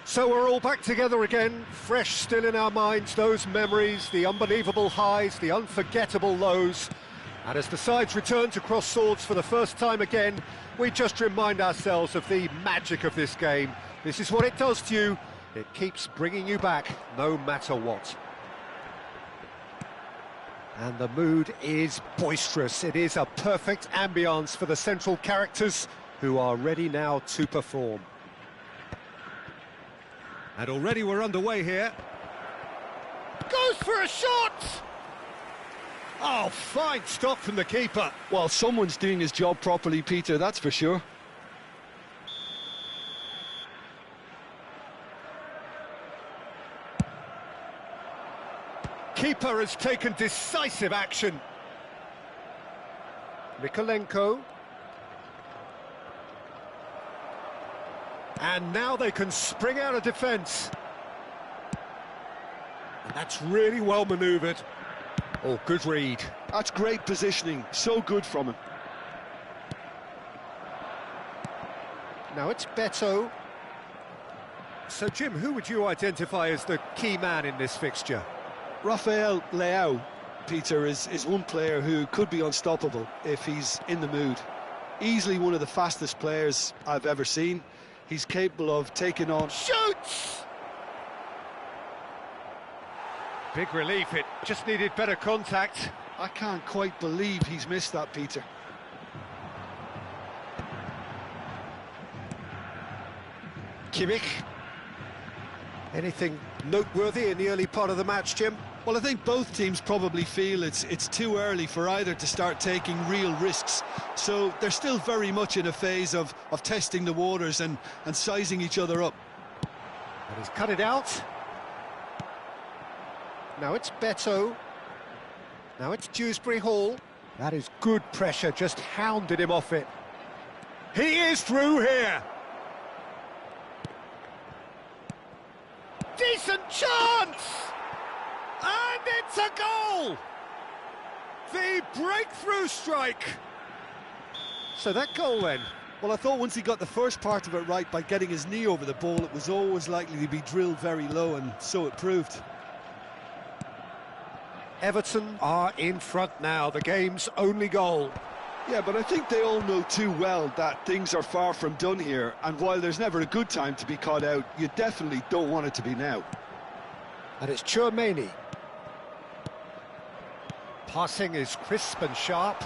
So we're all back together again, fresh still in our minds, those memories, the unbelievable highs, the unforgettable lows. And as the sides return to cross swords for the first time again, we just remind ourselves of the magic of this game. This is what it does to you. It keeps bringing you back, no matter what. And the mood is boisterous. It is a perfect ambience for the central characters who are ready now to perform. And already we're underway here. Goes for a shot! Oh, fine stop from the keeper. Well, someone's doing his job properly, Peter, that's for sure. Keeper has taken decisive action. Mikolenko. And now they can spring out of defence. And that's really well manoeuvred. Oh, good read. That's great positioning, so good from him. Now it's Beto. So, Jim, who would you identify as the key man in this fixture? Rafael Leao, Peter, is one player who could be unstoppable if he's in the mood. Easily one of the fastest players I've ever seen. He's capable of taking on... Shoots! Big relief, it just needed better contact. I can't quite believe he's missed that, Peter. Kimmich. Anything noteworthy in the early part of the match, Jim? Well, I think both teams probably feel it's too early for either to start taking real risks. So they're still very much in a phase of testing the waters and sizing each other up. And he's cut it out. Now it's Beto. Now it's Dewsbury Hall. That is good pressure, just hounded him off it. He is through here. Decent chance! And it's a goal! The breakthrough strike! So that goal then? Well, I thought once he got the first part of it right by getting his knee over the ball, it was always likely to be drilled very low, and so it proved. Everton are in front now, the game's only goal. Yeah, but I think they all know too well that things are far from done here, and while there's never a good time to be caught out, you definitely don't want it to be now. And it's Chouameni. Passing is crisp and sharp.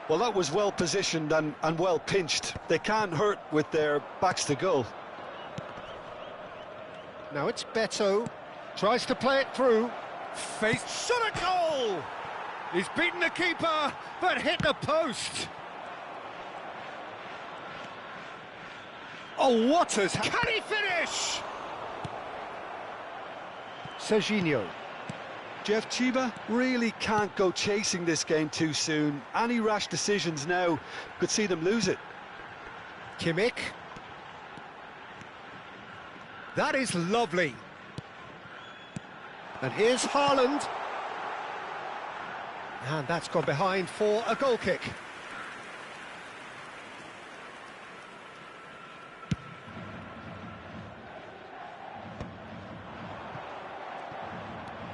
Well, that was well positioned and well pinched. They can't hurt with their backs to goal. Now it's Beto. Tries to play it through. Face shot a goal! He's beaten the keeper, but hit the post. Oh, what has... Can he finish? Serginho. Jeff Chiba really can't go chasing this game too soon. Any rash decisions now could see them lose it. Kimmich. That is lovely. And here's Haaland. And that's gone behind for a goal kick.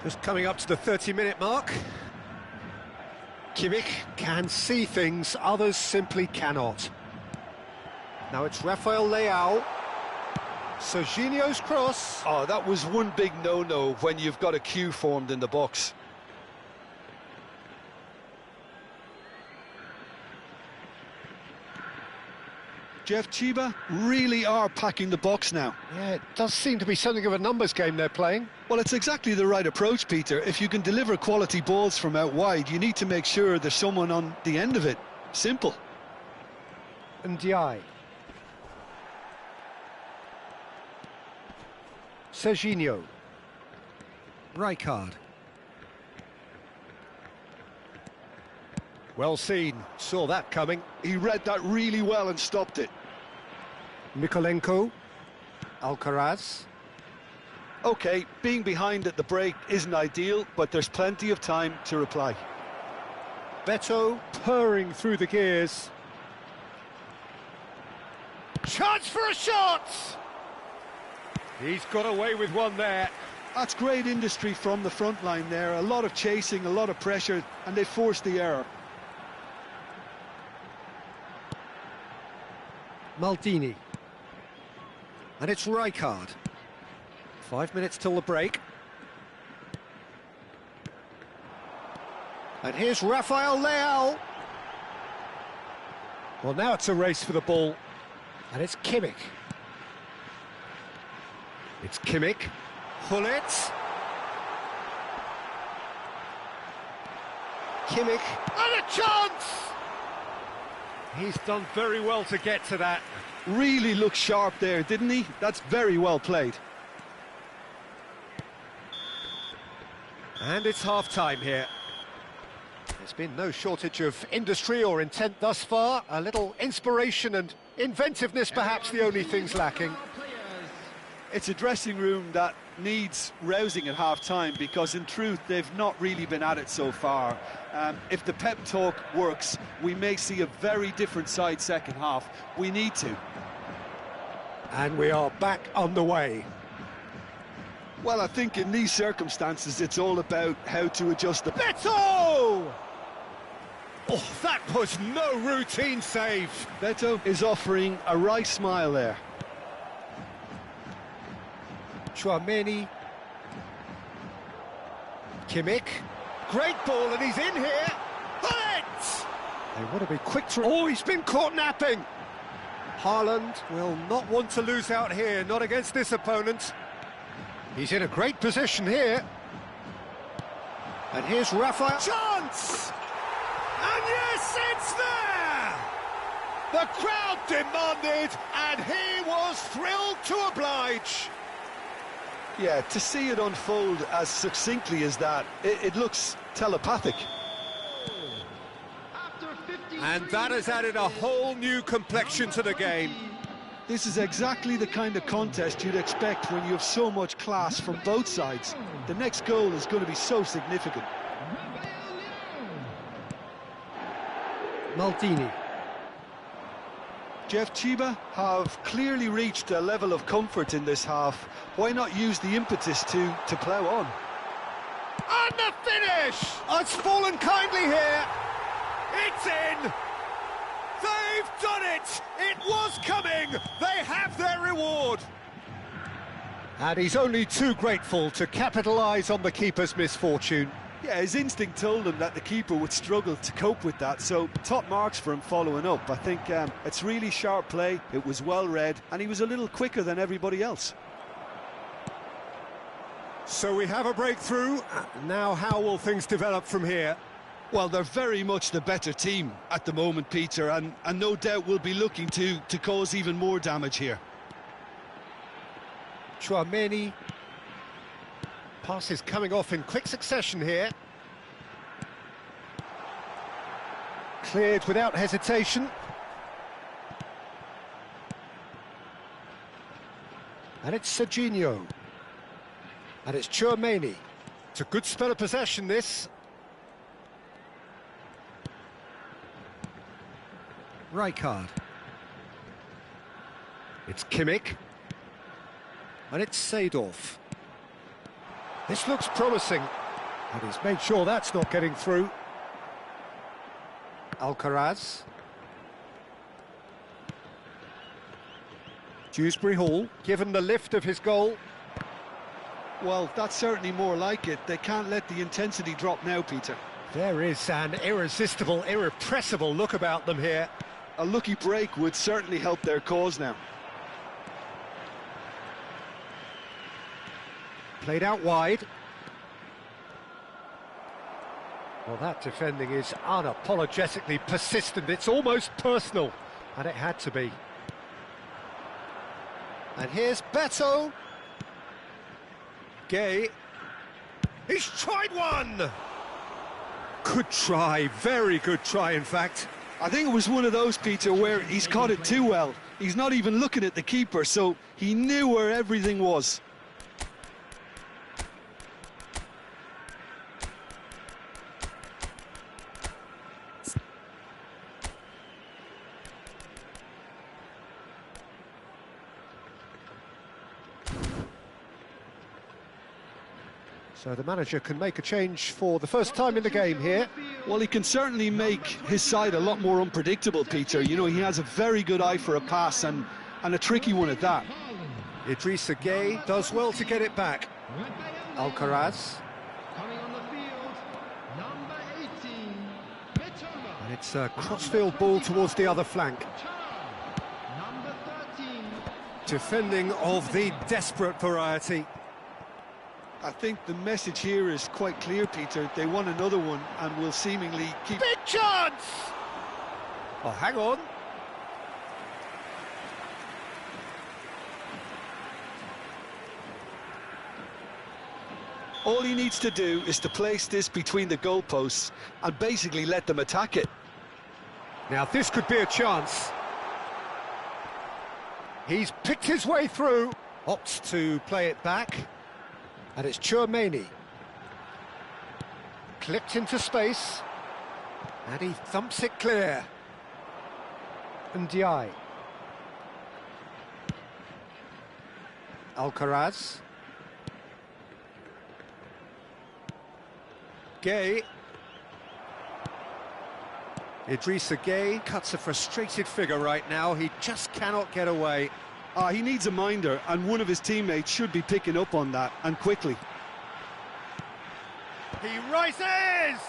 Just coming up to the 30-minute mark. Kimmich can see things, others simply cannot. Now it's Rafael Leao. Serginho's cross. Oh, that was one big no-no when you've got a queue formed in the box. Jeff Chiba really are packing the box now. Yeah, it does seem to be something of a numbers game they're playing. Well, it's exactly the right approach, Peter. If you can deliver quality balls from out wide, you need to make sure there's someone on the end of it. Simple. Ndiaye. Serginho. Rijkaard. Well seen, saw that coming. He read that really well and stopped it. Mikolenko. Alcaraz. OK, being behind at the break isn't ideal, but there's plenty of time to reply. Beto purring through the gears. Chance for a shot! He's got away with one there. That's great industry from the front line there. A lot of chasing, a lot of pressure, and they forced the error. Maldini. And it's Rijkaard. 5 minutes till the break. And here's Rafael Leao. Well, now it's a race for the ball. And it's Kimmich. It's Kimmich. Hullet. Kimmich. And a chance! He's done very well to get to that. Really looked sharp there, didn't he? That's very well played. And it's half-time here. There's been no shortage of industry or intent thus far. A little inspiration and inventiveness, perhaps the only things lacking. It's a dressing room that needs rousing at half-time because, in truth, they've not really been at it so far. If the pep talk works, we may see a very different side second half. We need to. And we are back on the way. Well, I think in these circumstances, it's all about how to adjust the... Beto! Oh, that was no routine save. Beto is offering a right smile there. Tchouaméni. Kimmich. Great ball, and he's in here. Hullet! They want to be quick to... Oh, he's been caught napping. Haaland will not want to lose out here, not against this opponent. He's in a great position here. And here's Rafael. Chance! And yes, it's there! The crowd demanded, and he was thrilled to oblige. Yeah, to see it unfold as succinctly as that, it looks telepathic. And that has added a whole new complexion to the game. This is exactly the kind of contest you'd expect when you have so much class from both sides. The next goal is going to be so significant. Maldini. Jeff, Chiba have clearly reached a level of comfort in this half. Why not use the impetus to plough on? And the finish! Oh, it's fallen kindly here. It's in! They've done it! It was coming! They have their reward! And he's only too grateful to capitalise on the keeper's misfortune. Yeah, his instinct told him that the keeper would struggle to cope with that, so top marks for him following up. I think it's really sharp play, it was well read, and he was a little quicker than everybody else. So we have a breakthrough. Now how will things develop from here? Well, they're very much the better team at the moment, Peter, and no doubt will be looking to cause even more damage here. Tchouaméni. Passes coming off in quick succession here. Cleared without hesitation. And it's Serginho. And it's Tchouaméni. It's a good spell of possession, this. Rijkaard. It's Kimmich. And it's Seedorf. This looks promising. And he's made sure that's not getting through. Alcaraz. Dewsbury Hall, given the lift of his goal. Well, that's certainly more like it. They can't let the intensity drop now, Peter. There is an irresistible, irrepressible look about them here. A lucky break would certainly help their cause now. Played out wide. Well, that defending is unapologetically persistent. It's almost personal, and it had to be. And here's Beto. Gay. He's tried one! Good try, very good try, in fact. I think it was one of those, Peter, where he's caught it too well. He's not even looking at the keeper, so he knew where everything was. So the manager can make a change for the first time in the game here. Well, he can certainly make his side a lot more unpredictable, Peter. You know, he has a very good eye for a pass and a tricky one at that. Idrissa Gueye does well to get it back. Alcaraz. And it's a crossfield ball towards the other flank. Defending of the desperate variety. I think the message here is quite clear, Peter. They want another one and will seemingly keep... Big chance! Oh, hang on. All he needs to do is to place this between the goalposts and basically let them attack it. Now this could be a chance. He's picked his way through. Opts to play it back. And it's Chouameni. Clipped into space. And he thumps it clear. Ndiaye. Alcaraz. Gueye. Idrissa Gueye cuts a frustrated figure right now. He just cannot get away. He needs a minder, and one of his teammates should be picking up on that, and quickly. He rises!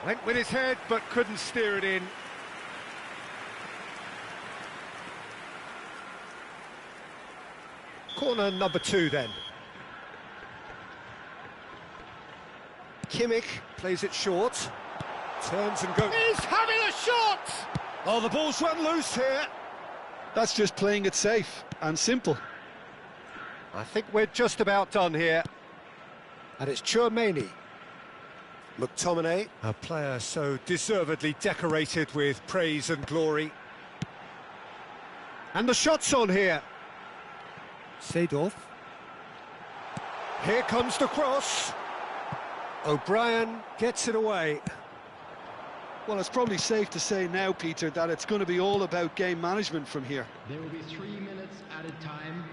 Went with his head, but couldn't steer it in. Corner number 2 then. Kimmich plays it short. Turns and goes. He's having a shot! Oh, the ball's run loose here. That's just playing it safe and simple. I think we're just about done here. And it's Chouameni. McTominay, a player so deservedly decorated with praise and glory. And the shot's on here. Seedorf. Here comes the cross. O'Brien gets it away. Well, it's probably safe to say now, Peter, that it's going to be all about game management from here. There will be 3 minutes at a time.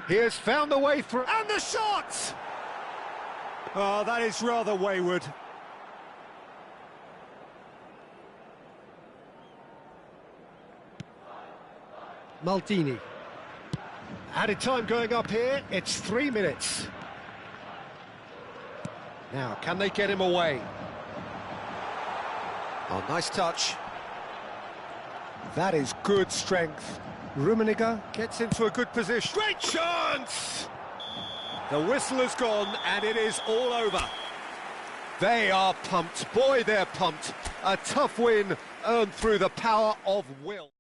He has found the way through. And the shot! Oh, that is rather wayward. Maldini. Added time going up here. It's 3 minutes. Now, can they get him away? Oh, nice touch. That is good strength. Rummenigge gets into a good position. Great chance! The whistle has gone and it is all over. They are pumped. Boy, they're pumped. A tough win earned through the power of will.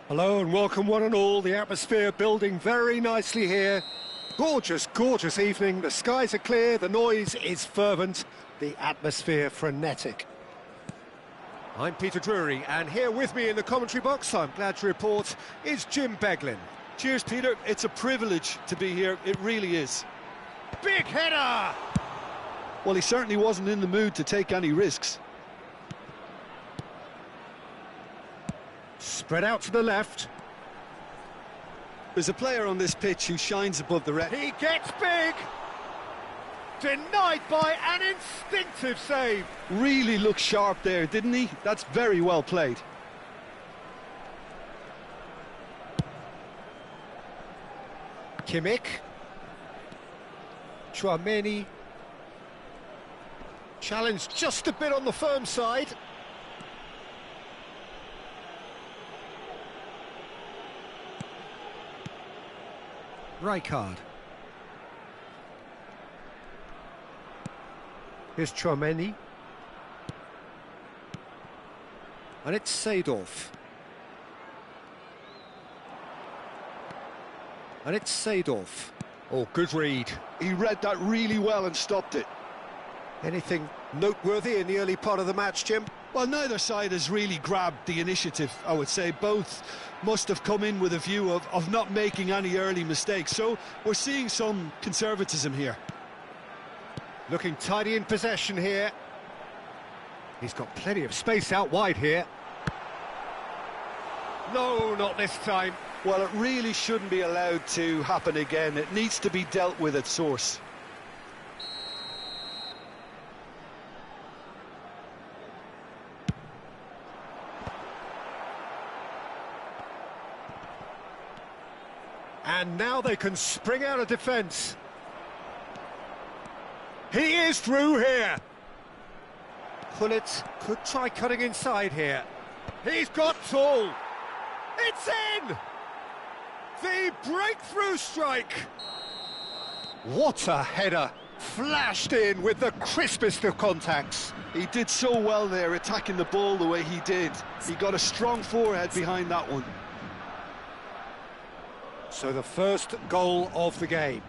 Hello and welcome one and all. The atmosphere building very nicely here. Gorgeous, gorgeous evening. The skies are clear, the noise is fervent, the atmosphere frenetic. I'm Peter Drury, and here with me in the commentary box, I'm glad to report, is Jim Beglin. Cheers, Peter. It's a privilege to be here. It really is. Big header! Well, he certainly wasn't in the mood to take any risks. Spread out to the left. There's a player on this pitch who shines above the rest. He gets big! Denied by an instinctive save. Really looked sharp there, didn't he? That's very well played. Kimmich. Chouameni. Challenged just a bit on the firm side. Rijkaard. Here's Chouameni. And it's Seedorf. And it's Seedorf. Oh, good read. He read that really well and stopped it. Anything noteworthy in the early part of the match, Jim? Well, neither side has really grabbed the initiative, I would say. Both must have come in with a view of not making any early mistakes. So we're seeing some conservatism here. Looking tidy in possession here. He's got plenty of space out wide here. No, not this time. Well, it really shouldn't be allowed to happen again. It needs to be dealt with at source. And now they can spring out of defence. He is through here. Pullet could try cutting inside here. He's got tall. It's in! The breakthrough strike. What a header. Flashed in with the crispest of contacts. He did so well there, attacking the ball the way he did. He got a strong forehead behind that one. So the first goal of the game.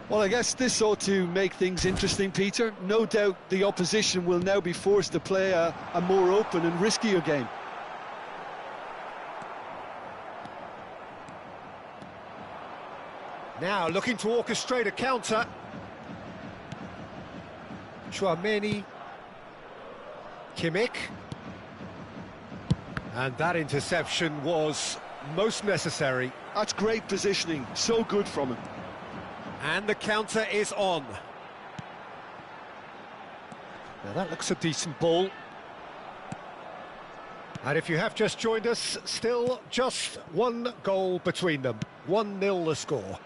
Well, I guess this ought to make things interesting, Peter. No doubt the opposition will now be forced to play a more open and riskier game. Now looking to orchestrate a counter. Chouameni. Kimmich. And that interception was most necessary. That's great positioning, so good from him. And the counter is on. Now that looks a decent ball. And if you have just joined us, still just one goal between them. 1-0 the score.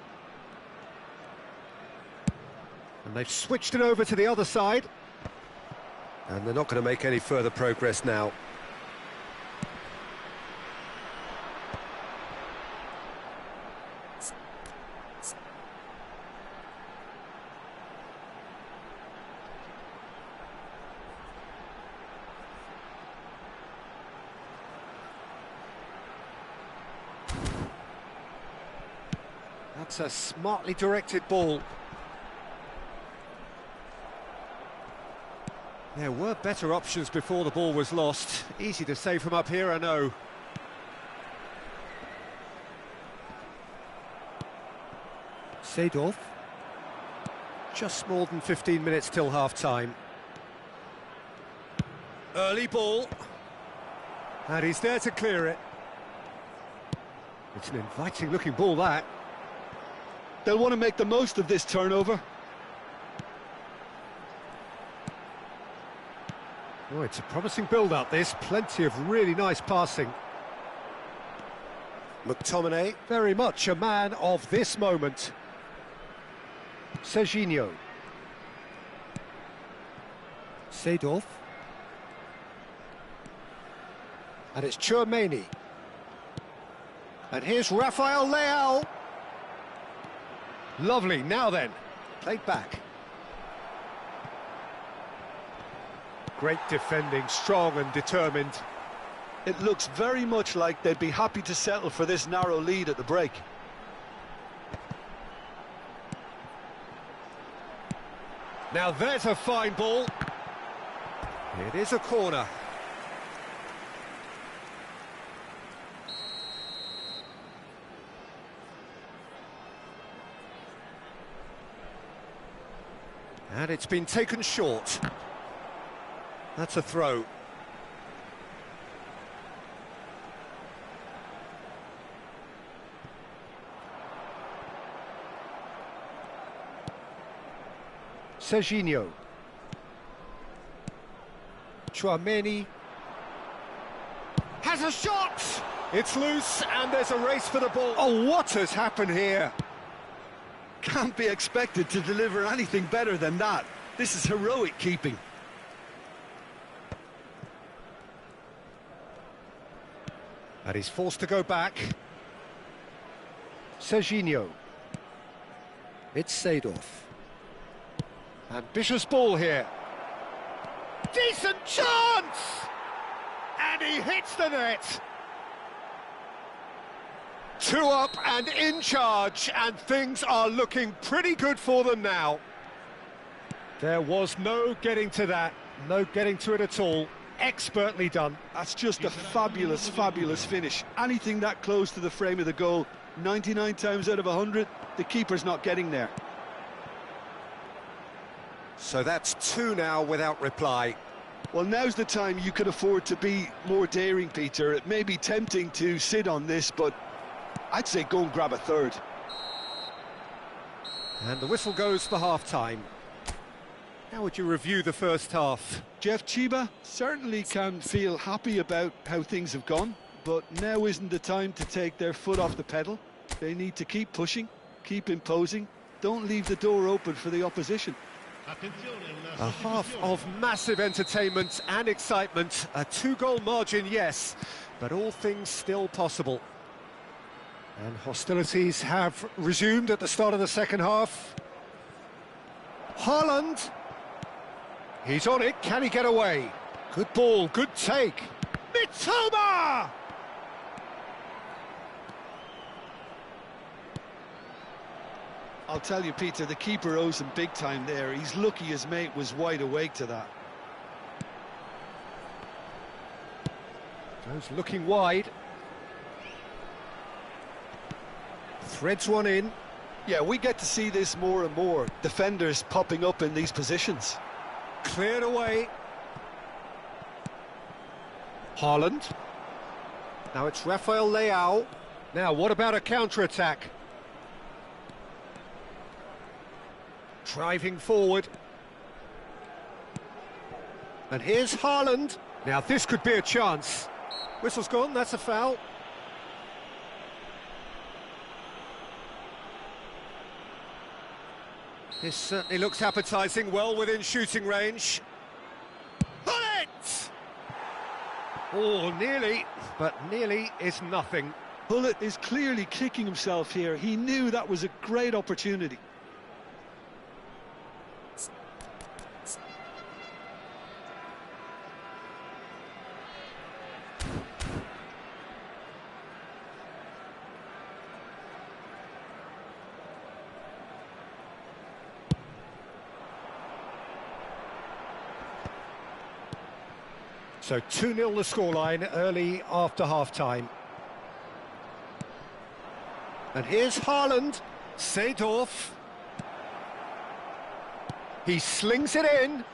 And they've switched it over to the other side. And they're not going to make any further progress now. That's a smartly directed ball. There were better options before the ball was lost. Easy to save from up here, I know. Seedorf. Just more than 15 minutes till half-time. Early ball. And he's there to clear it. It's an inviting-looking ball, that. They'll want to make the most of this turnover. Oh, it's a promising build-up, this. Plenty of really nice passing. McTominay, very much a man of this moment. Serginho. Seedorf. And it's Chouameni. And here's Rafael Leao. Lovely, now then, played back. Great defending, strong and determined. It looks very much like they'd be happy to settle for this narrow lead at the break. Now there's a fine ball. It is a corner. And it's been taken short. That's a throw. Serginho. Chouameni has a shot! It's loose and there's a race for the ball. Oh, what has happened here? Can't be expected to deliver anything better than that. This is heroic keeping. And he's forced to go back. Serginho. It's Seedorf. Ambitious ball here. Decent chance! And he hits the net. 2 up and in charge, and things are looking pretty good for them now. There was no getting to that, no getting to it at all. Expertly done. That's just a fabulous, fabulous finish. Anything that close to the frame of the goal, 99 times out of 100, the keeper's not getting there. So that's 2 now without reply. Well, now's the time you could afford to be more daring, Peter. It may be tempting to sit on this, but I'd say go and grab a third. And the whistle goes for half-time. How would you review the first half? Jeff, Chiba certainly can feel happy about how things have gone, but now isn't the time to take their foot off the pedal. They need to keep pushing, keep imposing, don't leave the door open for the opposition. A half of massive entertainment and excitement, a 2-goal margin, yes, but all things still possible. And hostilities have resumed at the start of the second half. Haaland. He's on it, can he get away? Good ball, good take. Mitoma! I'll tell you, Peter, the keeper owes him big time there. He's lucky his mate was wide awake to that. Goes looking wide. Threads one in. Yeah, we get to see this more and more. Defenders popping up in these positions. Cleared away. Haaland. Now it's Rafael Leao. Now, what about a counter-attack? Driving forward. And here's Haaland. Now, this could be a chance. Whistle's gone, that's a foul. This certainly looks appetising, well within shooting range. Bullet! Oh, nearly, but nearly is nothing. Bullet is clearly kicking himself here. He knew that was a great opportunity. So 2-0 the scoreline early after half-time. And here's Haaland. Seedorf. He slings it in.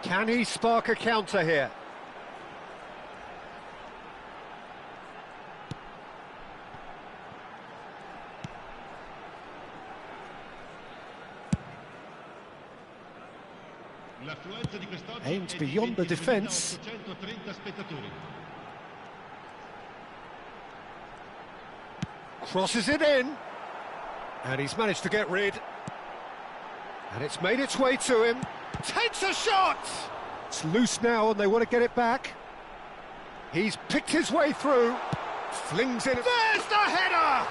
Can he spark a counter here? Aimed beyond the defence. Crosses it in. And he's managed to get rid. And it's made its way to him. Takes a shot! It's loose now and they want to get it back. He's picked his way through. Flings in. There's the header!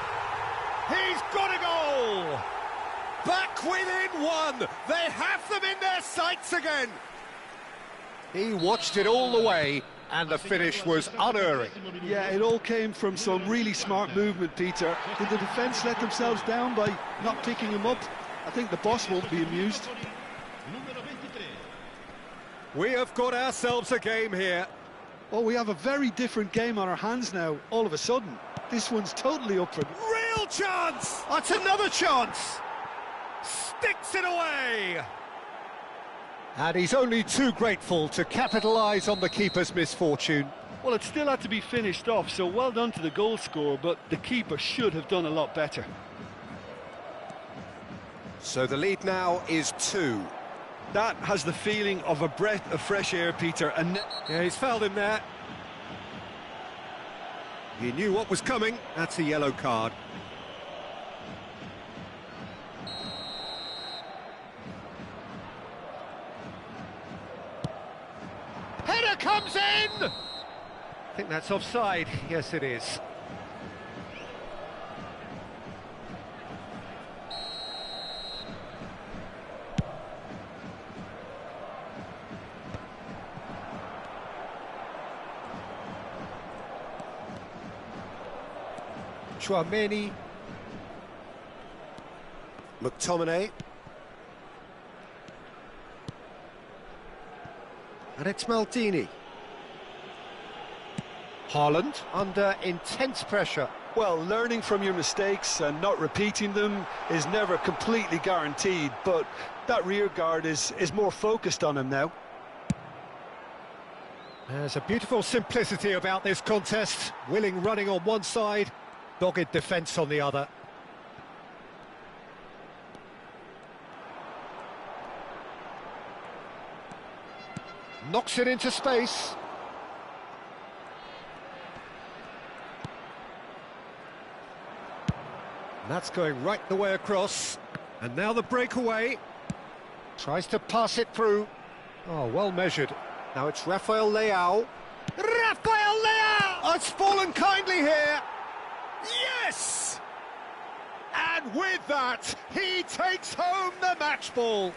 He's got a goal! Back within 1. They have them in their sights again. He watched it all the way, and the finish was unerring. Yeah, it all came from some really smart movement, Peter. Did the defence let themselves down by not picking him up? I think the boss won't be amused. We have got ourselves a game here. Oh, we have a very different game on our hands now, all of a sudden. This one's totally up for... Real chance! That's another chance! Sticks it away! And he's only too grateful to capitalise on the keeper's misfortune. Well, it still had to be finished off, so well done to the goal scorer, but the keeper should have done a lot better. So the lead now is 2. That has the feeling of a breath of fresh air, Peter, and... Yeah, he's fouled him there. He knew what was coming. That's a yellow card. Header comes in! I think that's offside. Yes, it is. Chouameni, McTominay, and it's Maldini. Haaland under intense pressure. Well, learning from your mistakes and not repeating them is never completely guaranteed, but that rear guard is more focused on him now. There's a beautiful simplicity about this contest. Willing running on one side, dogged defence on the other. Knocks it into space. And that's going right the way across. And now the breakaway. Tries to pass it through. Oh, well measured. Now it's Rafael Leao. Rafael Leao! Oh, it's fallen kindly here. Yes! And with that, he takes home the match ball.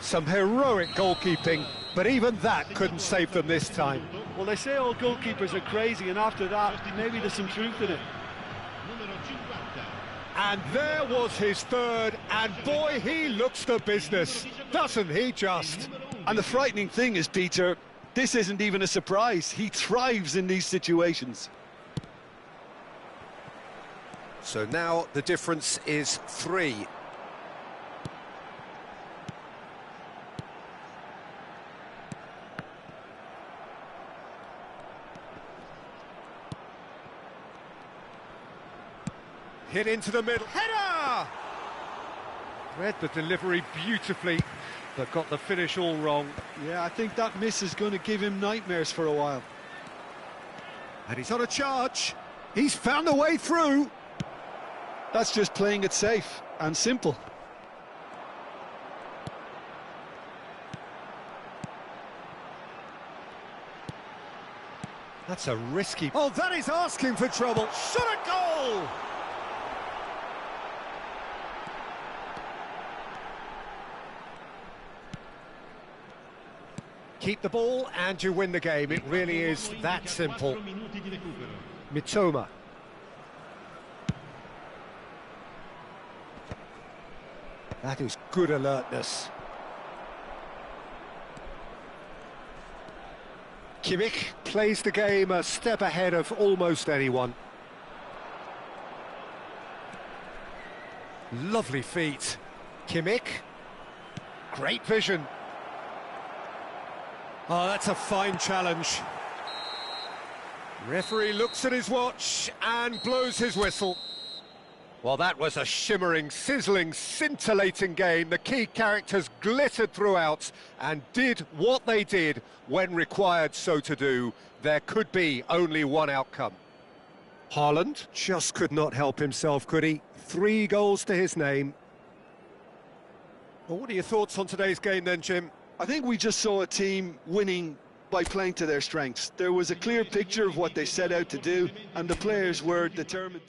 Some heroic goalkeeping, but even that couldn't save them this time. Well, they say all goalkeepers are crazy, and after that, maybe there's some truth in it. And there was his third, and boy, he looks the business, doesn't he just? And the frightening thing is, Peter, this isn't even a surprise. He thrives in these situations. So now the difference is 3. Hit into the middle. Header! Read the delivery beautifully, but got the finish all wrong. Yeah, I think that miss is going to give him nightmares for a while. And he's on a charge. He's found a way through. That's just playing it safe and simple. That's a risky... Oh, that is asking for trouble. Shot a goal! Keep the ball and you win the game. It really is that simple. Mitoma. That is good alertness. Kimmich plays the game a step ahead of almost anyone. Lovely feet. Kimmich. Great vision. Oh, that's a fine challenge. Referee looks at his watch and blows his whistle. Well, that was a shimmering, sizzling, scintillating game. The key characters glittered throughout and did what they did when required so to do. There could be only one outcome. Haaland just could not help himself, could he? 3 goals to his name. Well, what are your thoughts on today's game then, Jim? I think we just saw a team winning by playing to their strengths. There was a clear picture of what they set out to do, and the players were determined.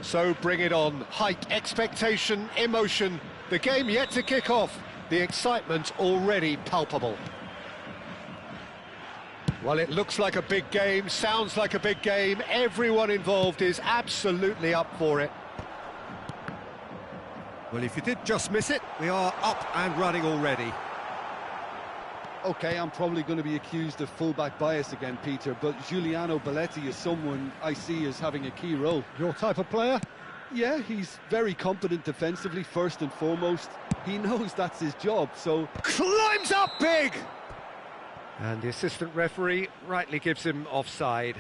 So bring it on. Height, expectation, emotion. The game yet to kick off. The excitement already palpable. Well, it looks like a big game, sounds like a big game. Everyone involved is absolutely up for it. Well, if you did just miss it, we are up and running already. Okay, I'm probably going to be accused of fullback bias again, Peter, but Giuliano Belletti is someone I see as having a key role. Your type of player? Yeah, he's very competent defensively, first and foremost. He knows that's his job, so... Climbs up big! And the assistant referee rightly gives him offside.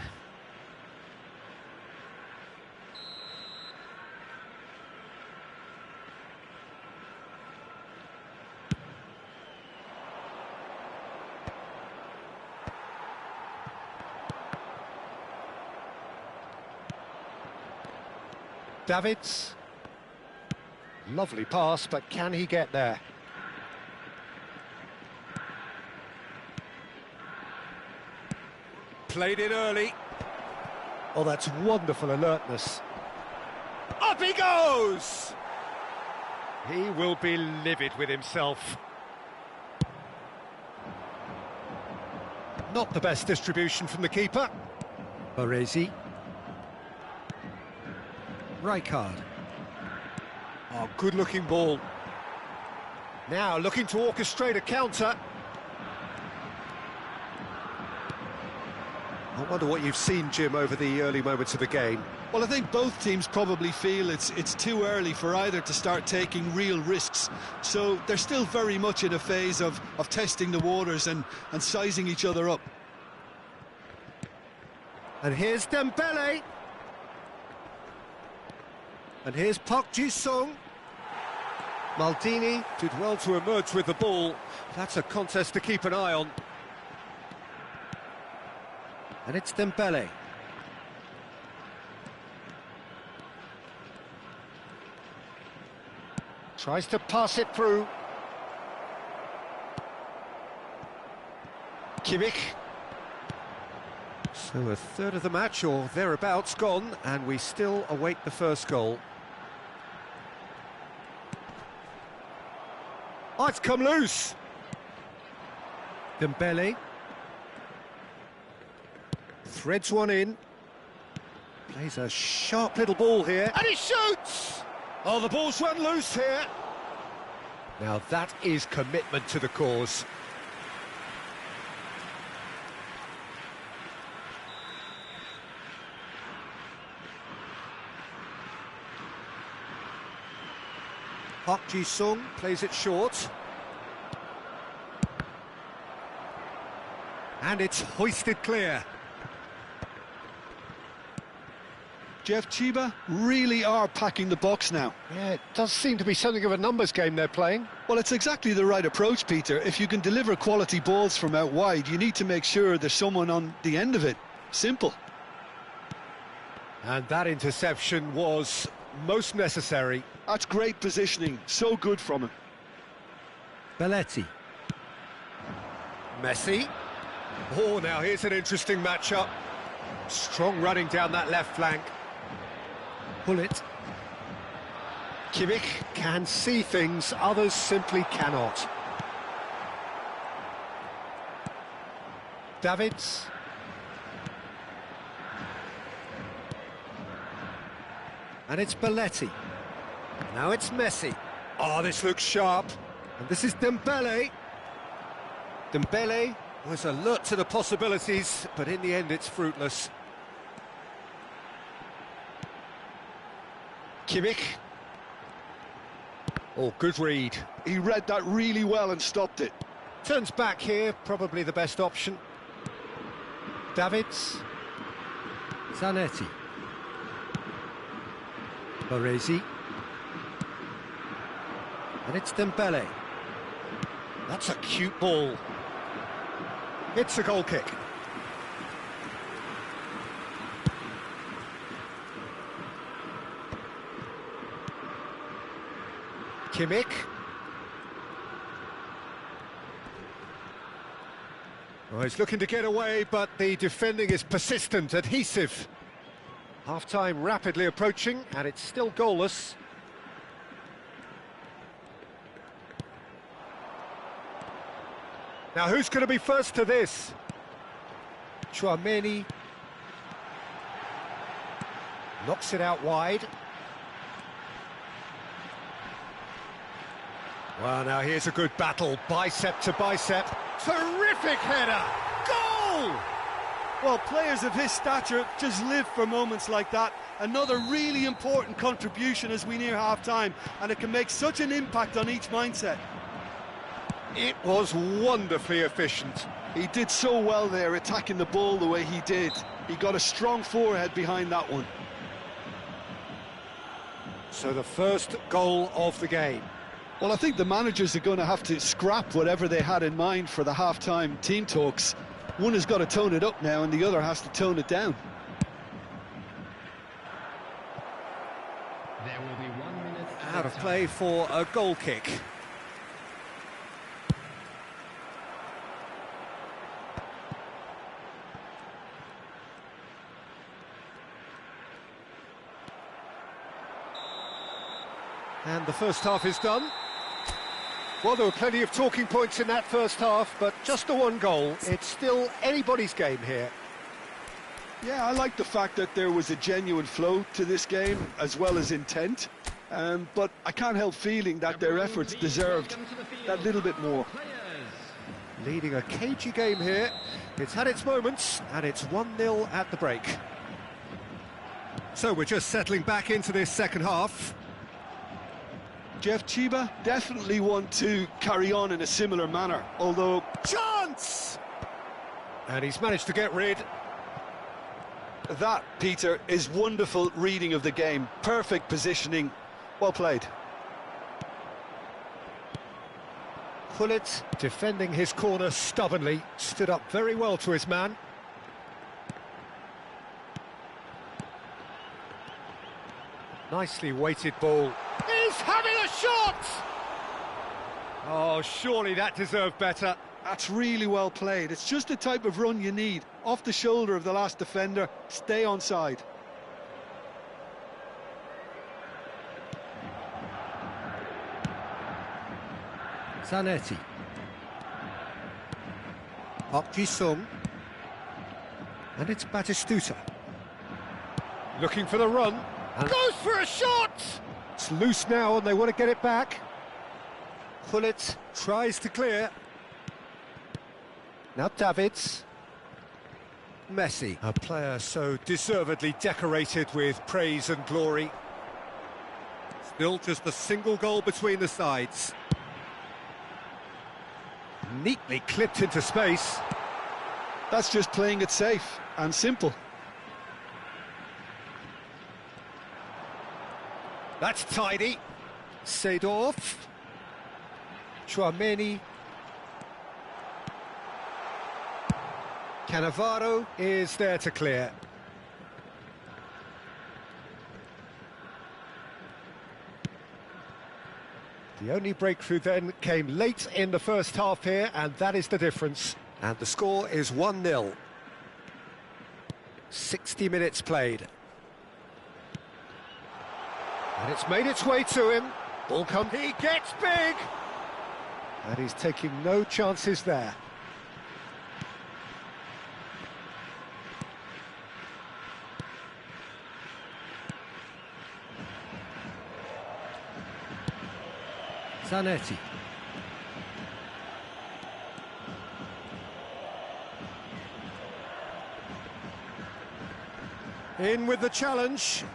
Davids. Lovely pass, but can he get there? Played in early. Oh, that's wonderful alertness. Up he goes! He will be livid with himself. Not the best distribution from the keeper. Baresi. Rijkaard. Oh, good-looking ball. Now looking to orchestrate a counter. I wonder what you've seen, Jim, over the early moments of the game. Well, I think both teams probably feel it's too early for either to start taking real risks. So they're still very much in a phase of testing the waters and sizing each other up. And here's Dembele. And here's Park Ji-sung. Maldini did well to emerge with the ball. That's a contest to keep an eye on. And it's Dembele. Tries to pass it through. Kimmich. So a third of the match, or thereabouts, gone, and we still await the first goal. Oh, it's come loose. Dembele. Threads one in. Plays a sharp little ball here, and he shoots! Oh, the ball's run loose here. Now that is commitment to the cause. Park Ji-sung plays it short. And it's hoisted clear. Jeff, Chiba really are packing the box now. Yeah, it does seem to be something of a numbers game they're playing. Well, it's exactly the right approach, Peter. If you can deliver quality balls from out wide, you need to make sure there's someone on the end of it. Simple. And that interception was most necessary. That's great positioning. So good from him. Belletti. Messi. Oh, now here's an interesting matchup. Strong running down that left flank. Bullet. Kimmich can see things, others simply cannot. Davids. And it's Belletti. Now it's Messi. Oh, this looks sharp. And this is Dembele. Dembele was alert to the possibilities, but in the end it's fruitless. Kimmich. Oh, good read. He read that really well and stopped it. Turns back here, probably the best option. Davids. Zanetti. Baresi. And it's Dembele. That's a cute ball. It's a goal kick. Kimmich. Oh, he's looking to get away, but the defending is persistent, adhesive. Half-time rapidly approaching, and it's still goalless. Now, who's going to be first to this? Chouameni knocks it out wide. Well, now here's a good battle, bicep to bicep. Terrific header! Goal! Well, players of his stature just live for moments like that. Another really important contribution as we near half-time, and it can make such an impact on each mindset. It was wonderfully efficient. He did so well there, attacking the ball the way he did. He got a strong forehead behind that one. So the first goal of the game. Well, I think the managers are going to have to scrap whatever they had in mind for the half-time team talks. One has got to tone it up now and the other has to tone it down. play for a goal kick. And the first half is done. Well, there were plenty of talking points in that first half, but just the one goal. It's still anybody's game here. Yeah, I like the fact that there was a genuine flow to this game, as well as intent. But I can't help feeling that their efforts deserved that little bit more. Leading a cagey game here. It's had its moments, and it's 1-0 at the break. So we're just settling back into this second half. Jeff, Chiba definitely want to carry on in a similar manner, although... Chance! And he's managed to get rid. That, Peter, is wonderful reading of the game. Perfect positioning. Well played. Gullit defending his corner stubbornly, stood up very well to his man. Nicely weighted ball. He's having a shot! Oh, surely that deserved better. That's really well played. It's just the type of run you need. Off the shoulder of the last defender, stay onside. Zanetti. Park Ji-sung. And it's Batistuta. Looking for the run. And goes for a shot! It's loose now and they want to get it back. Gullit tries to clear. Now Davids. Messi, a player so deservedly decorated with praise and glory. Still just a single goal between the sides. Neatly clipped into space. That's just playing it safe and simple. That's tidy. Seedorf. Chouameni. Cannavaro is there to clear. The only breakthrough then came late in the first half here, and that is the difference. And the score is 1-0. 60 minutes played. And it's made its way to him. Ball comes. He gets big! And he's taking no chances there. Zanetti. In with the challenge.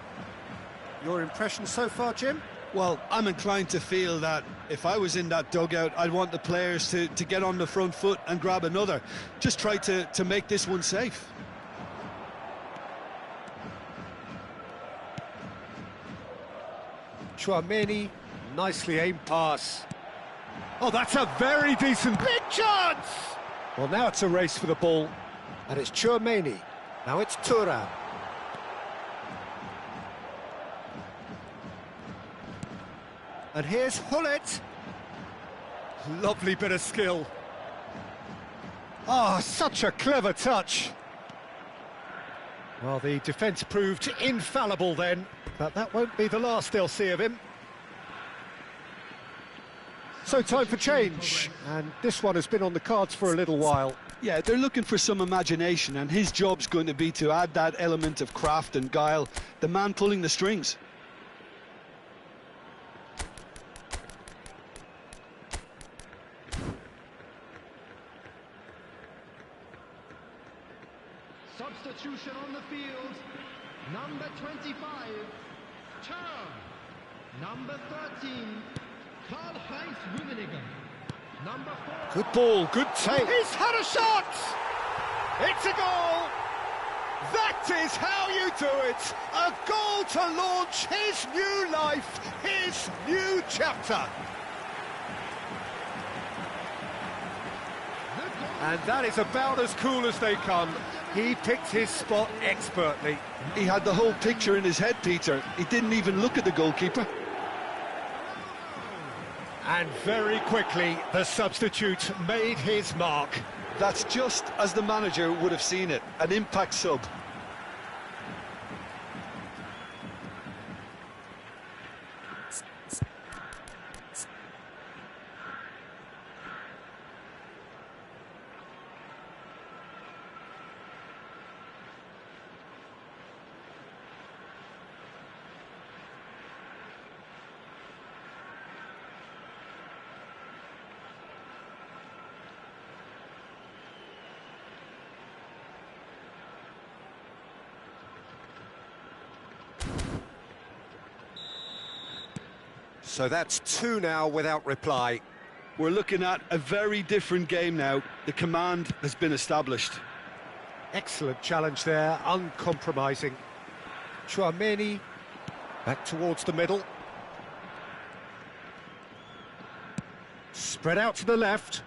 Your impression so far, Jim? Well, I'm inclined to feel that if I was in that dugout, I'd want the players to get on the front foot and grab another. Just try to make this one safe. Chouameni, nicely aimed pass. Oh, that's a very decent... Big chance! Well, now it's a race for the ball. And it's Chouameni. Now it's Thuram. And here's Gullit. Lovely bit of skill. Oh, such a clever touch. Well, the defence proved infallible then, but that won't be the last they'll see of him. So time for change, and this one has been on the cards for a little while. Yeah, they're looking for some imagination, and his job's going to be to add that element of craft and guile, the man pulling the strings. Substitution on the field. Number 25, Turn. Number 13, Karl-Heinz Rummenigge. Number 4. Good ball, good take. He's had a shot! It's a goal! That is how you do it! A goal to launch his new life, his new chapter. And that is about as cool as they come. He picked his spot expertly. He had the whole picture in his head, Peter. He didn't even look at the goalkeeper. And very quickly, the substitute made his mark. That's just as the manager would have seen it, an impact sub. So that's two now without reply. We're looking at a very different game now. The command has been established. Excellent challenge there, uncompromising. Chouameni, back towards the middle. Spread out to the left.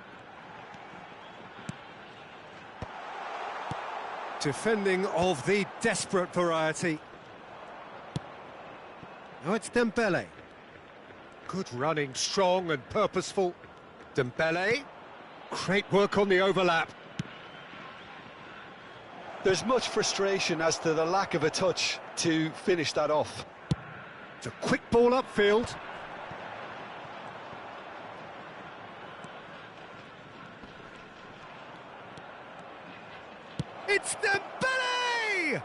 Defending of the desperate variety. Now it's Dembele. Good running, strong and purposeful. Dembele. Great work on the overlap. There's much frustration as to the lack of a touch to finish that off. It's a quick ball upfield. It's Dembele!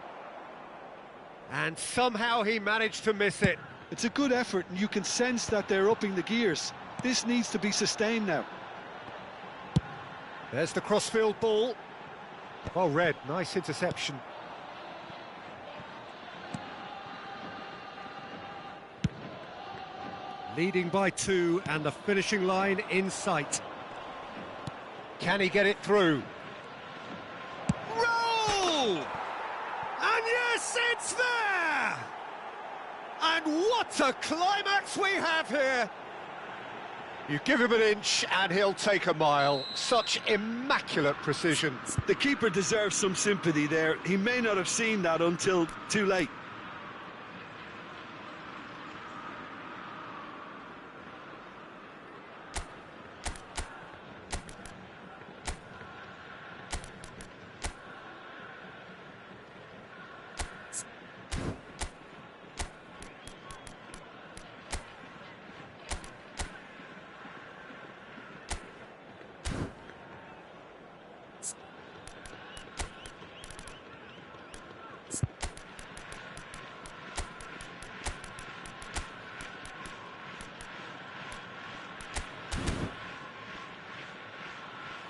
And somehow he managed to miss it. It's a good effort, and you can sense that they're upping the gears. This needs to be sustained now. There's the crossfield ball. Well read, nice interception. Leading by 2 and the finishing line in sight. Can he get it through? Roll! And yes, it's there! And what a climax we have here! You give him an inch and he'll take a mile. Such immaculate precision. The keeper deserves some sympathy there. He may not have seen that until too late.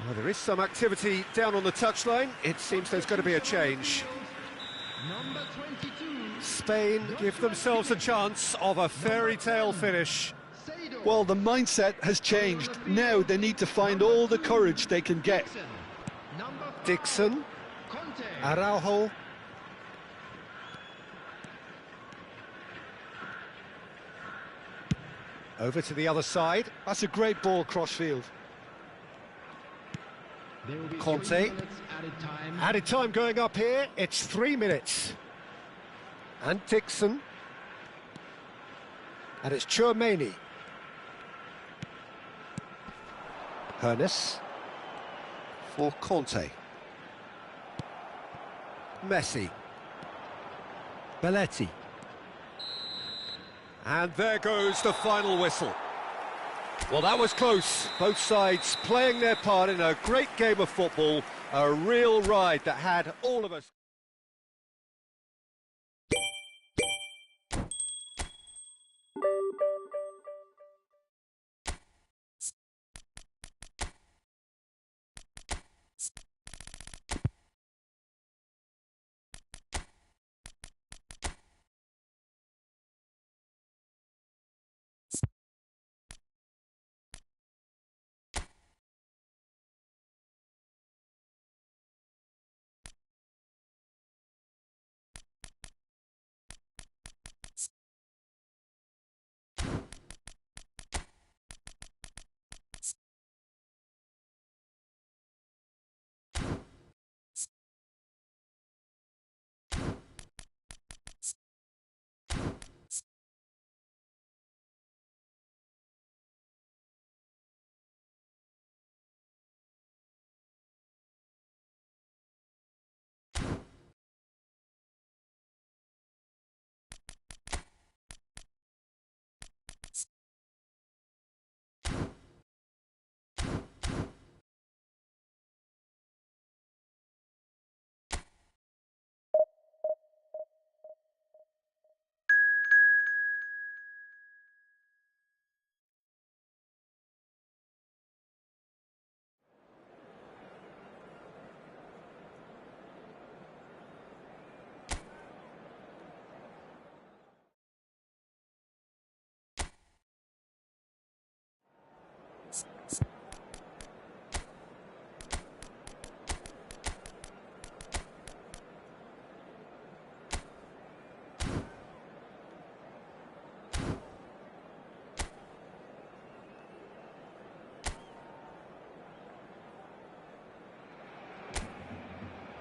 Well, there is some activity down on the touchline. It seems there's going to be a change. Number 22. Spain give themselves a chance of a fairy tale finish. Sado. Well, the mindset has changed. Now they need to find all the courage they can get. Number Dixon, Conte. Araujo. Over to the other side. That's a great ball cross-field. There will be Conte. 3 minutes added time. Added time going up here, it's 3 minutes. And Dixon. And it's Chouameni. Hernes. For Conte. Messi. Belletti. And there goes the final whistle. Well, that was close. Both sides playing their part in a great game of football. A real ride that had all of us.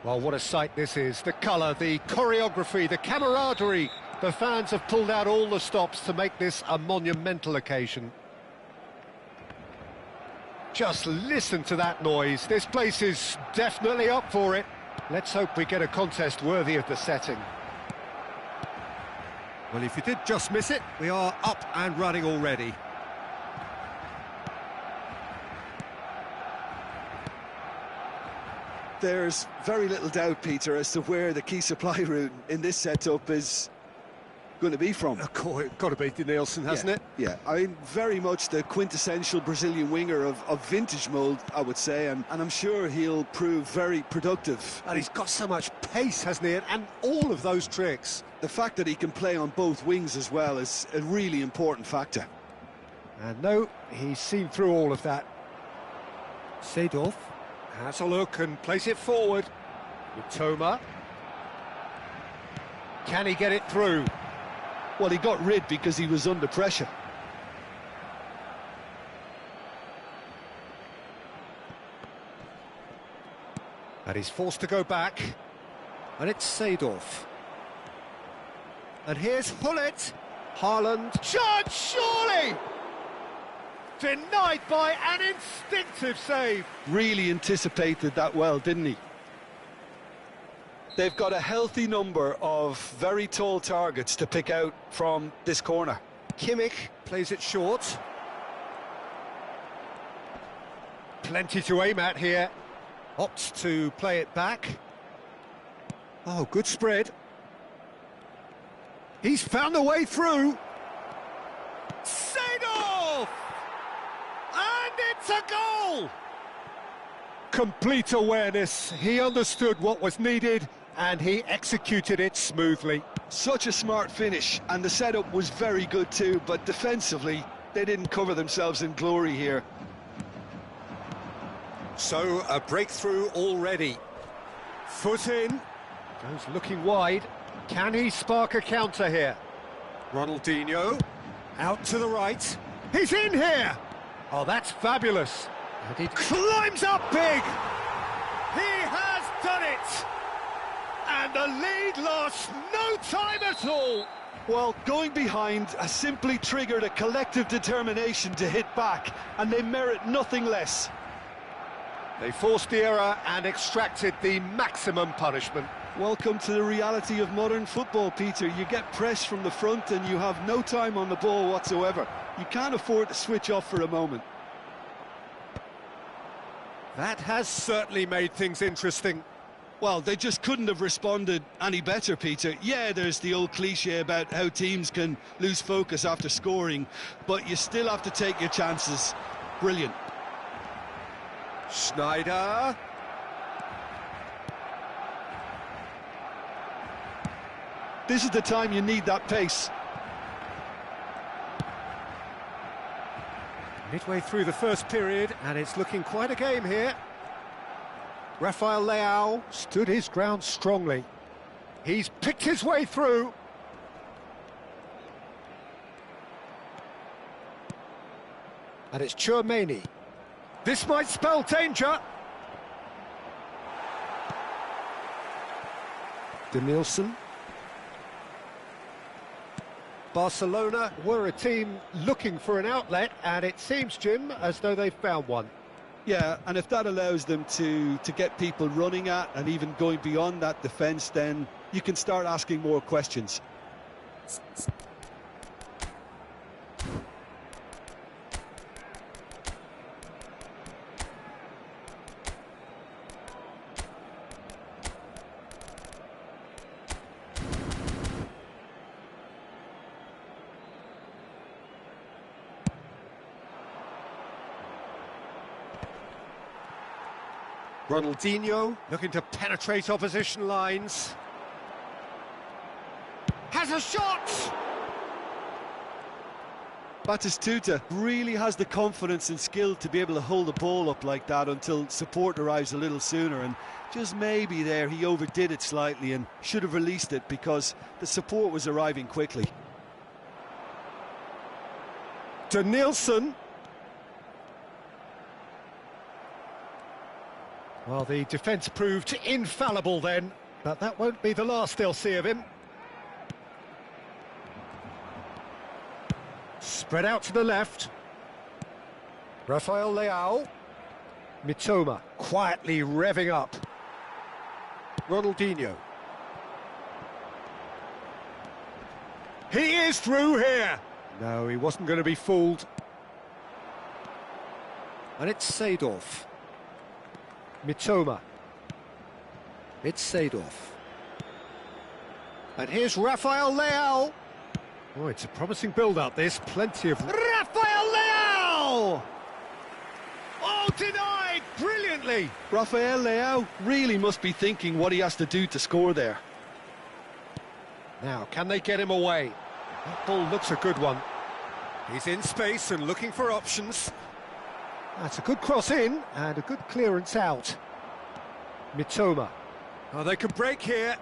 Well, what a sight this is. The colour, the choreography, the camaraderie. The fans have pulled out all the stops to make this a monumental occasion. Just listen to that noise. This place is definitely up for it. Let's hope we get a contest worthy of the setting. Well, if you did just miss it, we are up and running already. There's very little doubt, Peter, as to where the key supply route in this setup is going to be from. Of course, it's got to be Denilson, hasn't it? Yeah, I mean, very much the quintessential Brazilian winger of vintage mould, I would say, and I'm sure he'll prove very productive. And he's got so much pace, hasn't he? And all of those tricks. The fact that he can play on both wings as well is a really important factor. And no, he's seen through all of that. Seedorf has a look and plays it forward. Utoma. Can he get it through? Well, he got rid because he was under pressure. And he's forced to go back. And it's Seedorf. And here's Hullet. Haaland. Chance, surely! Denied by an instinctive save. Really anticipated that well, didn't he? They've got a healthy number of very tall targets to pick out from this corner. Kimmich plays it short. Plenty to aim at here. Opts to play it back. Oh, good spread. He's found a way through. Seedorf! And it's a goal! Complete awareness. He understood what was needed and he executed it smoothly. Such a smart finish, and the setup was very good too, but defensively, they didn't cover themselves in glory here. So, a breakthrough already. Foot in. Goes looking wide. Can he spark a counter here? Ronaldinho, out to the right. He's in here! Oh, that's fabulous. And he climbs up big! He has done it! And the lead lost no time at all! Well, going behind has simply triggered a collective determination to hit back, and they merit nothing less. They forced the error and extracted the maximum punishment. Welcome to the reality of modern football, Peter. You get pressed from the front and you have no time on the ball whatsoever. You can't afford to switch off for a moment. That has certainly made things interesting. Well, they just couldn't have responded any better, Peter. Yeah, there's the old cliche about how teams can lose focus after scoring, but you still have to take your chances. Brilliant. Schneider. This is the time you need that pace. Midway through the first period, and it's looking quite a game here. Rafael Leao stood his ground strongly. He's picked his way through. And it's Tchouaméni. This might spell danger. Denilson. Barcelona were a team looking for an outlet, and it seems, Jim, as though they've found one. Yeah, and if that allows them to get people running at and even going beyond that defence, then you can start asking more questions. Ronaldinho looking to penetrate opposition lines. Has a shot! Batistuta really has the confidence and skill to be able to hold the ball up like that until support arrives a little sooner, and just maybe there he overdid it slightly and should have released it because the support was arriving quickly. Denilson. Well, the defence proved infallible then, but that won't be the last they'll see of him. Spread out to the left. Rafael Leao. Mitoma quietly revving up. Ronaldinho. He is through here! No, he wasn't going to be fooled. And it's Seedorf. Mitoma. It's Seedorf. And here's Rafael Leao. Oh, it's a promising build-up, this. Plenty of... Rafael Leao! Oh, denied brilliantly! Rafael Leao really must be thinking what he has to do to score there. Now, can they get him away? That ball looks a good one. He's in space and looking for options. That's a good cross in and a good clearance out. Mitoma. Oh, they can break here.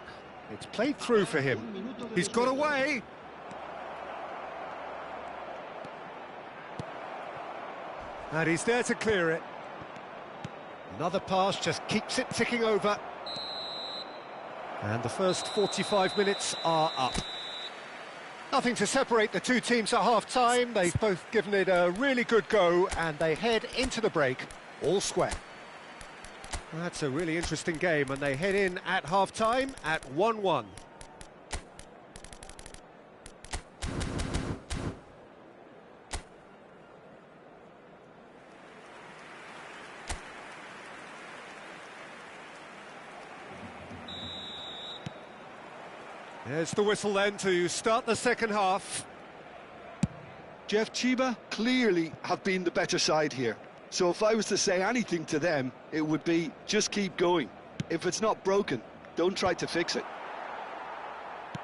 It's played through for him. He's got away. And he's there to clear it. Another pass just keeps it ticking over. And the first 45 minutes are up. Nothing to separate the two teams at half-time. They've both given it a really good go, and they head into the break all square. That's a really interesting game, and they head in at half-time at 1-1. There's the whistle then to start the second half. Jeff Chiba clearly have been the better side here. So if I was to say anything to them, it would be just keep going. If it's not broken, don't try to fix it.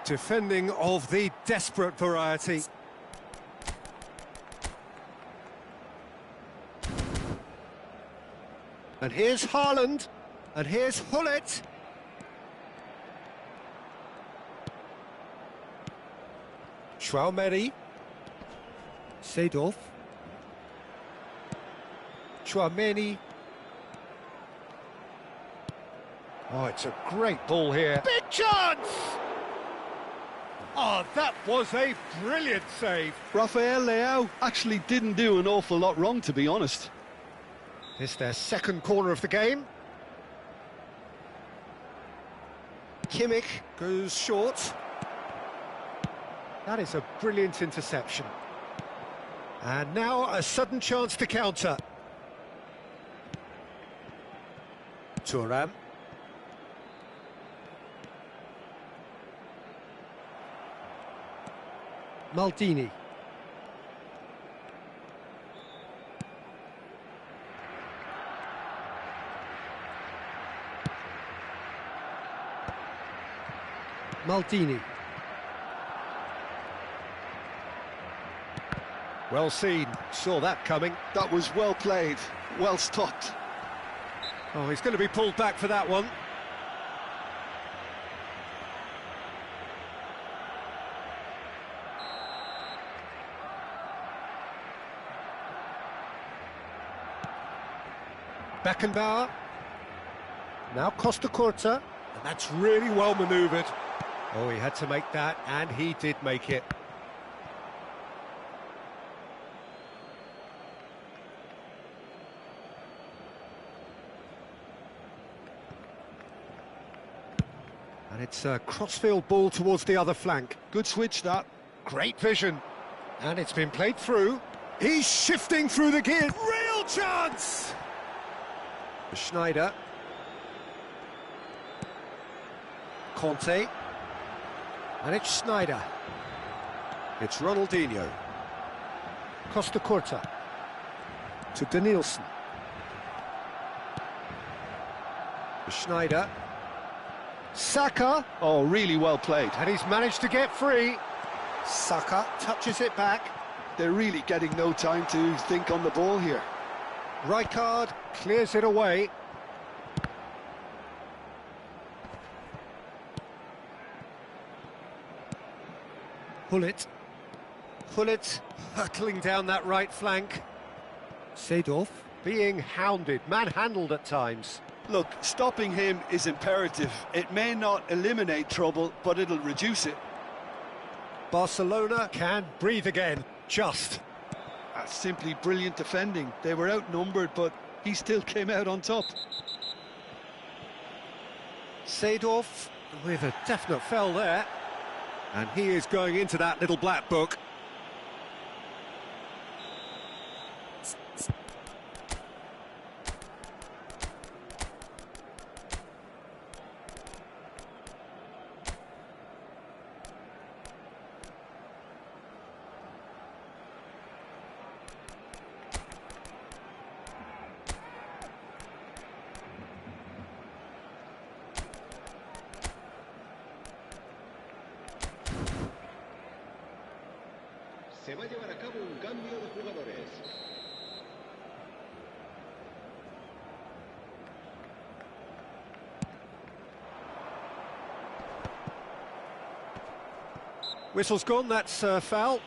Defending of the desperate variety. And here's Haaland. And here's Hullet. Chouameni. Seedorf. Chouameni. Oh, it's a great ball here. Big chance! Oh, that was a brilliant save. Rafael Leao actually didn't do an awful lot wrong, to be honest. It's their second corner of the game. Kimmich goes short. That is a brilliant interception. And now a sudden chance to counter. Thuram. Maldini. Maldini. Well seen, saw that coming. That was well played, well stopped. Oh, he's going to be pulled back for that one. Beckenbauer. Now Costa Curta. And that's really well manoeuvred. Oh, he had to make that, and he did make it. And it's a crossfield ball towards the other flank. Good switch, that. Great vision. And it's been played through. He's shifting through the gears. Real chance! Schneider. Conte. And it's Schneider. It's Ronaldinho. Costa Curta. To Danielson. Schneider. Saka. Oh, really well played. And he's managed to get free. Saka touches it back. They're really getting no time to think on the ball here. Rijkaard clears it away. Hullet. Hullet hurtling down that right flank. Seedorf. being hounded, manhandled at times. Look, stopping him is imperative. It may not eliminate trouble, but it'll reduce it. Barcelona can breathe again, just. That's simply brilliant defending. They were outnumbered, but he still came out on top. Seedorf with a definite foul there. And he is going into that little black book. Se va a llevar a cabo un cambio de jugadores. Whistle's gone, that's foul.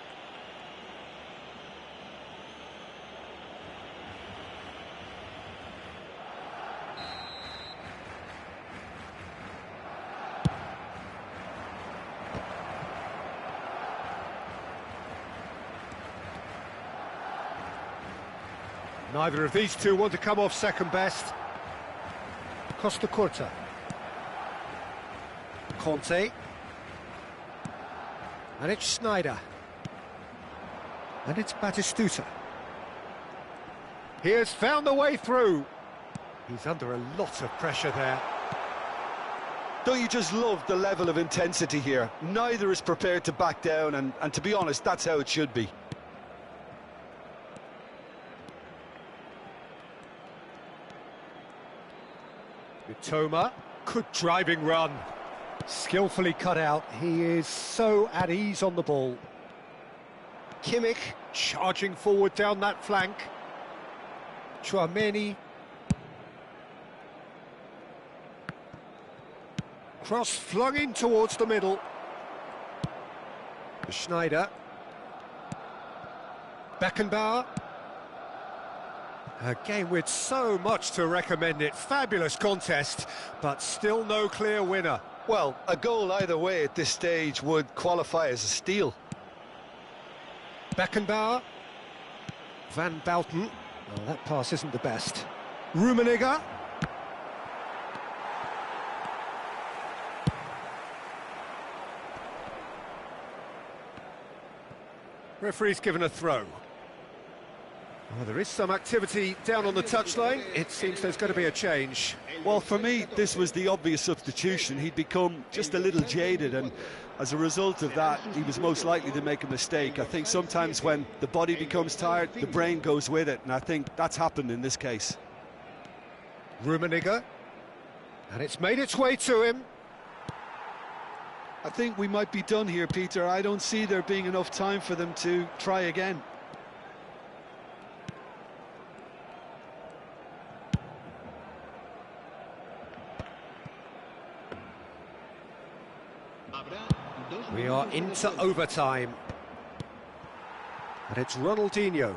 Neither of these two want to come off second best. Costa Curta. Conte. And it's Snyder. And it's Batistuta. He has found the way through. He's under a lot of pressure there. Don't you just love the level of intensity here? Neither is prepared to back down, and to be honest, that's how it should be. Toma, good driving run, skillfully cut out. He is so at ease on the ball. Kimmich charging forward down that flank. Chouameni. Cross flung in towards the middle. Schneider. Beckenbauer. A game with so much to recommend it. Fabulous contest, but still no clear winner. Well, a goal either way at this stage would qualify as a steal. Beckenbauer. Van Bouten. Well, that pass isn't the best. Rummenigge. Referee's given a throw. Well, there is some activity down on the touchline. It seems there's going to be a change. Well, for me, this was the obvious substitution. He'd become just a little jaded, and as a result of that, he was most likely to make a mistake. I think sometimes when the body becomes tired, the brain goes with it, and I think that's happened in this case. Rummenigge. And it's made its way to him. I think we might be done here, Peter. I don't see there being enough time for them to try again. We are into overtime. And it's Ronaldinho.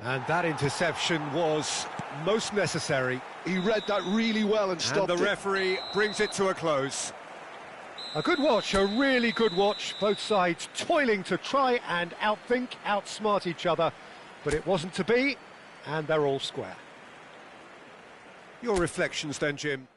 And that interception was most necessary. He read that really well and stopped it. And the referee brings it to a close. A good watch, a really good watch. Both sides toiling to try and outthink, outsmart each other. But it wasn't to be, and they're all square. Your reflections then, Jim?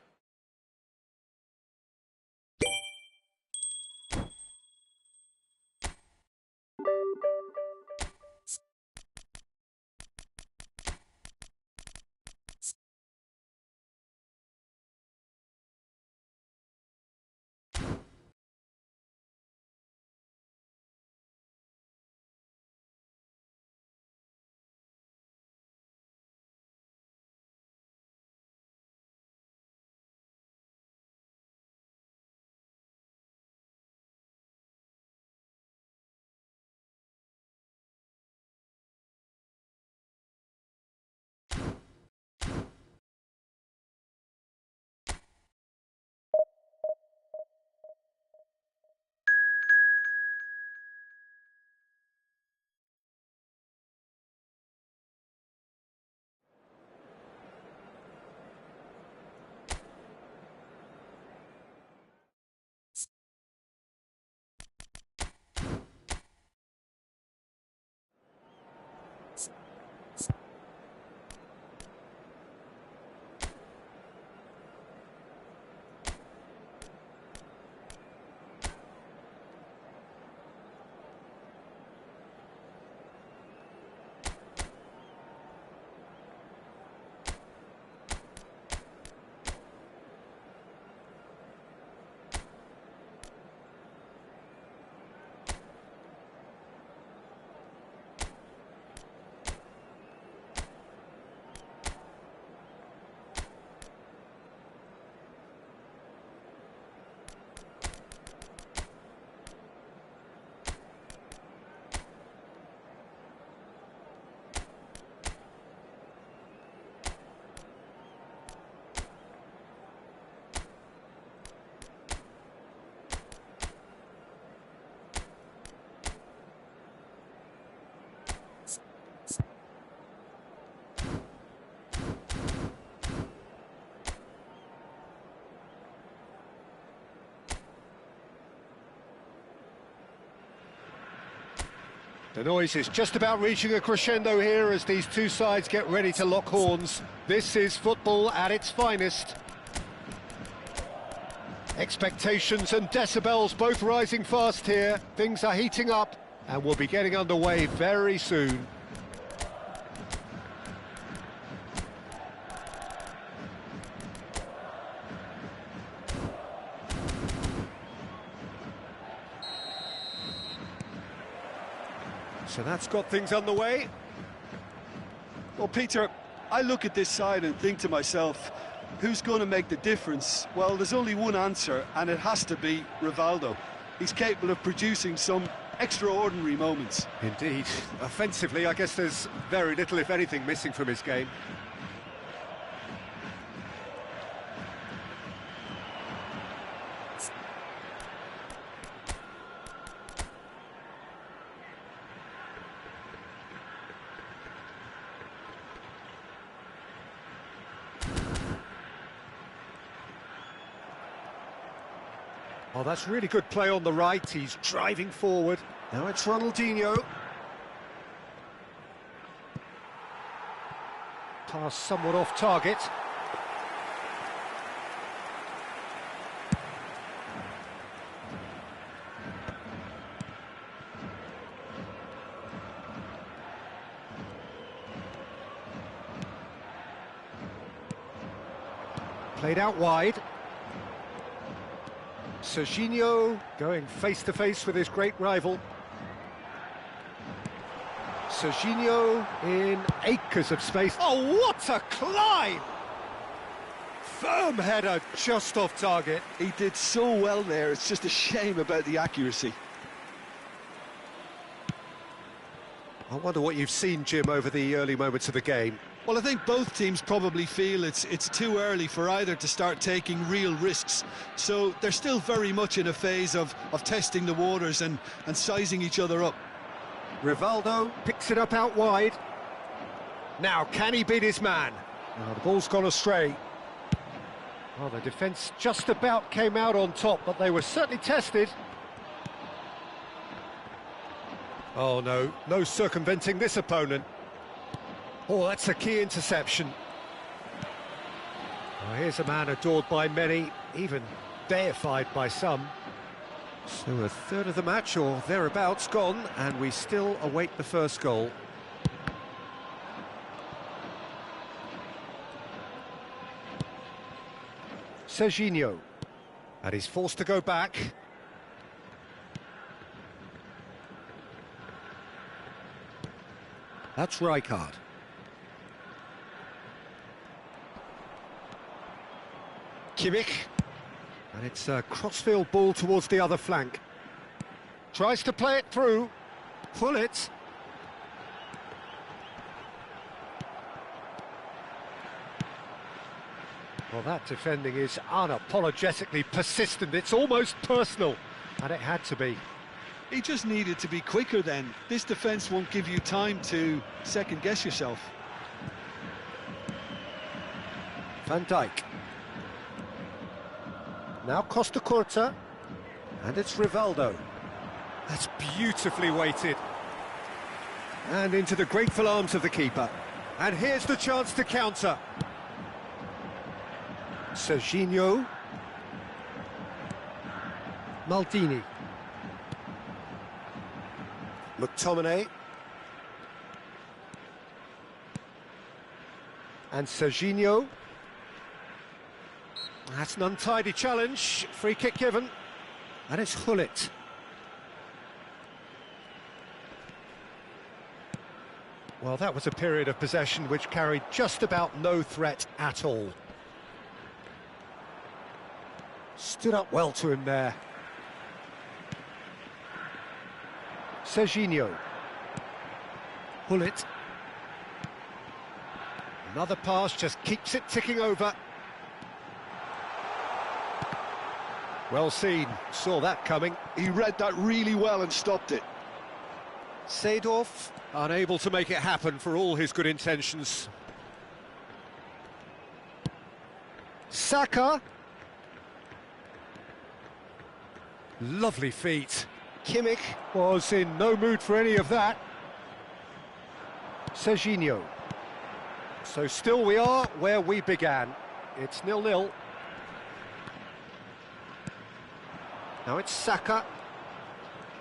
The noise is just about reaching a crescendo here as these two sides get ready to lock horns. This is football at its finest. Expectations and decibels both rising fast here. Things are heating up and we'll be getting underway very soon. So that's got things underway. Well, Peter, I look at this side and think to myself, who's going to make the difference? Well, there's only one answer, and it has to be Rivaldo. He's capable of producing some extraordinary moments. Indeed. Offensively, I guess there's very little, if anything, missing from his game. Oh, that's really good play on the right. He's driving forward. Now it's Ronaldinho. Pass somewhat off target. Played out wide. Serginho going face-to-face with his great rival. Serginho in acres of space. Oh, what a climb! Firm header just off target. He did so well there, it's just a shame about the accuracy. I wonder what you've seen, Jim, over the early moments of the game. Well, I think both teams probably feel it's too early for either to start taking real risks. So they're still very much in a phase of testing the waters and sizing each other up. Rivaldo picks it up out wide. Now, can he beat his man? Oh, the ball's gone astray. Well, the defence just about came out on top, but they were certainly tested. Oh, no, no circumventing this opponent. Oh, that's a key interception. Oh, here's a man adored by many, even deified by some. So a third of the match, or thereabouts, gone, and we still await the first goal. Serginho. And he's forced to go back. That's Rijkaard. Kimmich, and it's a crossfield ball towards the other flank. Tries to play it through. Pullet. Well, that defending is unapologetically persistent. It's almost personal, and it had to be. He just needed to be quicker then. This defence won't give you time to second-guess yourself. Van Dijk. Now Costa Curta, and it's Rivaldo. That's beautifully weighted. And into the grateful arms of the keeper. And here's the chance to counter. Serginho. Maldini. McTominay. And Serginho. That's an untidy challenge. Free kick given. And it's Gullit. Well, that was a period of possession which carried just about no threat at all. Stood up well to him there. Serginho. Gullit. Another pass, just keeps it ticking over. Well seen, saw that coming. He read that really well and stopped it. Seedorf, unable to make it happen for all his good intentions. Saka. Lovely feet. Kimmich was in no mood for any of that. Serginho. So still we are where we began. It's 0-0. Now it's Saka.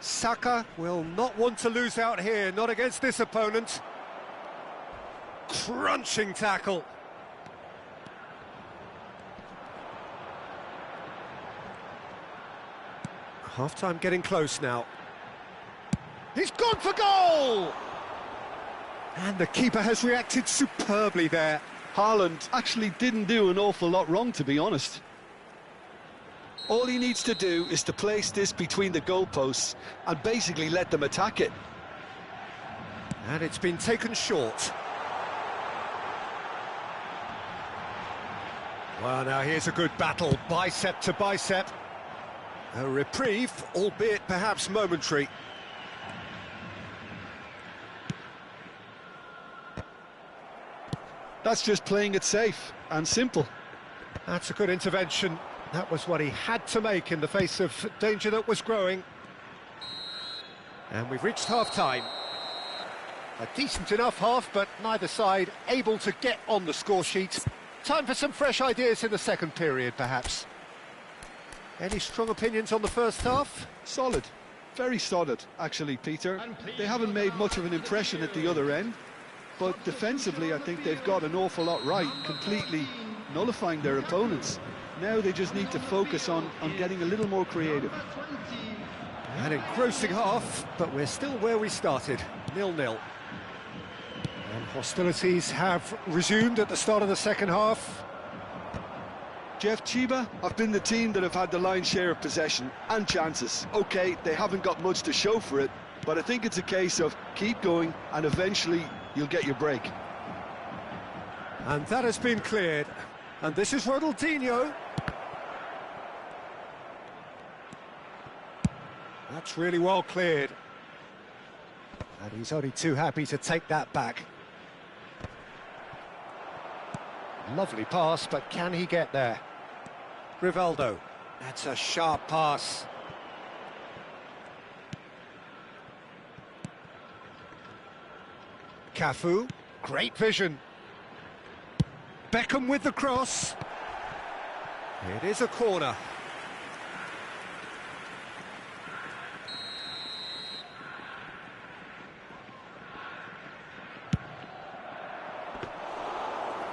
Saka will not want to lose out here, not against this opponent. Crunching tackle. Half-time getting close now. He's gone for goal! And the keeper has reacted superbly there. Haaland actually didn't do an awful lot wrong, to be honest. All he needs to do is to place this between the goalposts and basically let them attack it. And it's been taken short. Well, now here's a good battle, bicep to bicep. A reprieve, albeit perhaps momentary. That's just playing it safe and simple. That's a good intervention. That was what he had to make in the face of danger that was growing. And we've reached half-time. A decent enough half, but neither side able to get on the score sheet. Time for some fresh ideas in the second period, perhaps. Any strong opinions on the first half? Solid. Very solid, actually, Peter. They haven't made much of an impression at the other end, but defensively I think they've got an awful lot right, completely nullifying their opponents. Now they just need to focus on getting a little more creative. An engrossing half, but we're still where we started, 0-0. And hostilities have resumed at the start of the second half. Jeff, Chiba have been the team that have had the lion's share of possession and chances. OK, they haven't got much to show for it, but I think it's a case of keep going and eventually you'll get your break. And that has been cleared. And this is Ronaldinho. That's really well cleared. And he's only too happy to take that back. Lovely pass, but can he get there? Rivaldo. That's a sharp pass. Cafu. Great vision. Beckham with the cross. It is a corner.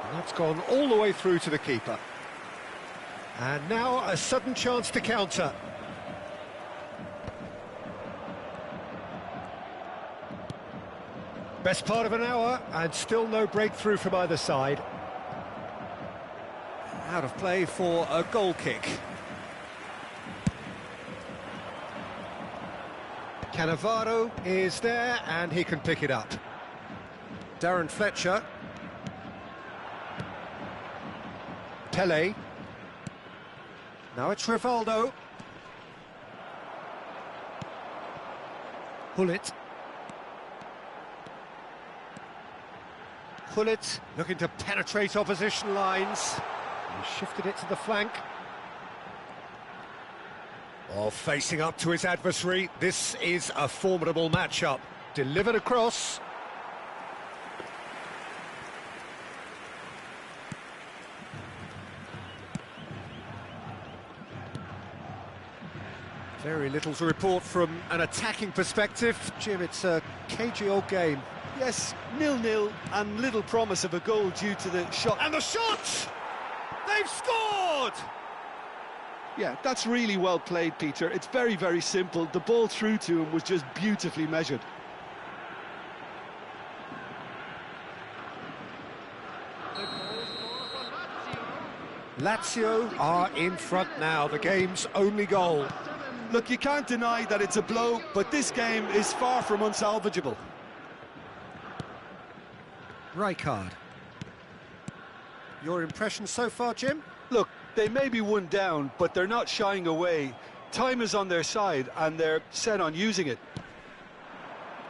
And that's gone all the way through to the keeper. And now a sudden chance to counter. Best part of an hour, and still no breakthrough from either side. Out of play for a goal kick. Cannavaro is there, and he can pick it up. Darren Fletcher. Pele. Now it's Rivaldo. Hullet. Hullet looking to penetrate opposition lines. He shifted it to the flank. Oh, facing up to his adversary. This is a formidable matchup. Delivered across. Very little to report from an attacking perspective. Jim, it's a cagey old game. Yes, 0-0 and little promise of a goal due to the shot. And the shot! They've scored! Yeah, that's really well played, Peter. It's very, very simple. The ball through to him was just beautifully measured. Lazio are in front now, the game's only goal. Look, you can't deny that it's a blow, but this game is far from unsalvageable. Rijkaard. Your impression so far, Jim? Look, they may be one down, but they're not shying away. Time is on their side, and they're set on using it.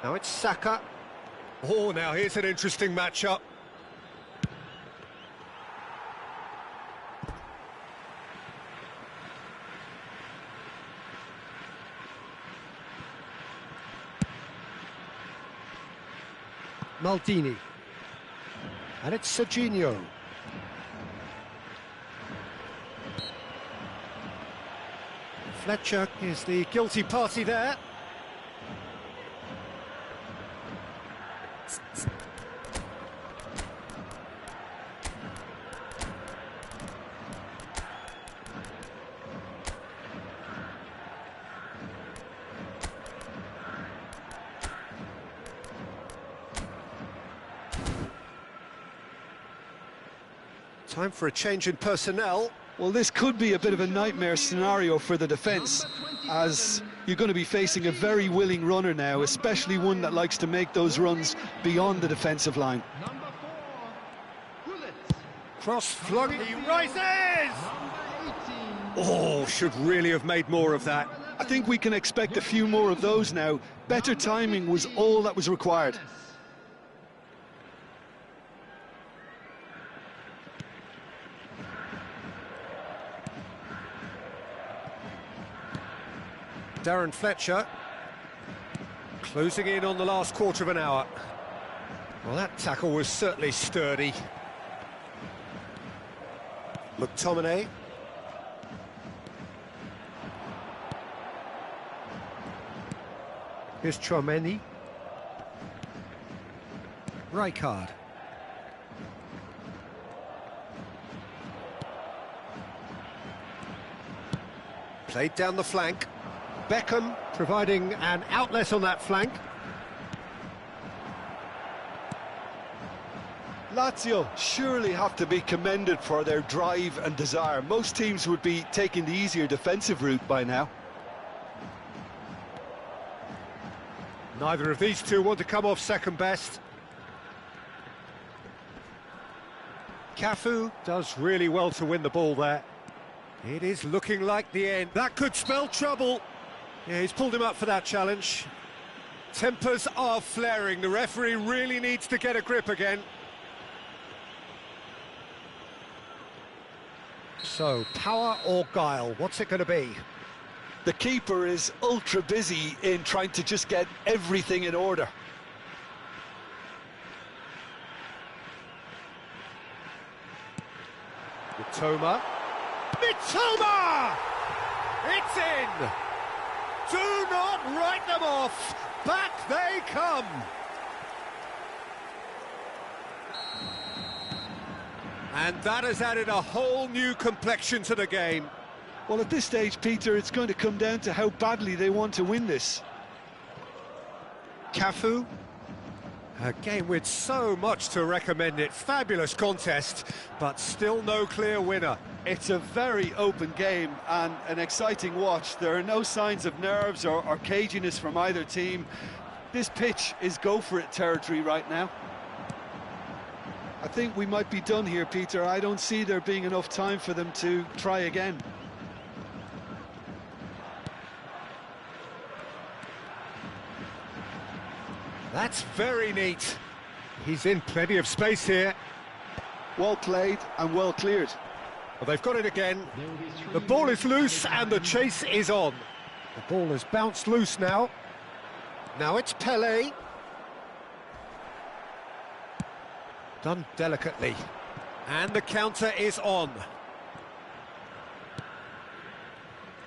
Now it's Saka. Oh, now here's an interesting matchup. Maldini. And it's Serginho. Fletcher is the guilty party there. Time for a change in personnel. Well, this could be a bit of a nightmare scenario for the defence, as you're going to be facing a very willing runner now, especially one that likes to make those runs beyond the defensive line. Cross flung, he rises! Oh, should really have made more of that. I think we can expect a few more of those now. Better timing was all that was required. Darren Fletcher closing in on the last quarter of an hour. Well, that tackle was certainly sturdy. McTominay. Here's Chouameni. Rijkaard. Played down the flank. Beckham providing an outlet on that flank. Lazio surely have to be commended for their drive and desire. Most teams would be taking the easier defensive route by now. Neither of these two want to come off second best. Cafu does really well to win the ball there. It is looking like the end. That could spell trouble. Yeah, he's pulled him up for that challenge. Tempers are flaring. The referee really needs to get a grip again. So, power or guile, what's it going to be? The keeper is ultra busy in trying to just get everything in order. Mitoma. Mitoma! It's in! Do not write them off! Back they come! And that has added a whole new complexion to the game. Well, at this stage, Peter, it's going to come down to how badly they want to win this. Cafu. A game with so much to recommend it. Fabulous contest, but still no clear winner. It's a very open game and an exciting watch. There are no signs of nerves or caginess from either team. This pitch is go-for-it territory right now. I think we might be done here, Peter. I don't see there being enough time for them to try again. That's very neat. He's in plenty of space here. Well played and well cleared. Well, they've got it again. The ball is loose and the chase is on. The ball has bounced loose now. Now it's Pelé. Done delicately. And the counter is on.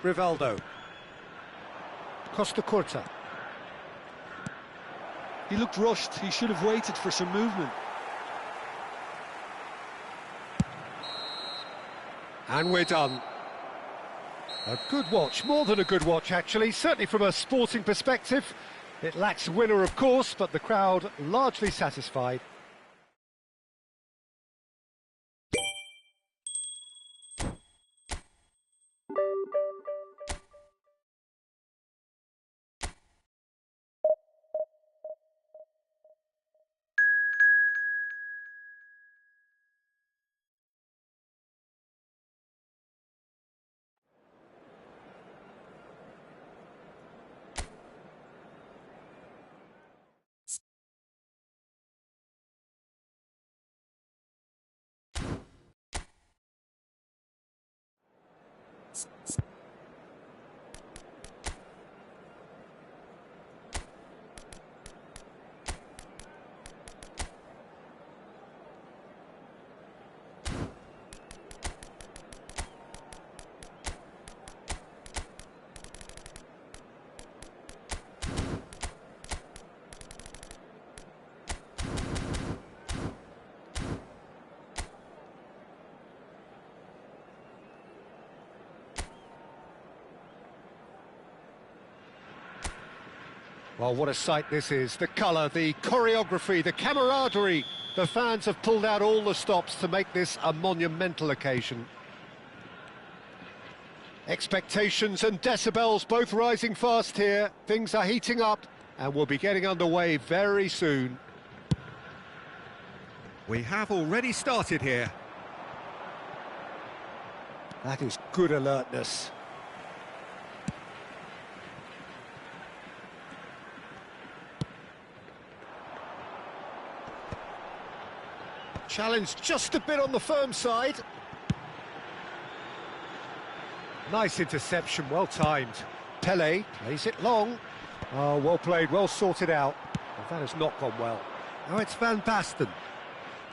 Rivaldo. Costa Curta. He looked rushed. He should have waited for some movement. And we're done. A good watch, more than a good watch actually, certainly from a sporting perspective. It lacks a winner of course, but the crowd largely satisfied. Well, what a sight this is. The colour, the choreography, the camaraderie. The fans have pulled out all the stops to make this a monumental occasion. Expectations and decibels both rising fast here. Things are heating up and we'll be getting underway very soon. We have already started here. That is good alertness. Challenge just a bit on the firm side. Nice interception, well timed. Pele plays it long. Oh, well played, well sorted out. Well, that has not gone well. Now it's Van Basten.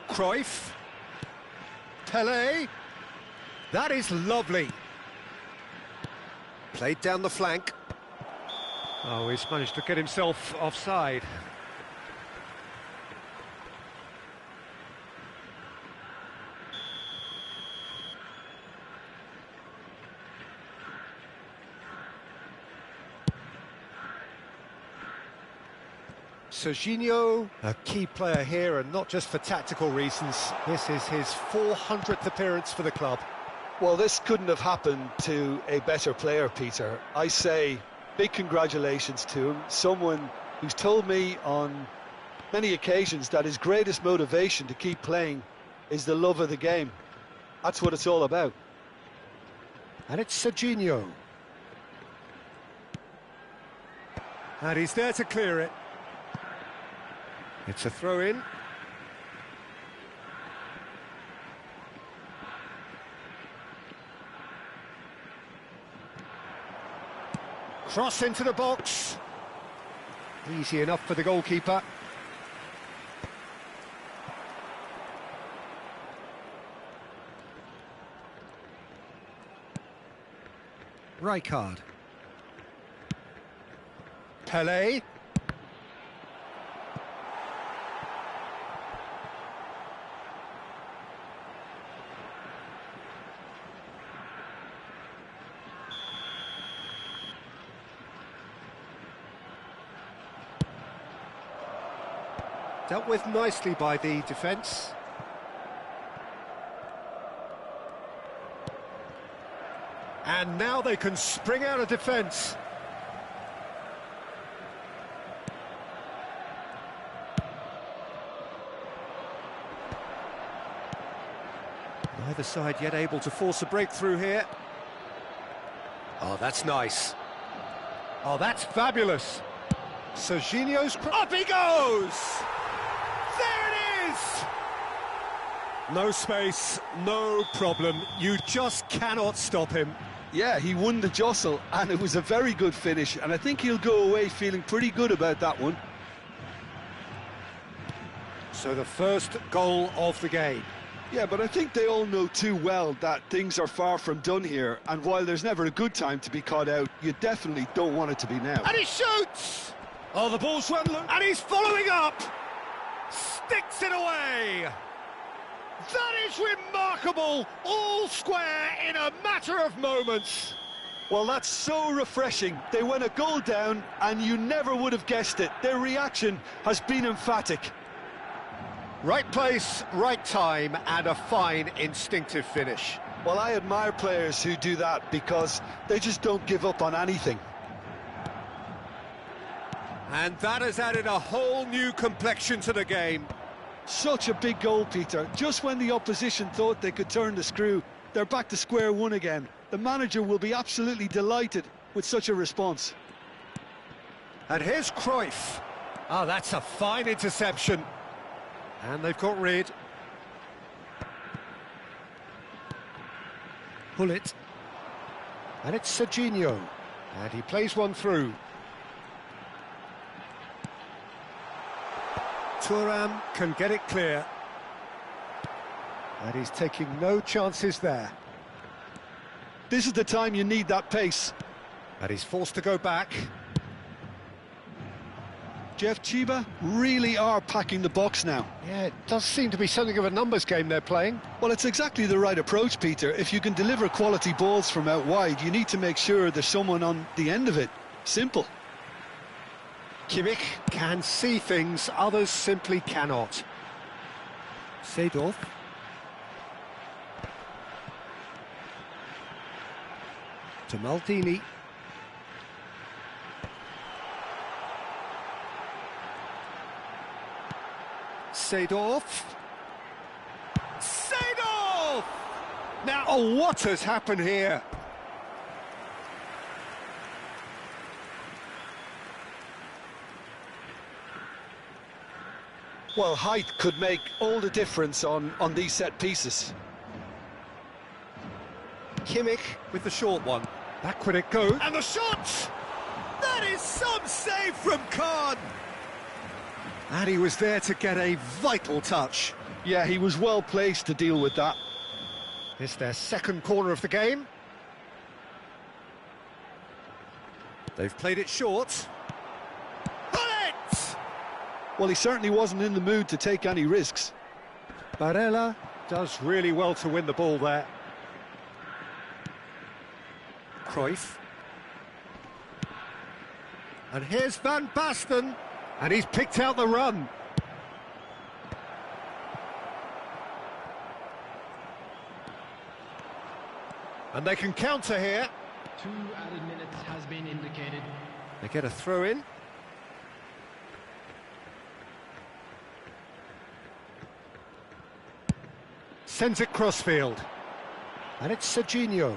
Cruyff. Pele. That is lovely. Played down the flank. Oh, he's managed to get himself offside. Serginho, a key player here, and not just for tactical reasons. This is his 400th appearance for the club. Well, this couldn't have happened to a better player, Peter. I say big congratulations to him, someone who's told me on many occasions that his greatest motivation to keep playing is the love of the game. That's what it's all about. And it's Serginho. And he's there to clear it. It's a throw-in. Cross into the box. Easy enough for the goalkeeper. Rijkaard. Pele. Dealt with nicely by the defence. And now they can spring out of defence. Neither side yet able to force a breakthrough here. Oh, that's nice. Oh, that's fabulous. Serginho's... Up he goes! There it is! No space, no problem. You just cannot stop him. Yeah, he won the jostle, and it was a very good finish, and I think he'll go away feeling pretty good about that one. So the first goal of the game. Yeah, but I think they all know too well that things are far from done here, and while there's never a good time to be caught out, you definitely don't want it to be now. And he shoots! Oh, the ball's run loose. And he's following up! Sticks it away! That is remarkable! All square in a matter of moments! Well, that's so refreshing. They went a goal down, and you never would have guessed it. Their reaction has been emphatic. Right place, right time, and a fine instinctive finish. Well, I admire players who do that because they just don't give up on anything. And that has added a whole new complexion to the game. Such a big goal, Peter. Just when the opposition thought they could turn the screw, they're back to square one again. The manager will be absolutely delighted with such a response. And here's Cruyff. Oh, that's a fine interception. And they've got rid. Pull it. And it's Serginho. And he plays one through. Thuram can get it clear. And he's taking no chances there. This is the time you need that pace. And he's forced to go back. Jeff, Chiba really are packing the box now. Yeah, it does seem to be something of a numbers game they're playing. Well, it's exactly the right approach, Peter. If you can deliver quality balls from out wide, you need to make sure there's someone on the end of it. Simple. Kimmich can see things others simply cannot. Seedorf. To Maldini. Seedorf. Seedorf! Now, oh, what has happened here? Well, height could make all the difference on these set pieces. Kimmich with the short one. Back when it goes. And the shot! That is some save from Kahn! And he was there to get a vital touch. Yeah, he was well placed to deal with that. It's their second corner of the game. They've played it short. Bullet! Well, he certainly wasn't in the mood to take any risks. Barella does really well to win the ball there. Cruyff. And here's Van Basten, and he's picked out the run. And they can counter here. 2 added minutes has been indicated. They get a throw in. Sends it crossfield. And it's Serginho.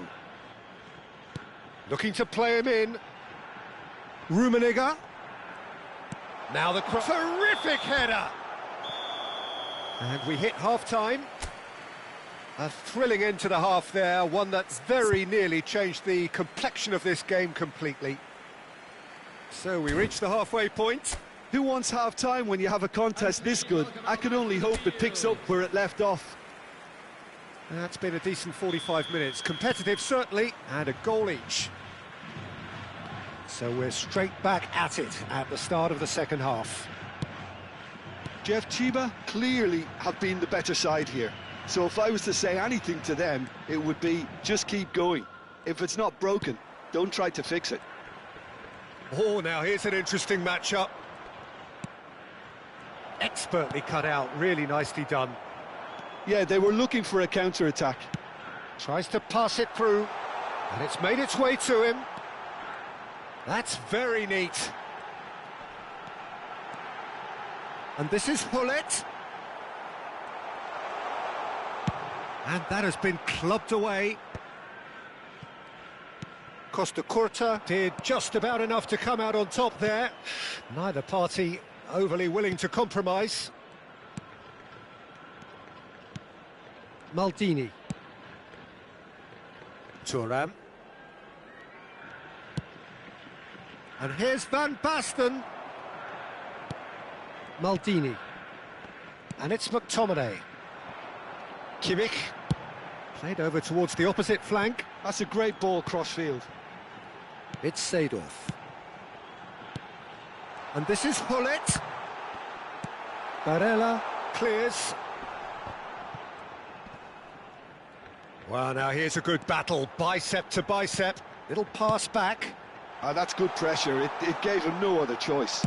Looking to play him in. Rummenigge. Now the cross. Terrific header! And we hit half-time. A thrilling end to the half there, one that's very nearly changed the complexion of this game completely. So we reach the halfway point. Who wants half-time when you have a contest this good? I can only hope it picks up where it left off. That's been a decent 45 minutes. Competitive, certainly, and a goal each. So we're straight back at it at the start of the second half. Jeff Chiba clearly have been the better side here. So if I was to say anything to them, it would be just keep going. If it's not broken, don't try to fix it. Oh, now here's an interesting matchup. Expertly cut out, really nicely done. Yeah, they were looking for a counter-attack. Tries to pass it through, and it's made its way to him. That's very neat. And this is Hullet. And that has been clubbed away. Costa Curta did just about enough to come out on top there. Neither party overly willing to compromise. Maldini. Thuram. And here's Van Basten. Maldini. And it's McTominay. Kimmich. Played over towards the opposite flank. That's a great ball cross-field. It's Seedorf. And this is Hullet. Barella clears. Well, now here's a good battle, bicep to bicep. Little pass back. That's good pressure. It gave him no other choice.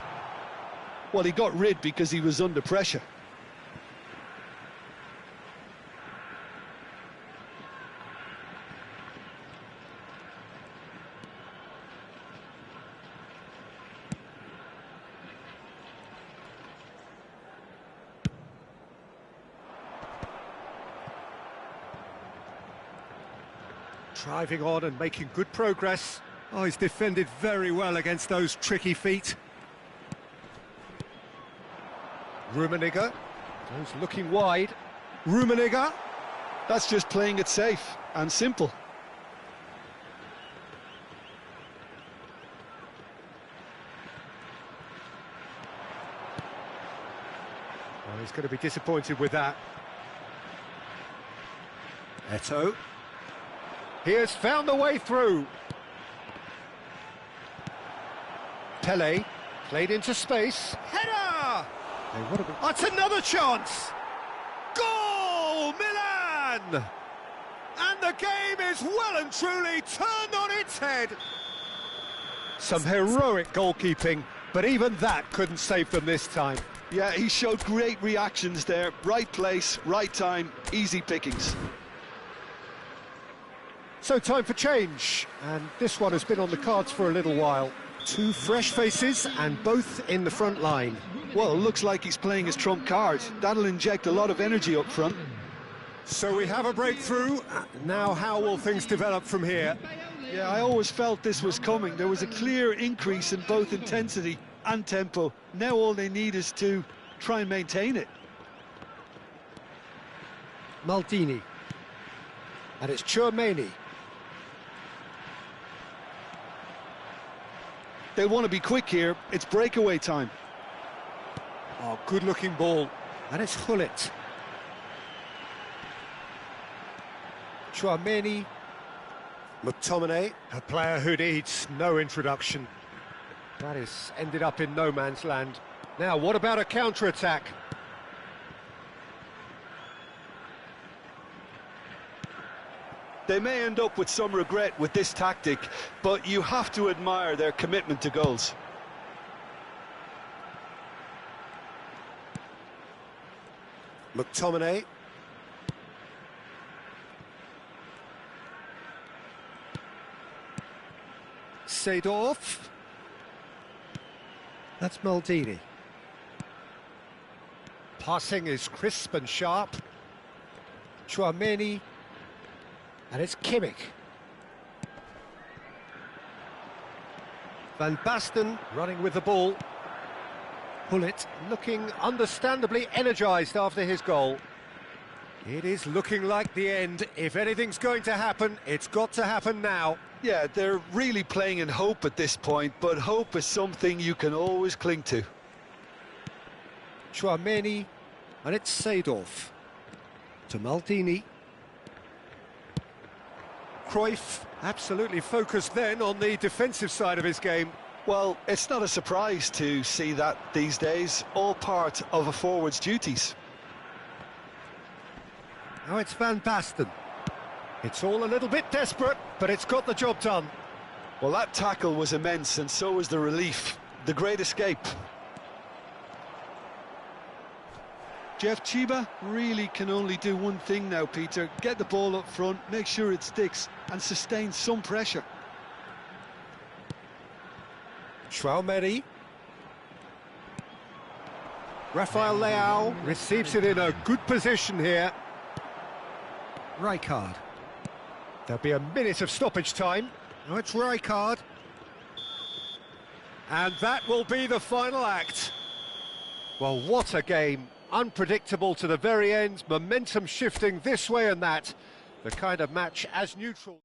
Well, he got rid because he was under pressure. Driving on and making good progress. Oh, he's defended very well against those tricky feet. Rummenigge. Goes looking wide. Rummenigge. That's just playing it safe and simple. Well, he's going to be disappointed with that. Eto'o. He has found the way through. Pele played into space. Header! That's another chance! Goal, Milan! And the game is well and truly turned on its head. Some heroic goalkeeping, but even that couldn't save them this time. Yeah, he showed great reactions there. Right place, right time, easy pickings. So time for change, and this one has been on the cards for a little while. Two fresh faces, and both in the front line. Well, it looks like he's playing his trump card. That'll inject a lot of energy up front. So we have a breakthrough. Now how will things develop from here? Yeah, I always felt this was coming. There was a clear increase in both intensity and tempo. Now all they need is to try and maintain it. Maldini. And it's Tchouaméni. They want to be quick here. It's breakaway time. Oh, good-looking ball. And it's Hullet. Tchouaméni. McTominay, a player who needs no introduction. That has ended up in no man's land. Now, what about a counter-attack? They may end up with some regret with this tactic, but you have to admire their commitment to goals. McTominay. Seedorf. That's Maldini. Passing is crisp and sharp. Tchouaméni. And it's Kimmich. Van Basten running with the ball. Hullet looking understandably energised after his goal. It is looking like the end. If anything's going to happen, it's got to happen now. Yeah, they're really playing in hope at this point, but hope is something you can always cling to. Tchouaméni, and it's Seedorf. To Maldini. Cruyff absolutely focused then on the defensive side of his game. Well, it's not a surprise to see that these days, all part of a forward's duties. Now it's Van Basten. It's all a little bit desperate, but it's got the job done. Well, that tackle was immense, and so was the relief. The great escape. Jeff Chiba really can only do one thing now, Peter. Get the ball up front, make sure it sticks, and sustain some pressure. Tchouaméni. Rafael Leao receives it in a good position here. Rijkaard. There'll be a minute of stoppage time. Now it's Rijkaard. And that will be the final act. Well, what a game. Unpredictable to the very end, momentum shifting this way and that. The kind of match as neutral.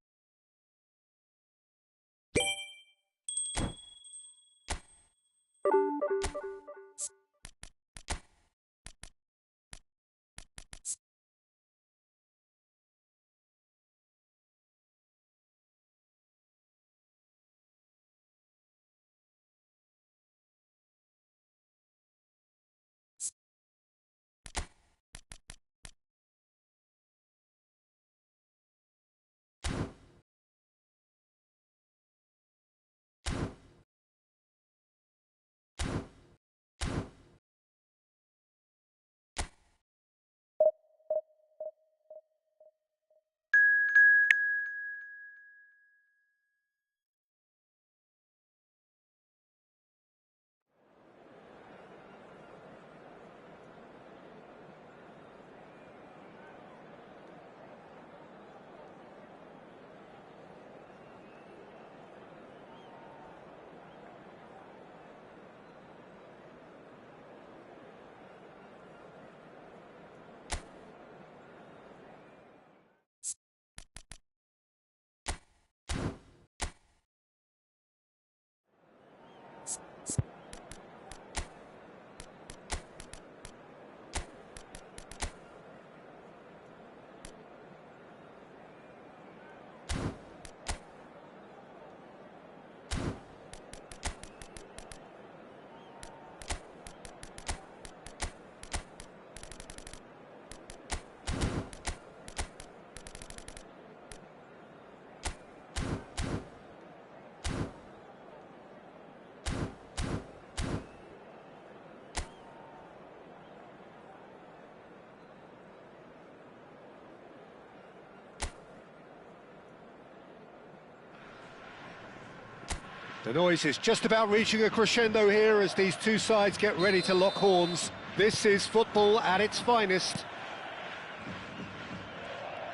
The noise is just about reaching a crescendo here as these two sides get ready to lock horns. This is football at its finest.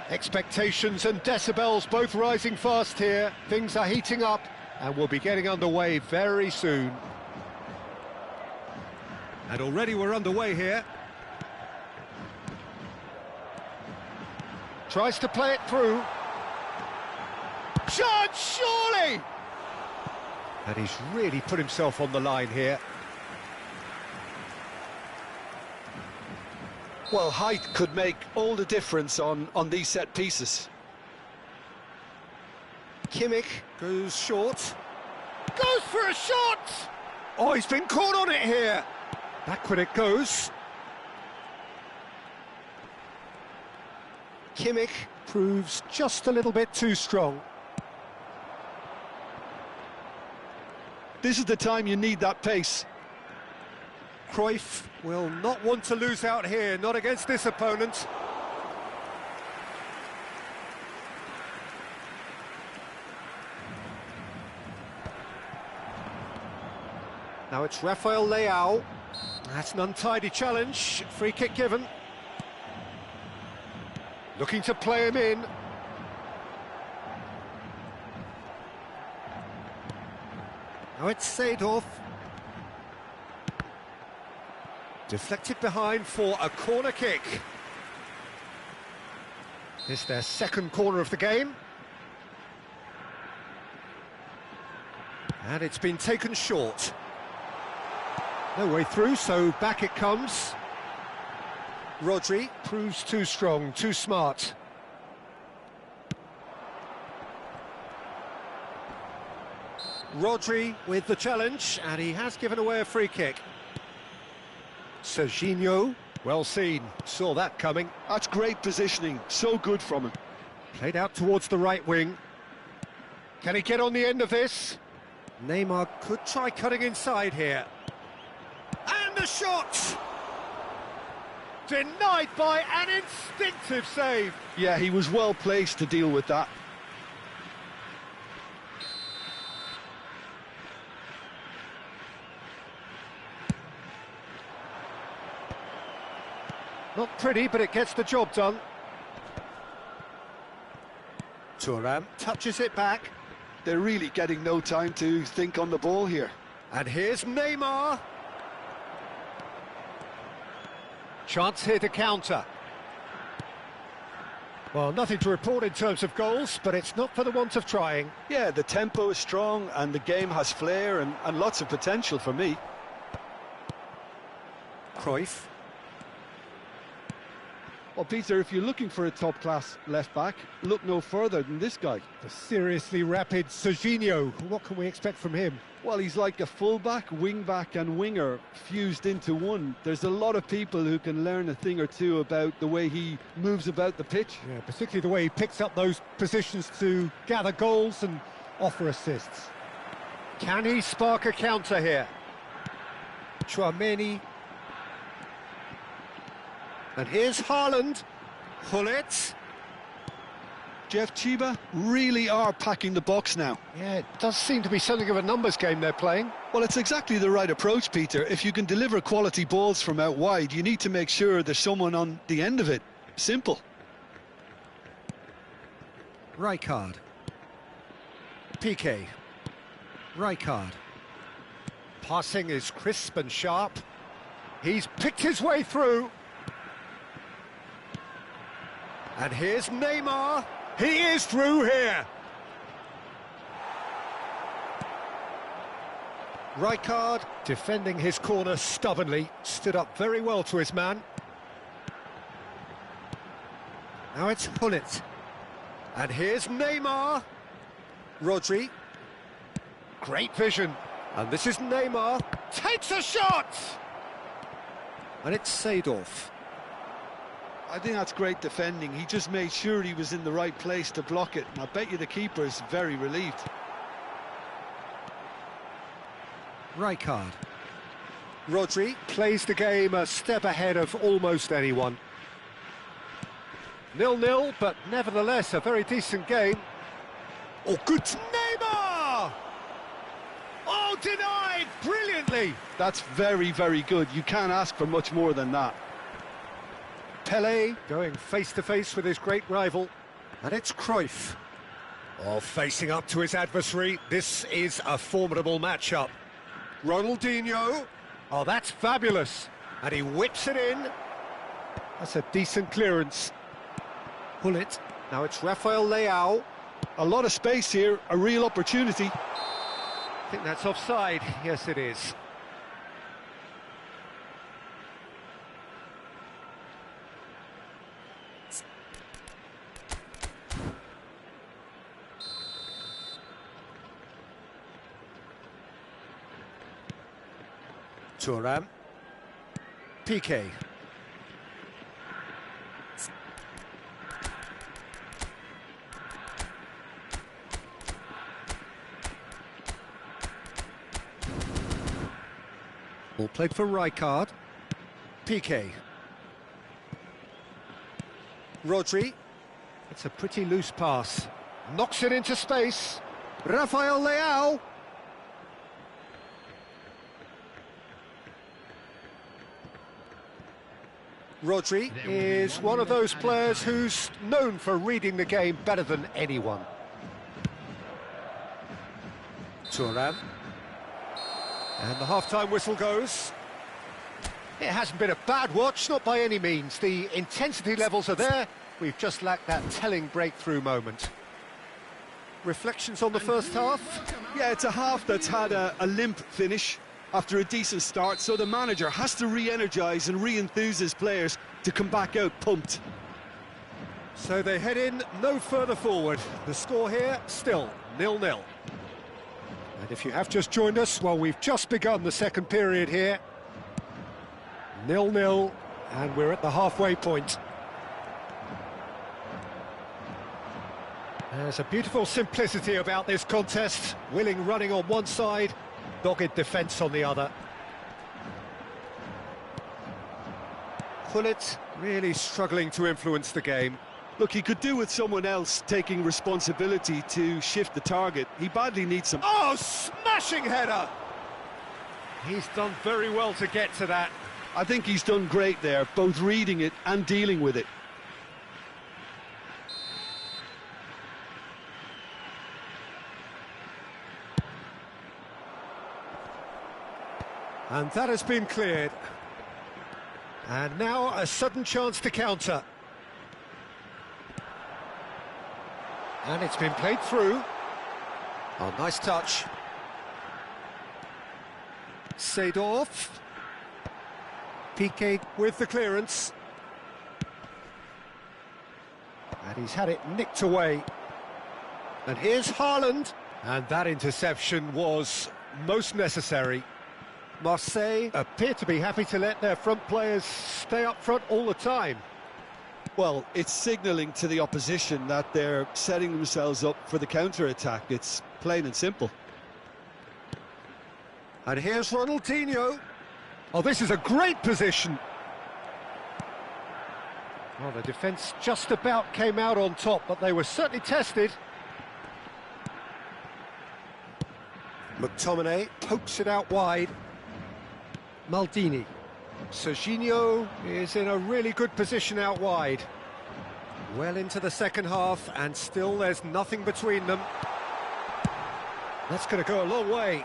Expectations and decibels both rising fast here. Things are heating up and we'll be getting underway very soon. And already we're underway here. Tries to play it through. Shot, surely! And he's really put himself on the line here. Well, height could make all the difference on these set pieces. Kimmich goes short. Goes for a shot! Oh, he's been caught on it here. Backward it goes. Kimmich proves just a little bit too strong. This is the time you need that pace. Cruyff will not want to lose out here, not against this opponent. Now it's Rafael Leao. That's an untidy challenge. Free kick given. Looking to play him in. Now it's Seedorf. Deflected behind for a corner kick. It's their second corner of the game. And it's been taken short. No way through, so back it comes. Rodri proves too strong, too smart. Rodri with the challenge, and he has given away a free kick. Serginho, well seen, saw that coming. That's great positioning, so good from him. Played out towards the right wing. Can he get on the end of this? Neymar could try cutting inside here. And the shot! Denied by an instinctive save. Yeah, he was well placed to deal with that. Not pretty, but it gets the job done. Thuram touches it back. They're really getting no time to think on the ball here. And here's Neymar. Chance here to counter. Well, nothing to report in terms of goals, but it's not for the want of trying. Yeah, the tempo is strong and the game has flair and lots of potential for me. Cruyff. Well, Peter, if you're looking for a top-class left-back, look no further than this guy. The seriously rapid Serginho. What can we expect from him? Well, he's like a full-back, wing-back and winger fused into one. There's a lot of people who can learn a thing or two about the way he moves about the pitch. Yeah, particularly the way he picks up those positions to gather goals and offer assists. Can he spark a counter here? Chouameni. And here's Haaland. Hullet. Jeff, Chiba really are packing the box now. Yeah, it does seem to be something of a numbers game they're playing. Well, it's exactly the right approach, Peter. If you can deliver quality balls from out wide, you need to make sure there's someone on the end of it. Simple. Rijkaard. Piqué. Rijkaard. Passing is crisp and sharp. He's picked his way through. And here's Neymar. He is through here. Rijkaard defending his corner stubbornly, stood up very well to his man. Now it's Hullet. And here's Neymar. Rodri. Great vision. And this is Neymar. Takes a shot! And it's Seedorf. I think that's great defending. He just made sure he was in the right place to block it. And I bet you the keeper is very relieved. Rijkaard. Rodri plays the game a step ahead of almost anyone. 0-0, but nevertheless a very decent game. Oh, good Neymar! denied brilliantly. That's very, very good. You can't ask for much more than that. Pelé going face-to-face with his great rival. And it's Cruyff. Oh, facing up to his adversary. This is a formidable matchup. Ronaldinho. Oh, that's fabulous. And he whips it in. That's a decent clearance. Pull it. Now it's Rafael Leao. A lot of space here, a real opportunity. I think that's offside. Yes, it is. Thuram. Piqué. Ball played for Rijkaard. Piqué. Rodri. It's a pretty loose pass. Knocks it into space. Rafael Leao. Rodri is one of those players who's known for reading the game better than anyone. Thuram. And the half-time whistle goes. It hasn't been a bad watch, not by any means. The intensity levels are there. We've just lacked that telling breakthrough moment. Reflections on the first half? Yeah, it's a half that's had a limp finish after a decent start, so the manager has to re-energise and re-enthuse his players to come back out pumped. So they head in no further forward. The score here, still 0-0. And if you have just joined us, well, we've just begun the second period here. 0-0, and we're at the halfway point. There's a beautiful simplicity about this contest. Willing running on one side, dogged defence on the other. Gullit really struggling to influence the game. Look, he could do with someone else taking responsibility to shift the target. He badly needs some... Oh, smashing header! He's done very well to get to that. I think he's done great there, both reading it and dealing with it. And that has been cleared. And now a sudden chance to counter. And it's been played through. Oh, nice touch. Seedorf. Piqué with the clearance. And he's had it nicked away. And here's Haaland. And that interception was most necessary. Marseille appear to be happy to let their front players stay up front all the time. Well, it's signalling to the opposition that they're setting themselves up for the counter-attack. It's plain and simple. And here's Ronaldinho. Oh, this is a great position. Well, the defence just about came out on top, but they were certainly tested. McTominay pokes it out wide. Maldini. Serginho is in a really good position out wide. Well into the second half, and still there's nothing between them. That's going to go a long way.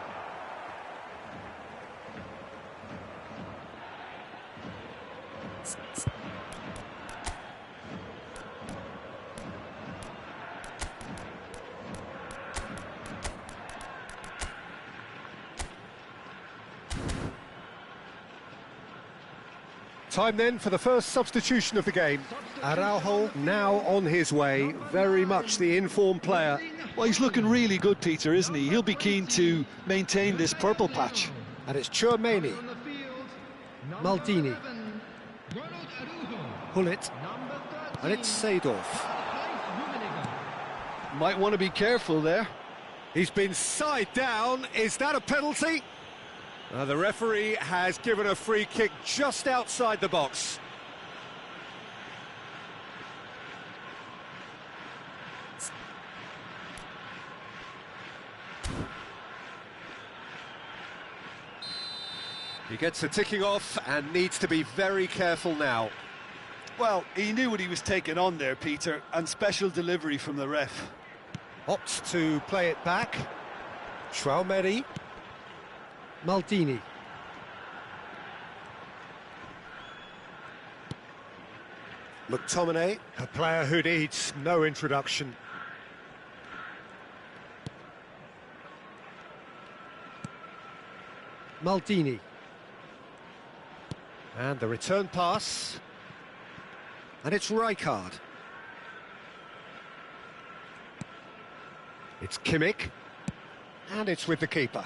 Time then for the first substitution of the game. Araujo now on his way, very much the in-form player. Well, he's looking really good, Peter, isn't he? He'll be keen to maintain this purple patch. And it's Tchouaméni. Maldini. Gullit. And it's Seedorf. Might want to be careful there. He's been side down. Is that a penalty? The referee has given a free kick just outside the box. He gets the ticking off and needs to be very careful now. Well, he knew what he was taking on there, Peter, and special delivery from the ref. Opts to play it back. Traumeri. Maldini. McTominay, a player who needs no introduction. Maldini. And the return pass. And it's Rijkaard. It's Kimmich. And it's with the keeper.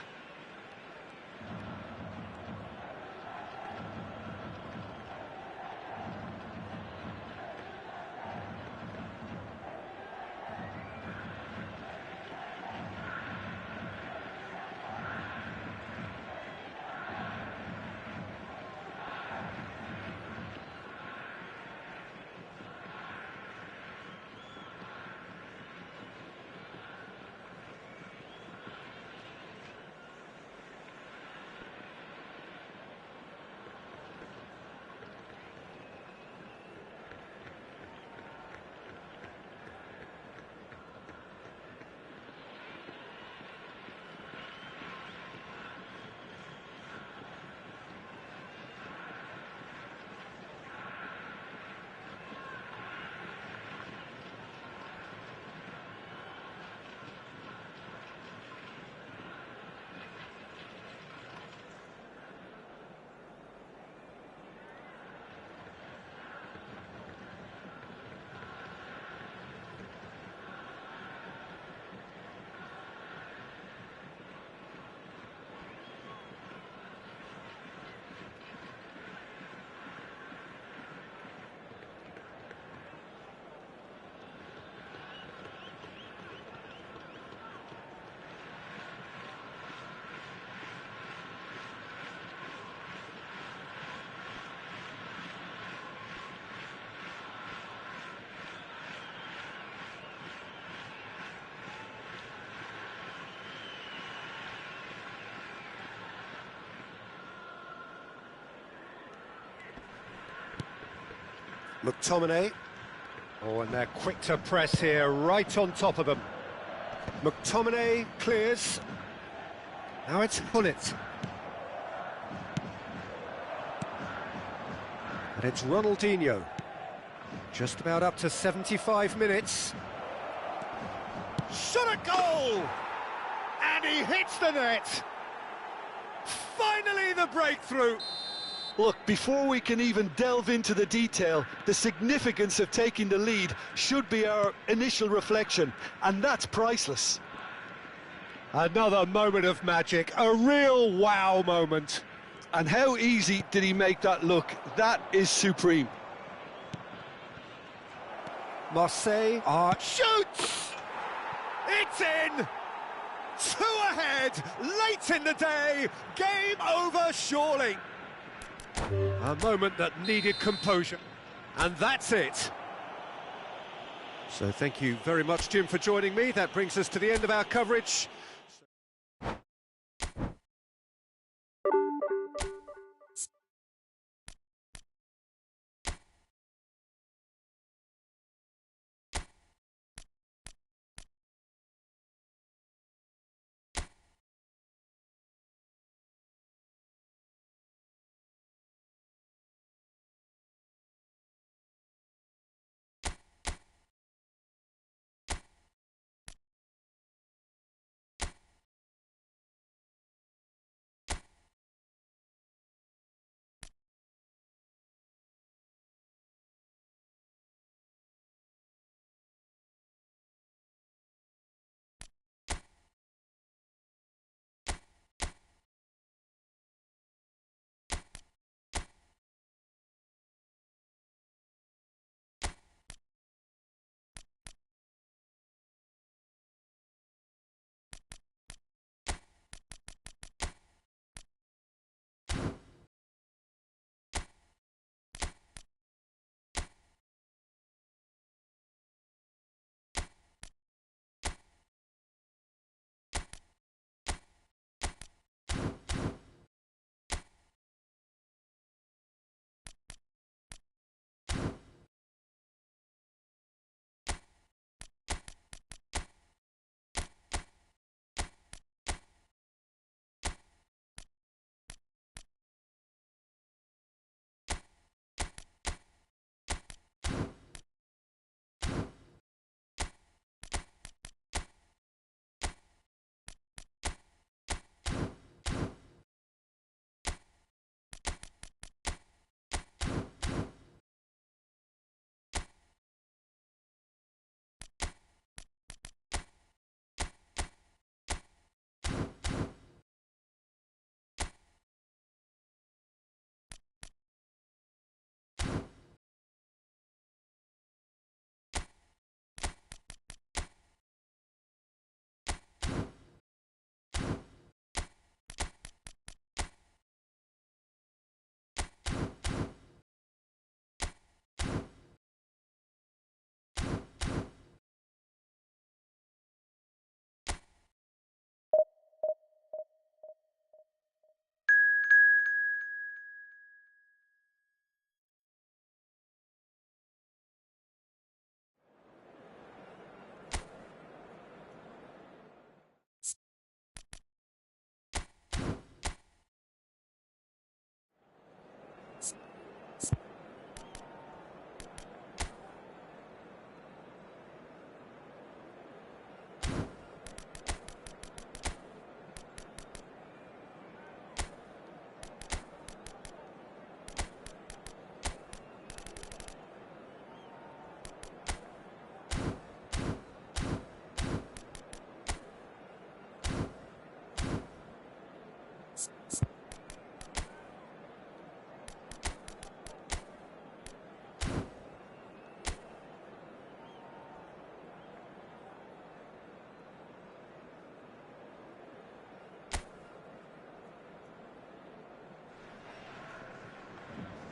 McTominay. Oh, and they're quick to press here, right on top of them. McTominay clears. Now it's Hullet. And it's Ronaldinho. Just about up to 75 minutes. Shot at goal! And he hits the net! Finally the breakthrough! Look, before we can even delve into the detail, the significance of taking the lead should be our initial reflection, and that's priceless. Another moment of magic, a real wow moment. And how easy did he make that look? That is supreme. Marseille shoots! It's in! 2 ahead, late in the day, game over surely. A moment that needed composure, and that's it. So thank you very much, Jim, for joining me. That brings us to the end of our coverage.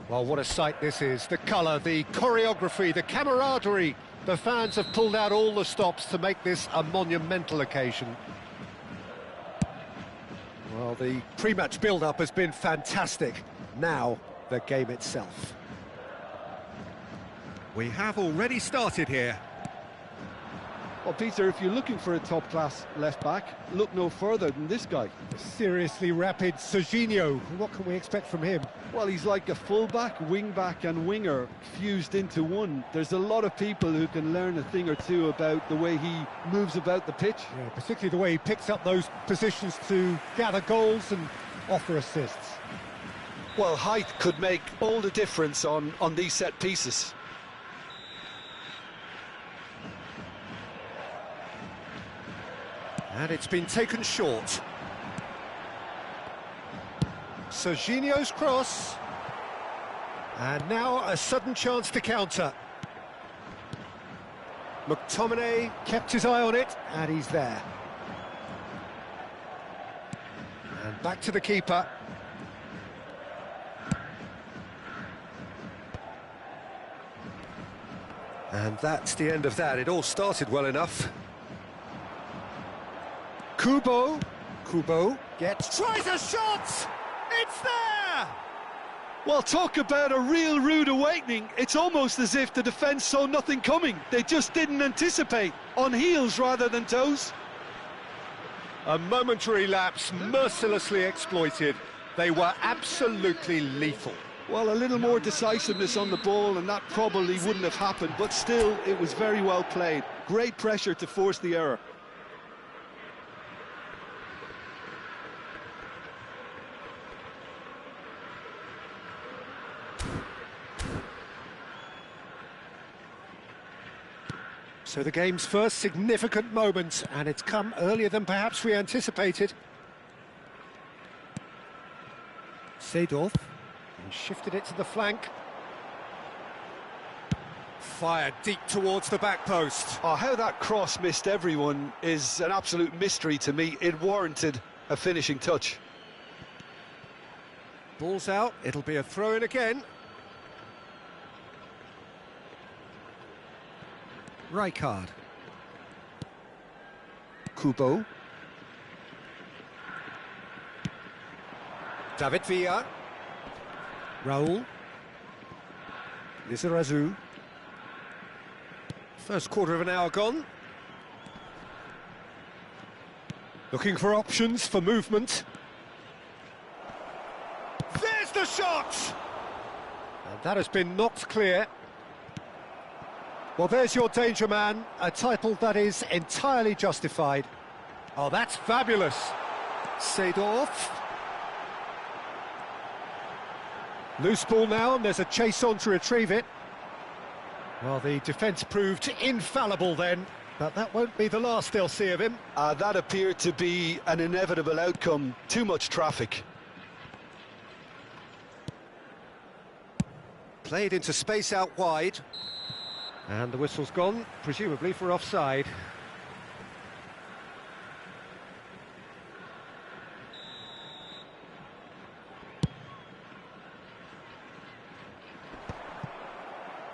Well, what a sight this is. The colour, the choreography, the camaraderie. The fans have pulled out all the stops to make this a monumental occasion. Well, the pre-match build-up has been fantastic. Now, the game itself. We have already started here. Well, Peter, if you're looking for a top-class left-back, look no further than this guy. Seriously rapid Serginho. What can we expect from him? Well, he's like a full-back, wing-back and winger fused into one. There's a lot of people who can learn a thing or two about the way he moves about the pitch. Yeah, particularly the way he picks up those positions to gather goals and offer assists. Well, height could make all the difference on these set pieces. And it's been taken short. Serginho's cross. And now a sudden chance to counter. McTominay kept his eye on it, and he's there. And back to the keeper. And that's the end of that. It all started well enough. Kubo tries a shot! It's there! Well, talk about a real rude awakening. It's almost as if the defence saw nothing coming. They just didn't anticipate. On heels rather than toes. A momentary lapse, mercilessly exploited. They were absolutely lethal. Well, a little more decisiveness on the ball and that probably wouldn't have happened, but still, it was very well played. Great pressure to force the error. So the game's first significant moment, and it's come earlier than perhaps we anticipated. Seedorf, and shifted it to the flank. Fired deep towards the back post. Oh, how that cross missed everyone is an absolute mystery to me. It warranted a finishing touch. Ball's out, it'll be a throw-in again. Rijkaard. Kubo. David Villa. Raul. Lizarazu. First quarter of an hour gone. Looking for options for movement. There's the shot! And that has been knocked clear. Well, there's your danger man, a title that is entirely justified. Oh, that's fabulous. Seedorf. Loose ball now, and there's a chase on to retrieve it. Well, the defence proved infallible then, but that won't be the last they'll see of him. That appeared to be an inevitable outcome. Too much traffic. Played into space out wide. And the whistle's gone, presumably for offside.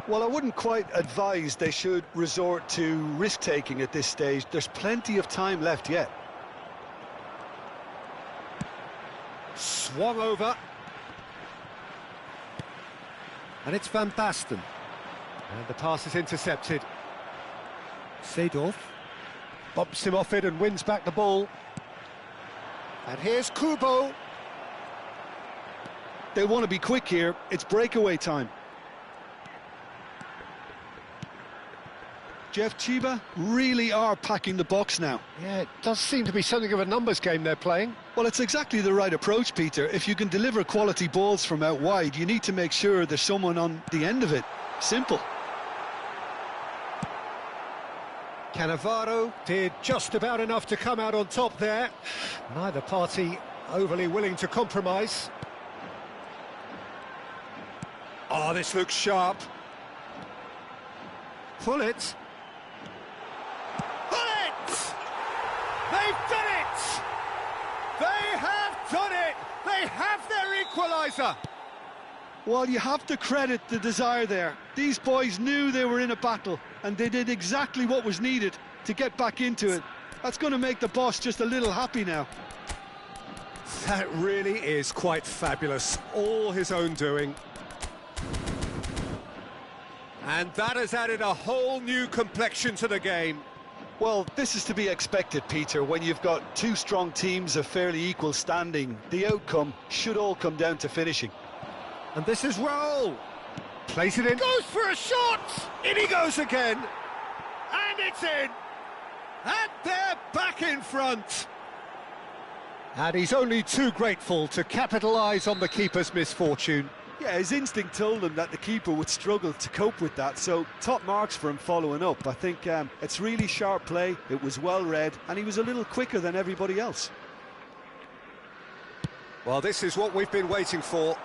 Well, I wouldn't quite advise they should resort to risk-taking at this stage. There's plenty of time left yet. Swung over. And it's Van Basten. And the pass is intercepted. Seedorf bumps him off it and wins back the ball. And here's Kubo. They want to be quick here. It's breakaway time. Jeff Chiba really are packing the box now. Yeah, it does seem to be something of a numbers game they're playing. Well, it's exactly the right approach, Peter. If you can deliver quality balls from out wide, you need to make sure there's someone on the end of it. Simple. Cannavaro did just about enough to come out on top there. Neither party overly willing to compromise. Oh, this looks sharp. Pull it. Pull it! They've done it! They have done it! They have their equaliser! Well, you have to credit the desire there. These boys knew they were in a battle, and they did exactly what was needed to get back into it. That's going to make the boss just a little happy now. That really is quite fabulous. All his own doing. And that has added a whole new complexion to the game. Well, this is to be expected, Peter. When you've got two strong teams of fairly equal standing, the outcome should all come down to finishing. And this is Raul. Plays it in. Goes for a shot! In he goes again. And it's in. And they're back in front. And he's only too grateful to capitalise on the keeper's misfortune. Yeah, his instinct told him that the keeper would struggle to cope with that, so top marks for him following up. I think it's really sharp play, it was well read, and he was a little quicker than everybody else. Well, this is what we've been waiting for.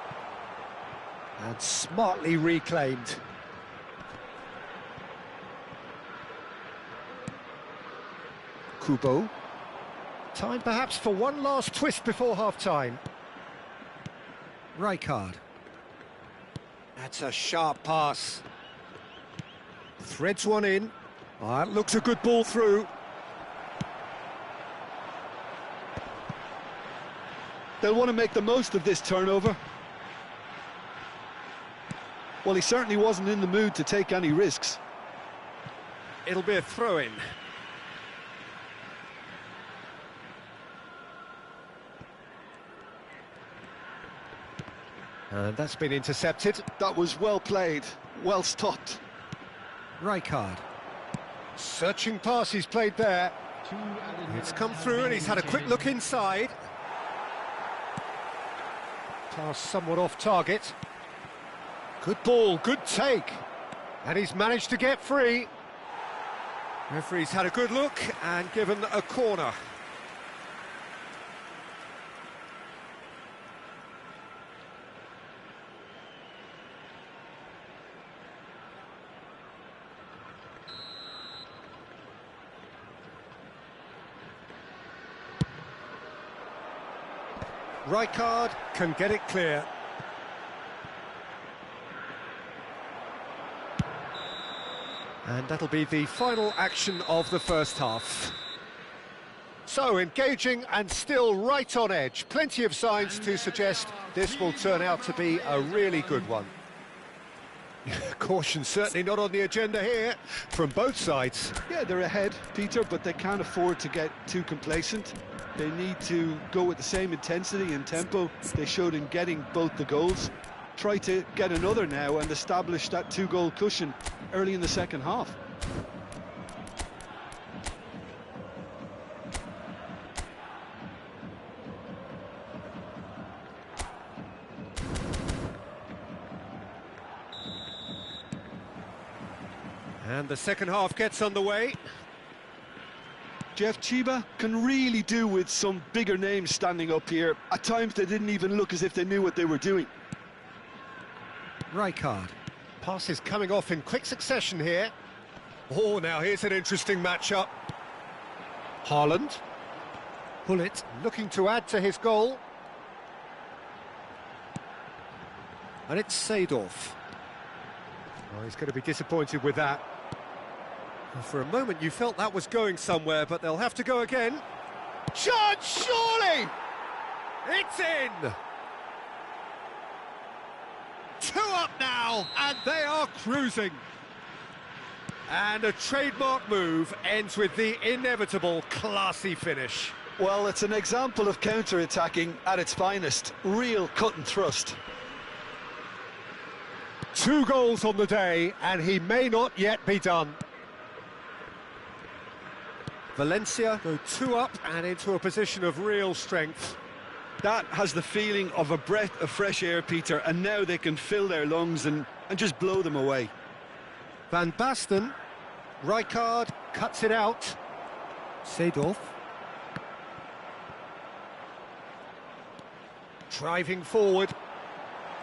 And smartly reclaimed. Kubo. Time perhaps for one last twist before half-time. Rijkaard. That's a sharp pass. Threads one in. Oh, that looks a good ball through. They'll want to make the most of this turnover. Well, he certainly wasn't in the mood to take any risks. It'll be a throw-in. And that's been intercepted. That was well played, well stopped. Rijkaard. Searching pass he's played there. It's come through and he's had a quick look inside. Pass somewhat off target. Good ball, good take. And he's managed to get free. Referee's had a good look and given a corner. Rijkaard can get it clear. And that'll be the final action of the first half. So, engaging and still right on edge. Plenty of signs to suggest this will turn out to be a really good one. Caution certainly not on the agenda here from both sides. Yeah, they're ahead, Peter, but they can't afford to get too complacent. They need to go with the same intensity and tempo they showed in getting both the goals. Try to get another now and establish that two-goal cushion early in the second half. And the second half gets underway. Jeff, Chiba can really do with some bigger names standing up here. At times they didn't even look as if they knew what they were doing. Rijkaard. Passes coming off in quick succession here. Oh, now here's an interesting matchup. Haaland. Bullet looking to add to his goal. And it's Seedorf. Oh, he's going to be disappointed with that. Well, for a moment you felt that was going somewhere, but they'll have to go again. Chance, surely! It's in! 2 up now, and they are cruising. And a trademark move ends with the inevitable classy finish. Well, it's an example of counter-attacking at its finest. Real cut and thrust. 2 goals on the day, and he may not yet be done. Valencia go 2 up and into a position of real strength. That has the feeling of a breath of fresh air, Peter, and now they can fill their lungs and just blow them away. Van Basten. Rijkaard cuts it out. Seedorf. Driving forward.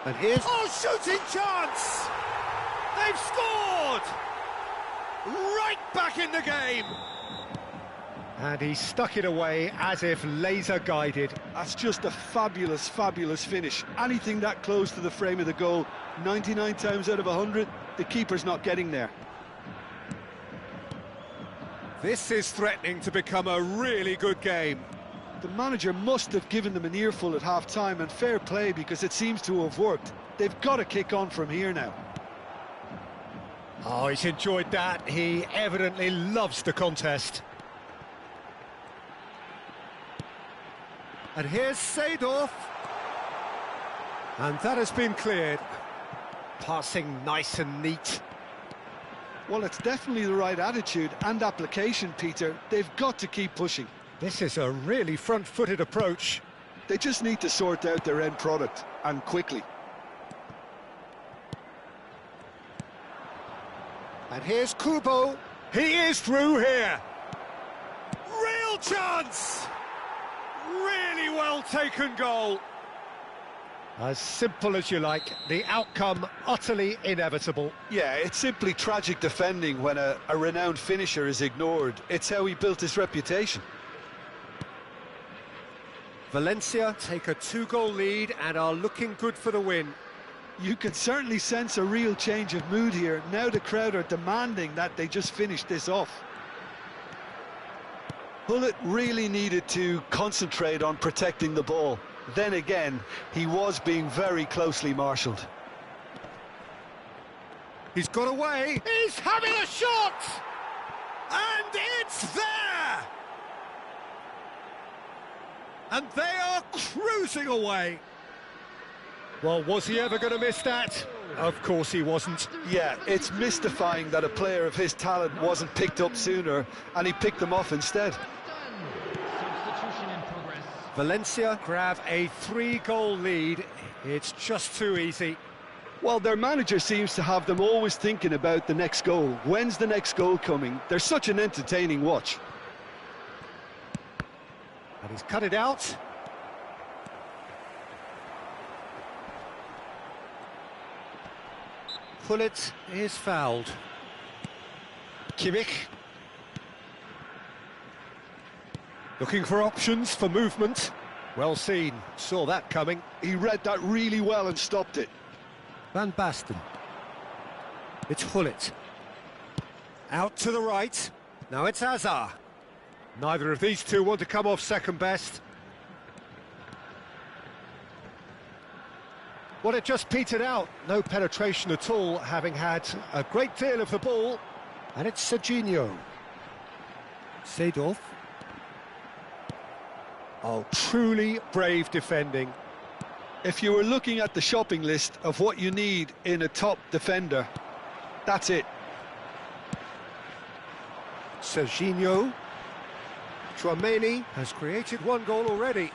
And here's... Oh, shooting chance! They've scored! Right back in the game! And he stuck it away as if laser-guided. That's just a fabulous, fabulous finish. Anything that close to the frame of the goal, 99 times out of 100, the keeper's not getting there. This is threatening to become a really good game. The manager must have given them an earful at half-time, and fair play because it seems to have worked. They've got to kick on from here now. Oh, he's enjoyed that. He evidently loves the contest. And here's Seedorf. And that has been cleared. Passing nice and neat. Well, it's definitely the right attitude and application, Peter. They've got to keep pushing. This is a really front-footed approach. They just need to sort out their end product, and quickly. And here's Kubo. He is through here. Real chance! Really well taken goal. As simple as you like, the outcome utterly inevitable. Yeah, it's simply tragic defending when a renowned finisher is ignored. It's how he built his reputation. Valencia take a 2-goal lead and are looking good for the win. You can certainly sense a real change of mood here. Now the crowd are demanding that they just finish this off. Hullet really needed to concentrate on protecting the ball. Then again, he was being very closely marshalled. He's got away. He's having a shot! And it's there! And they are cruising away. Well, was he ever going to miss that? Of course he wasn't. Yeah, it's mystifying that a player of his talent wasn't picked up sooner, and he picked them off instead. Substitution in progress. Valencia grab a 3-goal lead. It's just too easy. Well, their manager seems to have them always thinking about the next goal. When's the next goal coming? They're such an entertaining watch. And he's cut it out. Hullet is fouled. Kimmich. Looking for options for movement. Well seen, saw that coming. He read that really well and stopped it. Van Basten. It's Hullet. Out to the right. Now it's Hazard. Neither of these two want to come off second best. Well, it just petered out. No penetration at all, having had a great deal of the ball. And it's Serginho. Seedorf. Oh, truly brave defending. If you were looking at the shopping list of what you need in a top defender, that's it. Serginho. Tchouaméni has created 1 goal already.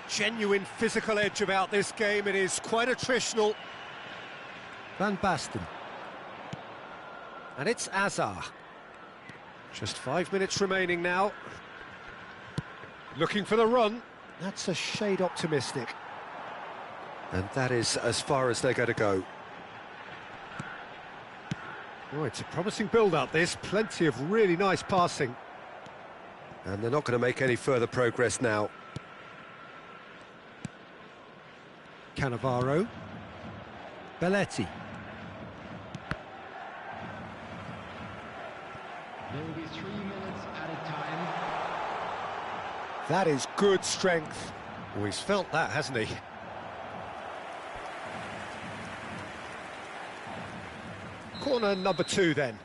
Genuine physical edge about this game. It is quite attritional. Van Basten. And it's Hazard. Just 5 minutes remaining now. Looking for the run. That's a shade optimistic. And that is as far as they're going to go. Oh, it's a promising build-up, this. Plenty of really nice passing. And they're not going to make any further progress now. Cannavaro. Belletti. There will be 3 minutes added time. That is good strength. Oh, he's felt that, hasn't he? Corner number 2 then.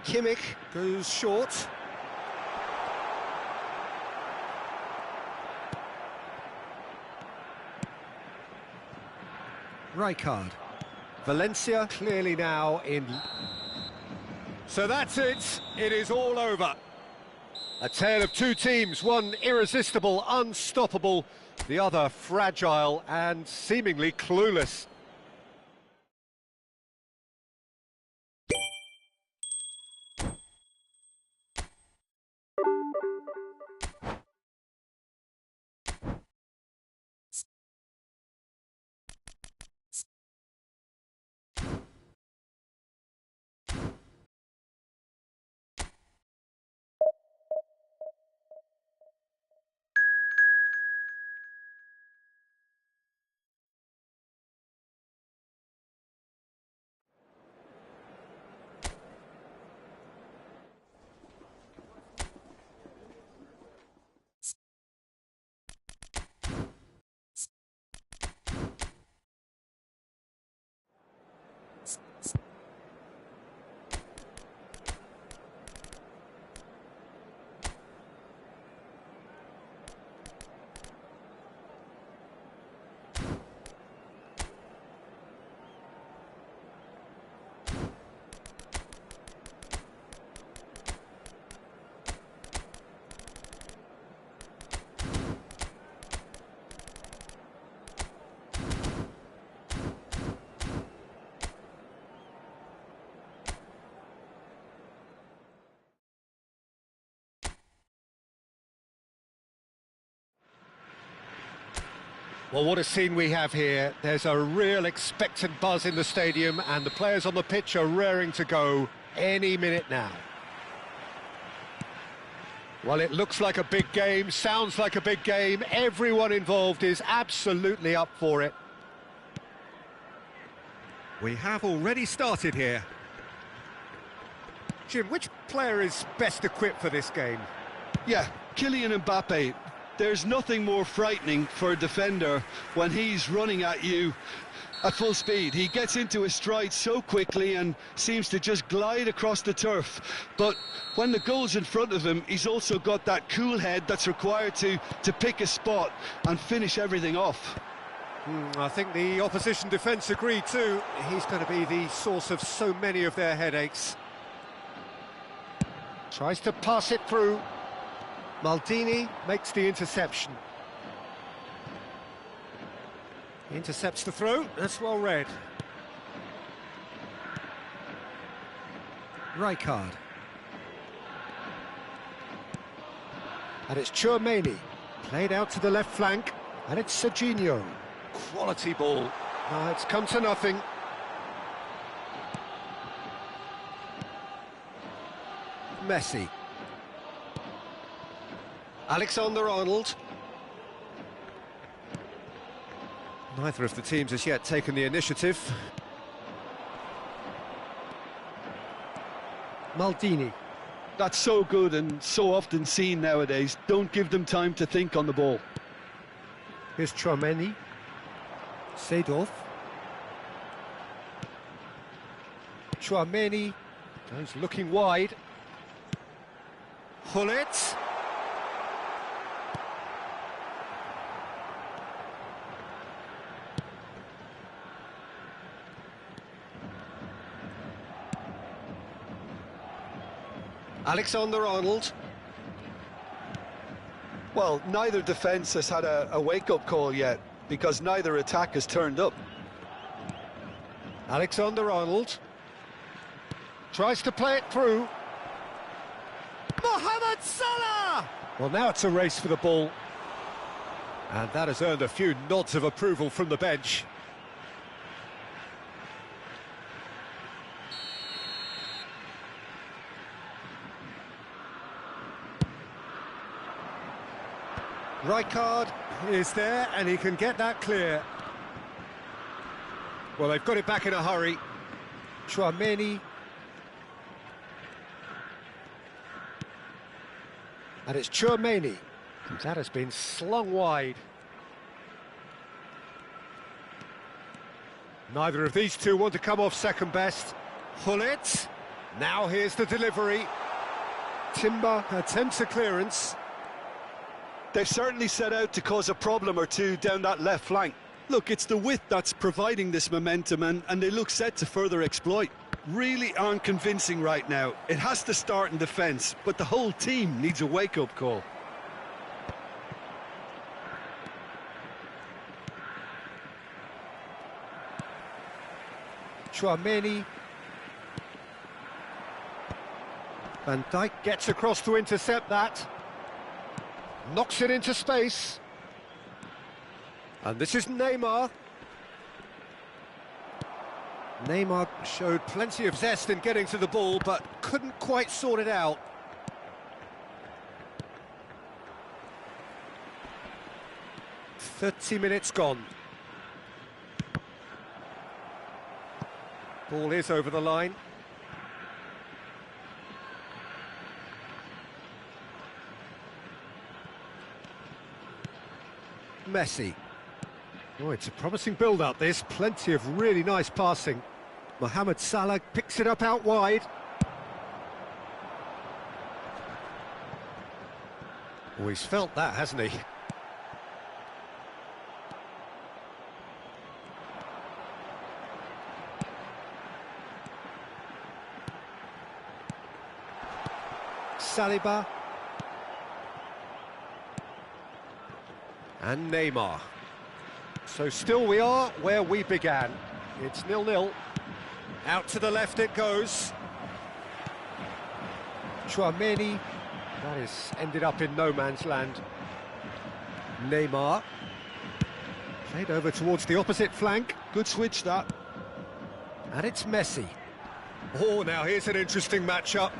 Kimmich goes short. Rijkaard. Valencia clearly now in. So that's it. It is all over. A tale of 2 teams, one irresistible, unstoppable, the other fragile and seemingly clueless. Well, what a scene we have here. There's a real expectant buzz in the stadium, and the players on the pitch are raring to go any minute now. Well, it looks like a big game, sounds like a big game. Everyone involved is absolutely up for it. We have already started here. Jim, which player is best equipped for this game? Yeah, Kylian Mbappe. There's nothing more frightening for a defender when he's running at you at full speed. He gets into his stride so quickly and seems to just glide across the turf. But when the goal's in front of him, he's also got that cool head that's required to pick a spot and finish everything off. I think the opposition defence agree too. He's going to be the source of so many of their headaches. Tries to pass it through. Maldini makes the interception. Intercepts the throw, that's well read. Rijkaard. And it's Tchouaméni, played out to the left flank, and it's Serginho. Quality ball. No, it's come to nothing. Messi. Alexander-Arnold. Neither of the teams has yet taken the initiative. Maldini. That's so good and so often seen nowadays. Don't give them time to think on the ball. Here's Tchouaméni. Seedorf. Tchouaméni goes looking wide. Hullet. Alexander-Arnold. Well, neither defence has had a wake-up call yet, because neither attack has turned up. Alexander-Arnold tries to play it through. Mohamed Salah! Well, now it's a race for the ball. And that has earned a few nods of approval from the bench. Rijkaard is there, and he can get that clear. Well, they've got it back in a hurry. Tchouaméni. And it's Tchouaméni. That has been slung wide. Neither of these two want to come off second best. Hullet. Now here's the delivery. Timber attempts a clearance. They've certainly set out to cause a problem or two down that left flank. Look, it's the width that's providing this momentum, and they look set to further exploit. Really aren't convincing right now. It has to start in defence, but the whole team needs a wake-up call. Tchouaméni. Van Dijk gets across to intercept that. Knocks it into space. And this is Neymar. Neymar showed plenty of zest in getting to the ball, but couldn't quite sort it out. "30 minutes gone. Ball is over the line. Messi. Oh, it's a promising build-up, this. Plenty of really nice passing. Mohamed Salah picks it up out wide. Oh, he's felt that, hasn't he? Saliba. And Neymar. So still we are where we began. It's 0-0. Out to the left it goes. Tchouaméni. That is ended up in no man's land. Neymar. Played over towards the opposite flank. Good switch, that. And it's Messi. Oh, now here's an interesting matchup.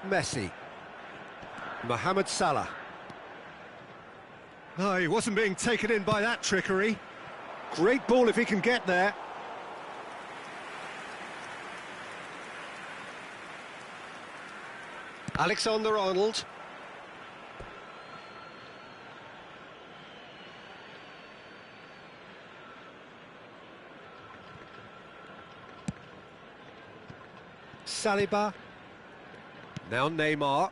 Messi. Mohamed Salah. Oh, he wasn't being taken in by that trickery. Great ball if he can get there. Alexander-Arnold. Saliba. Now Neymar.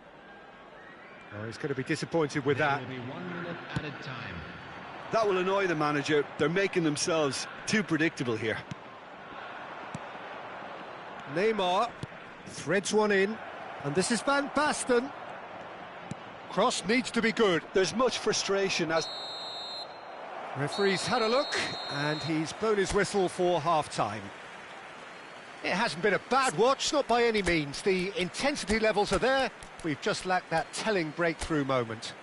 Oh, he's going to be disappointed with that. There will be 1 minute added time. That will annoy the manager. They're making themselves too predictable here. Neymar threads one in, and this is Van Basten. Cross needs to be good. There's much frustration as... Referee's had a look, and he's blown his whistle for half-time. It hasn't been a bad watch, not by any means. The intensity levels are there. We've just lacked that telling breakthrough moment.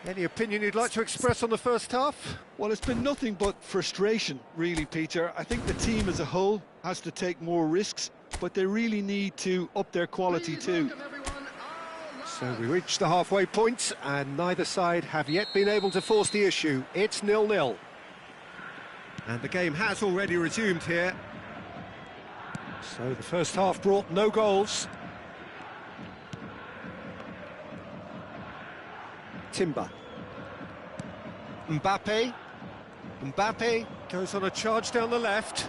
Any opinion you'd like to express on the first half? Well, it's been nothing but frustration, really, Peter. I think the team as a whole has to take more risks, but they really need to up their quality too. So we reach the halfway point, and neither side have yet been able to force the issue. It's 0-0. And the game has already resumed here. So the first half brought no goals. Timber. Mbappe. Mbappe goes on a charge down the left.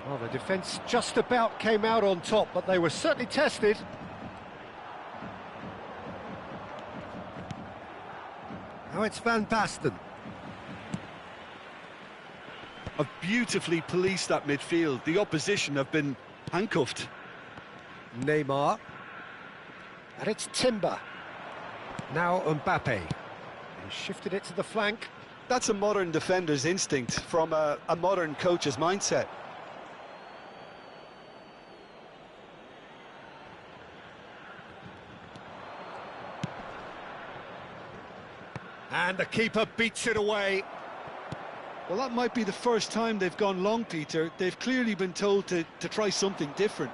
Well, the defence just about came out on top, but they were certainly tested. Now it's Van Basten. Have beautifully policed that midfield. The opposition have been handcuffed. Neymar. And it's Timber. Now Mbappe. He shifted it to the flank. That's a modern defender's instinct from a modern coach's mindset. And the keeper beats it away. Well, that might be the first time they've gone long, Peter. They've clearly been told to try something different.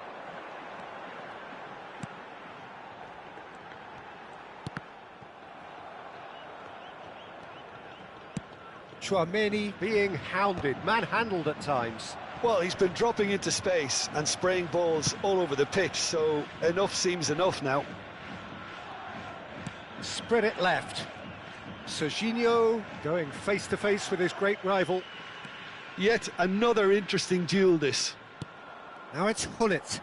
Tchouaméni being hounded, manhandled at times. Well, he's been dropping into space and spraying balls all over the pitch, so enough seems enough now. Spread it left. Serginho going face-to-face with his great rival. Yet another interesting duel, this. Now it's Hullet.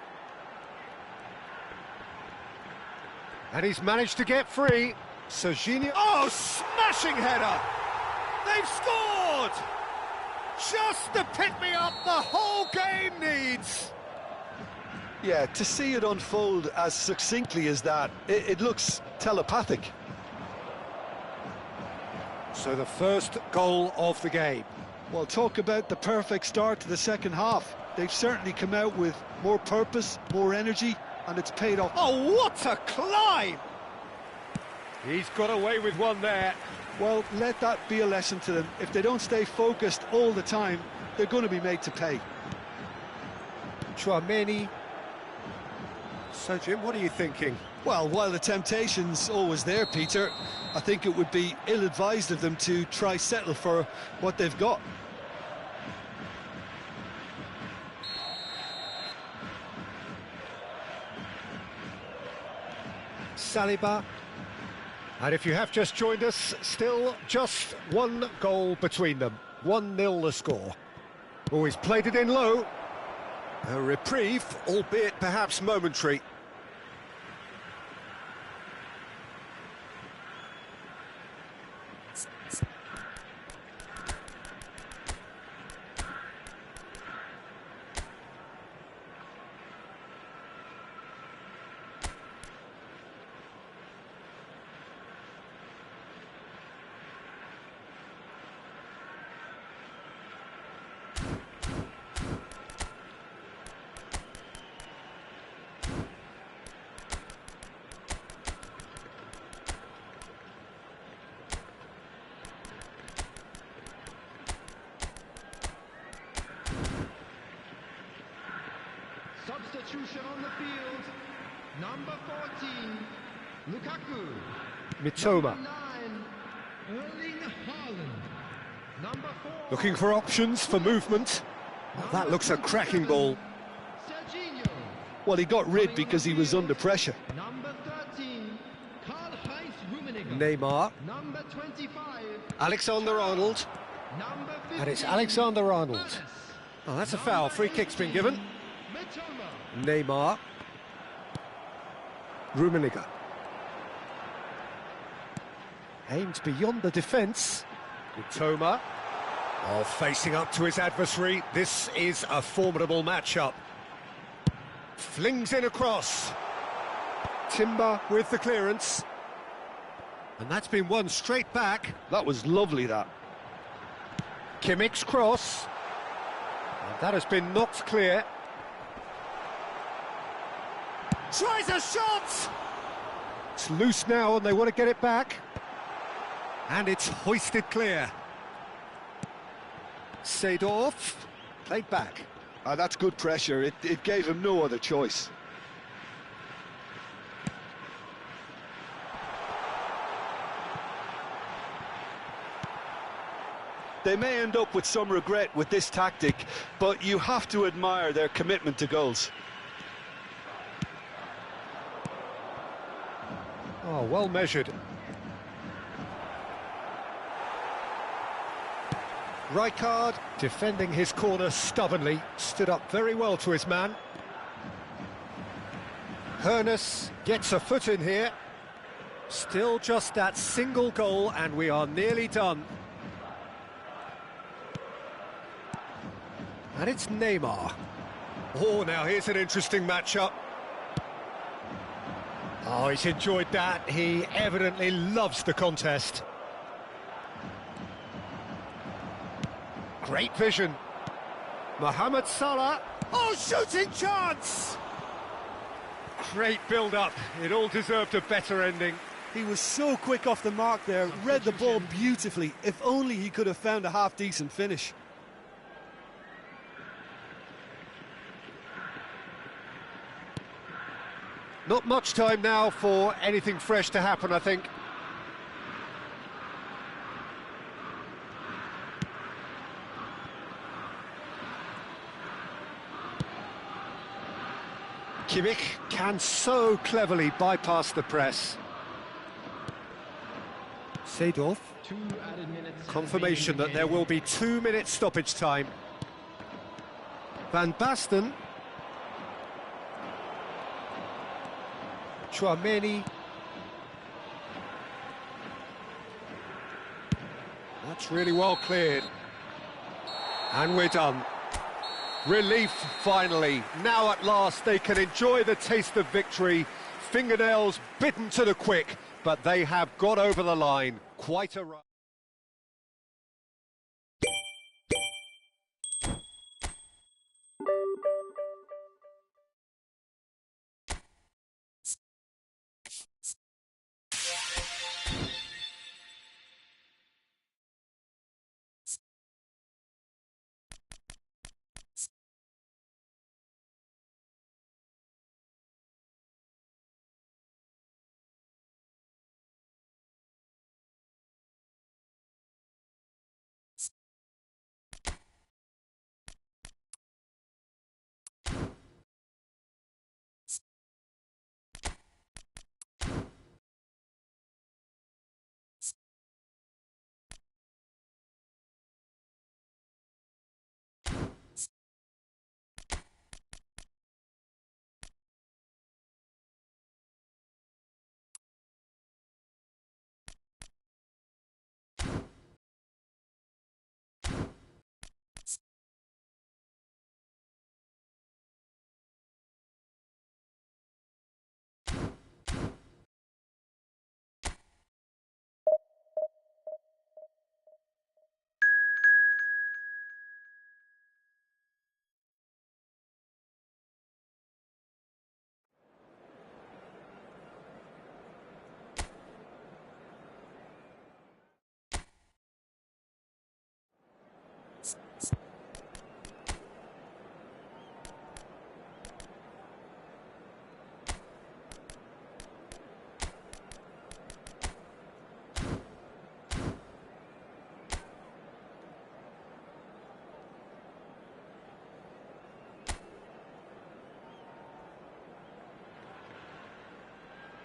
And he's managed to get free. Serginho... Oh, smashing header! They've scored! Just the pick-me-up the whole game needs. Yeah, to see it unfold as succinctly as that, it looks telepathic. So the first goal of the game. Well, talk about the perfect start to the second half. They've certainly come out with more purpose, more energy, and it's paid off. Oh, what a climb! He's got away with one there. Well, let that be a lesson to them. If they don't stay focused all the time, they're going to be made to pay. Tchouaméni. So, Jim, what are you thinking? Well, while the temptation's always there, Peter, I think it would be ill-advised of them to try settle for what they've got. Saliba. And if you have just joined us, still just one goal between them. 1-0 the score. Oh, he's played it in low. A reprieve, albeit perhaps momentary. Substitution on the field. Number 14, Lukaku. Mitoma. 9, Erling Haaland. Number 4, Looking for options for movement. Oh, that looks a cracking ball. Serginho. Well, he got rid because he was under pressure. Number 13, Karl-Heinz Rummenigge. Neymar. Number 25, Alexander-Arnold. number 15, And it's Alexander-Arnold. Thomas. Oh, that's a foul. Free kick's been given. Mitoma. Neymar. Rummenigge. Aimed beyond the defence. Mitoma. Oh, facing up to his adversary. This is a formidable matchup. Flings in across. Timber with the clearance. And that's been won straight back. That was lovely, that. Kimmich's cross. And that has been knocked clear. Tries a shot! It's loose now and they want to get it back. And it's hoisted clear. Seedorf, played back. That's good pressure. It gave him no other choice. They may end up with some regret with this tactic, but you have to admire their commitment to goals. Oh, well measured. Rijkaard, defending his corner stubbornly, stood up very well to his man. Hoeneß gets a foot in here. Still just that single goal and we are nearly done. And it's Neymar. Oh, now here's an interesting matchup. Oh, he's enjoyed that. He evidently loves the contest. Great vision. Mohamed Salah. Oh, shooting chance! Great build-up. It all deserved a better ending. He was so quick off the mark there, read the ball beautifully. If only he could have found a half-decent finish. Not much time now for anything fresh to happen, I think. Kimmich can so cleverly bypass the press. Seedorf. 2 added minutes. Confirmation that there will be 2 minutes stoppage time. Van Basten. Chouameni. That's really well cleared. And we're done. Relief, finally. Now at last they can enjoy the taste of victory. Fingernails bitten to the quick, but they have got over the line. Quite a run.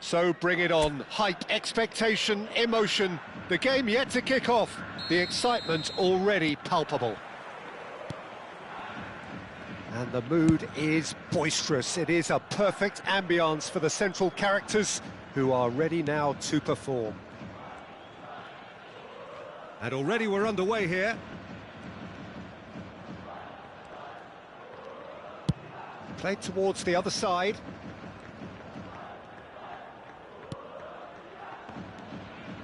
So bring it on. Hype, expectation, emotion. The game yet to kick off. The excitement already palpable. And the mood is boisterous. It is a perfect ambience for the central characters who are ready now to perform. And already we're underway here. Played towards the other side.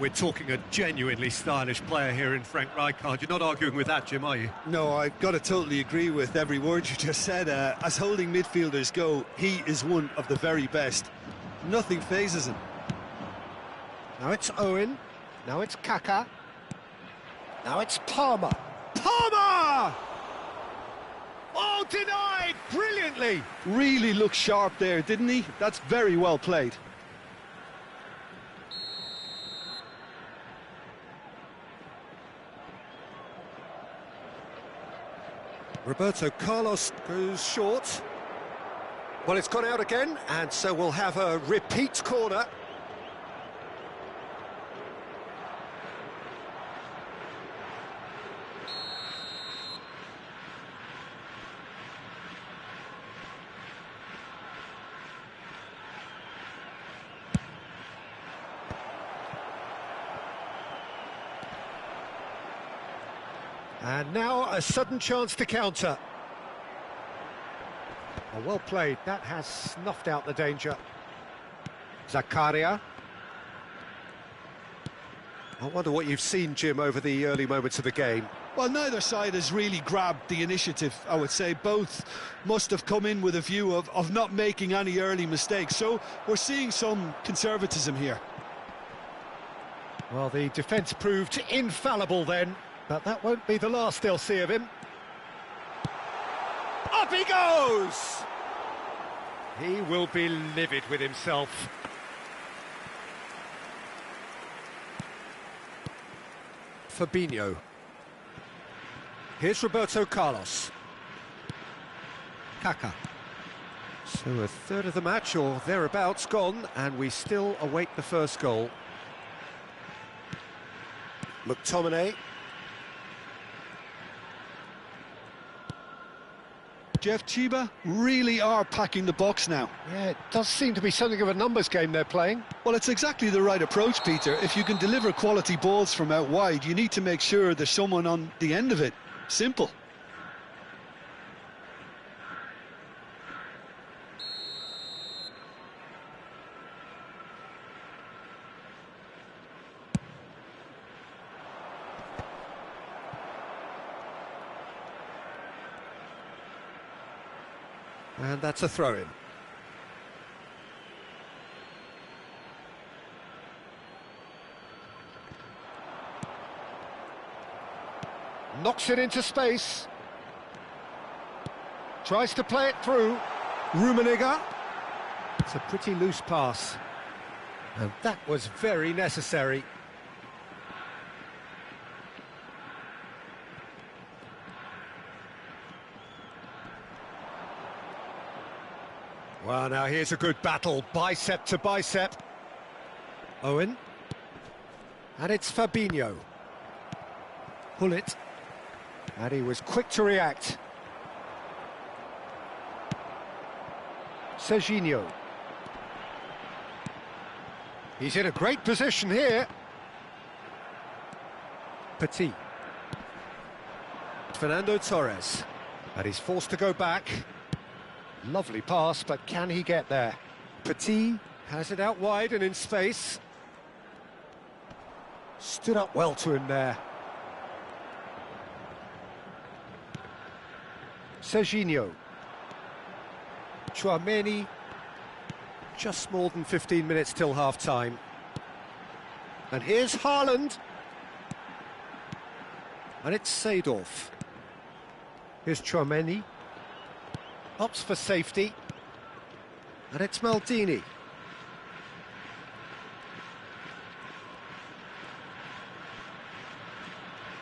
We're talking a genuinely stylish player here in Frank Rijkaard. You're not arguing with that, Jim, are you? No, I've got to totally agree with every word you just said. As holding midfielders go, he is one of the very best. Nothing phases him. Now it's Owen. Now it's Kaka. Now it's Palmer. Palmer! Oh, denied brilliantly. Really looked sharp there, didn't he? That's very well played. Roberto Carlos goes short. Well, it's gone out again, and so we'll have a repeat corner. And now a sudden chance to counter. Oh, well played. That has snuffed out the danger. Zakaria. I wonder what you've seen, Jim, over the early moments of the game. Well, neither side has really grabbed the initiative, I would say. Both must have come in with a view of not making any early mistakes. So we're seeing some conservatism here. Well, the defence proved infallible then. But that won't be the last they'll see of him. Up he goes! He will be livid with himself. Fabinho. Here's Roberto Carlos. Kaka. So a third of the match, or thereabouts, gone, and we still await the first goal. McTominay. Jeff, Chiba really are packing the box now. Yeah, it does seem to be something of a numbers game they're playing. Well, it's exactly the right approach, Peter. If you can deliver quality balls from out wide, you need to make sure there's someone on the end of it. Simple. And that's a throw-in. Knocks it into space. Tries to play it through. Rummenigge. It's a pretty loose pass. And that was very necessary. Well, now here's a good battle, bicep to bicep. Owen. And it's Fabinho. Pull it. And he was quick to react. Serginho. He's in a great position here. Petit. Fernando Torres. And he's forced to go back. Lovely pass, but can he get there? Petit has it out wide and in space. Stood up well to him there. Serginho. Tchouaméni. Just more than 15 minutes till half-time. And here's Haaland. And it's Seedorf. Here's Tchouaméni. Opts for safety. And it's Maldini.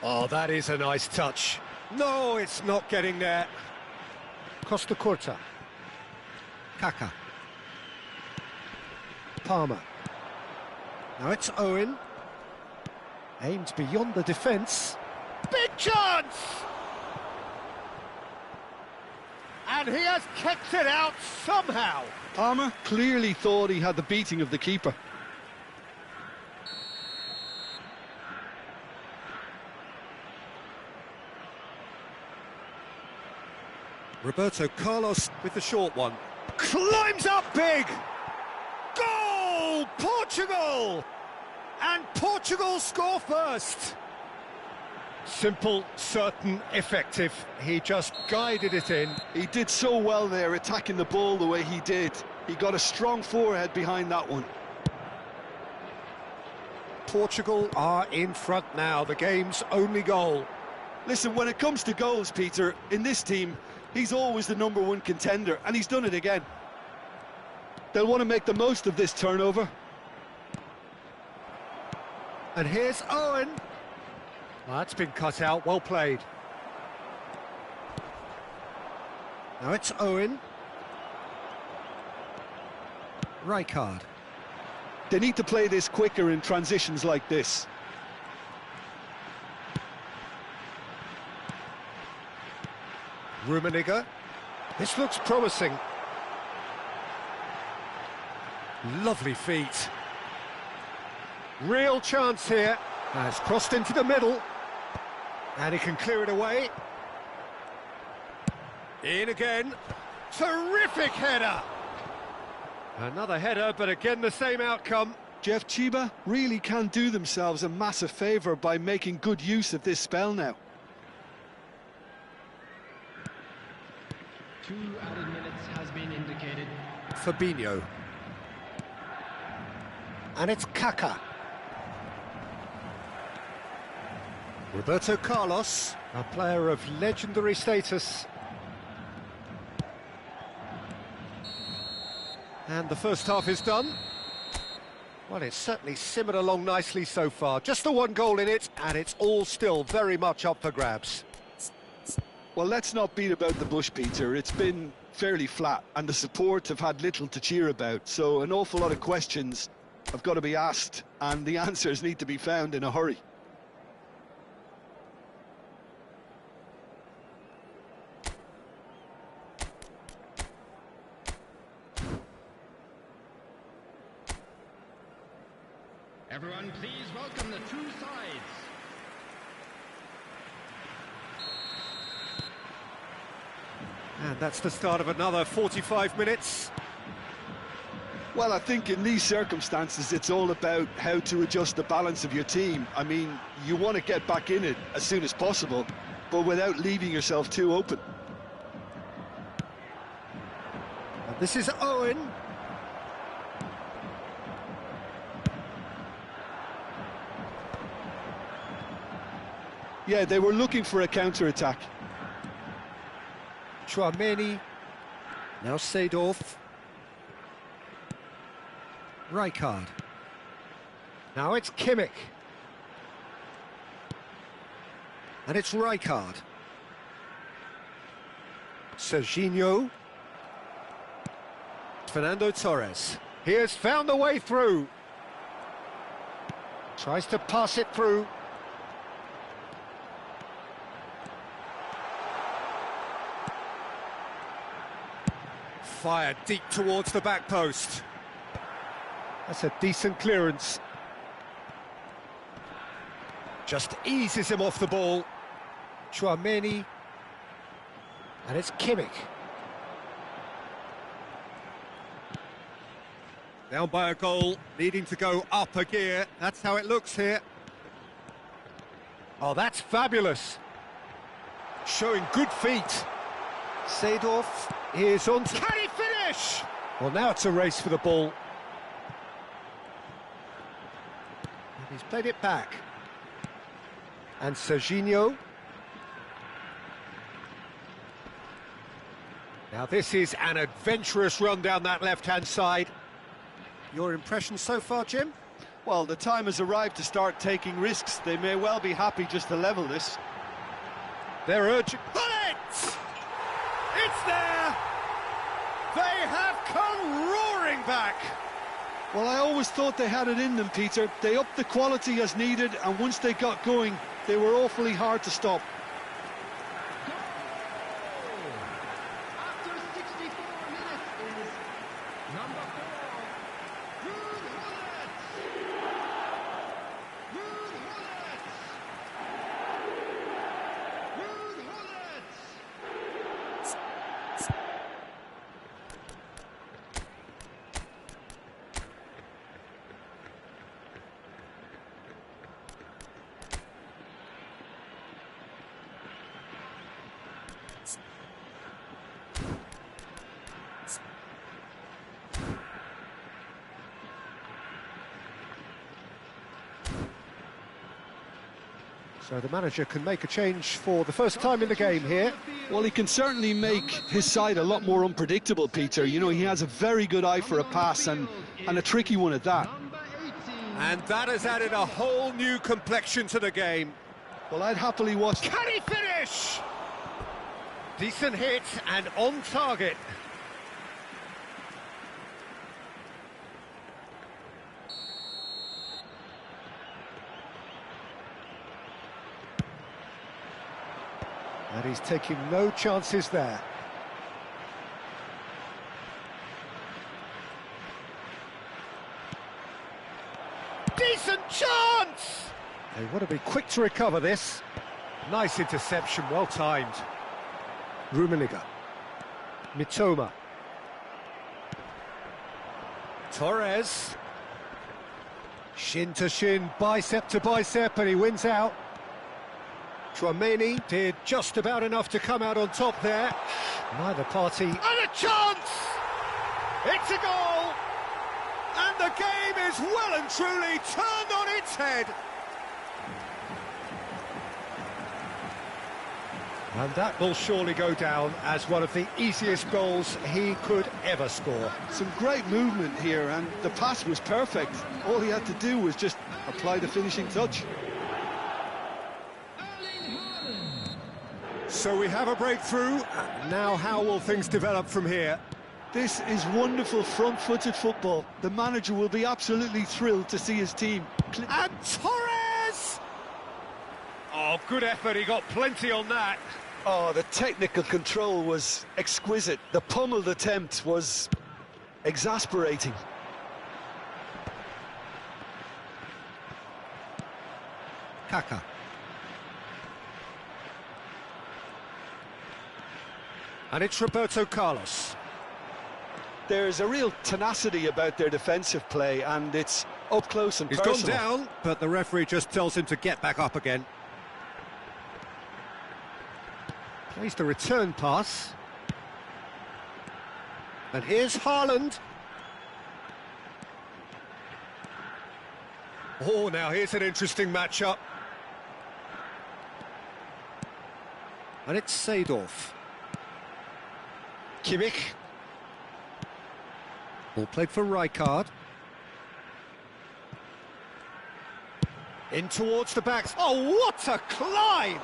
Oh, that is a nice touch. No, it's not getting there. Costa Curta. Kaka. Palmer. Now it's Owen. Aims beyond the defence. Big chance! And he has kicked it out somehow. Palmer clearly thought he had the beating of the keeper. Roberto Carlos with the short one. Climbs up big! Goal! Portugal! And Portugal score first. Simple, certain, effective. He just guided it in. He did so well there, attacking the ball the way he did. He got a strong forehead behind that one. Portugal are in front now, the game's only goal. Listen, when it comes to goals, Peter, in this team, he's always the #1 contender, and he's done it again. They'll want to make the most of this turnover. And here's Owen. That's been cut out, well played. Now it's Owen. Rijkaard. They need to play this quicker in transitions like this. Rummenigge. This looks promising. Lovely feet. Real chance here. Has crossed into the middle. And he can clear it away. In again. Terrific header. Another header, but again the same outcome. Jeff, Chiba really can do themselves a massive favour by making good use of this spell now. 2 added minutes has been indicated. Fabinho. And it's Kaká. Roberto Carlos, a player of legendary status. And the first half is done. Well, it's certainly simmered along nicely so far. Just the one goal in it, and it's all still very much up for grabs. Well, let's not beat about the bush, Peter. It's been fairly flat, and the support have had little to cheer about. So an awful lot of questions have got to be asked, and the answers need to be found in a hurry. Everyone, please welcome the 2 sides. And that's the start of another 45 minutes. Well, I think in these circumstances, it's all about how to adjust the balance of your team. I mean, you want to get back in it as soon as possible, but without leaving yourself too open. And this is Owen. Yeah, they were looking for a counter-attack. Chouameni. Now Seedorf. Rijkaard. Now it's Kimmich. And it's Rijkaard. Serginho. Fernando Torres. He has found a way through. Tries to pass it through. Fired deep towards the back post. That's a decent clearance. Just eases him off the ball. Chouameni. And it's Kimmich. Down by a goal, needing to go up a gear. That's how it looks here. Oh, that's fabulous. Showing good feet. Seedorf is on. Can he finish? Well, now it's a race for the ball. And he's played it back. And Serginho. Now this is an adventurous run down that left-hand side. Your impression so far, Jim? Well, the time has arrived to start taking risks. They may well be happy just to level this. They're urging. Put it! It's there! They have come roaring back! Well, I always thought they had it in them, Peter. They upped the quality as needed, and once they got going, they were awfully hard to stop. After 64 minutes is number 4, Ruud Gullit. Ruud Gullit. Ruud Gullit. So the manager can make a change for the first time in the game here. Well, he can certainly make his side a lot more unpredictable, Peter. You know, he has a very good eye for a pass, and a tricky one at that. Number 18. And that has added a whole new complexion to the game. Well, I'd happily watch... Can he finish? Decent hit and on target. And he's taking no chances there. Decent chance! They want to be quick to recover this. Nice interception, well timed. Rummenigge. Mitoma. Torres. Shin to shin, bicep to bicep, and he wins out. Chouameni did just about enough to come out on top there. Neither party... And a chance! It's a goal! And the game is well and truly turned on its head. And that will surely go down as one of the easiest goals he could ever score. Some great movement here, and the pass was perfect. All he had to do was just apply the finishing touch. So we have a breakthrough. Now how will things develop from here? This is wonderful front-footed football. The manager will be absolutely thrilled to see his team. And Torres! Oh, good effort, he got plenty on that. Oh, the technical control was exquisite. The pummeled attempt was exasperating. Kaka. And it's Roberto Carlos. There's a real tenacity about their defensive play, and it's up close and personal. He's gone down, but the referee just tells him to get back up again. Plays the return pass. And here's Haaland. Oh, now here's an interesting matchup. And it's Seedorf. Kimmich. Ball played for Rijkaard. In towards the backs. Oh, what a climb!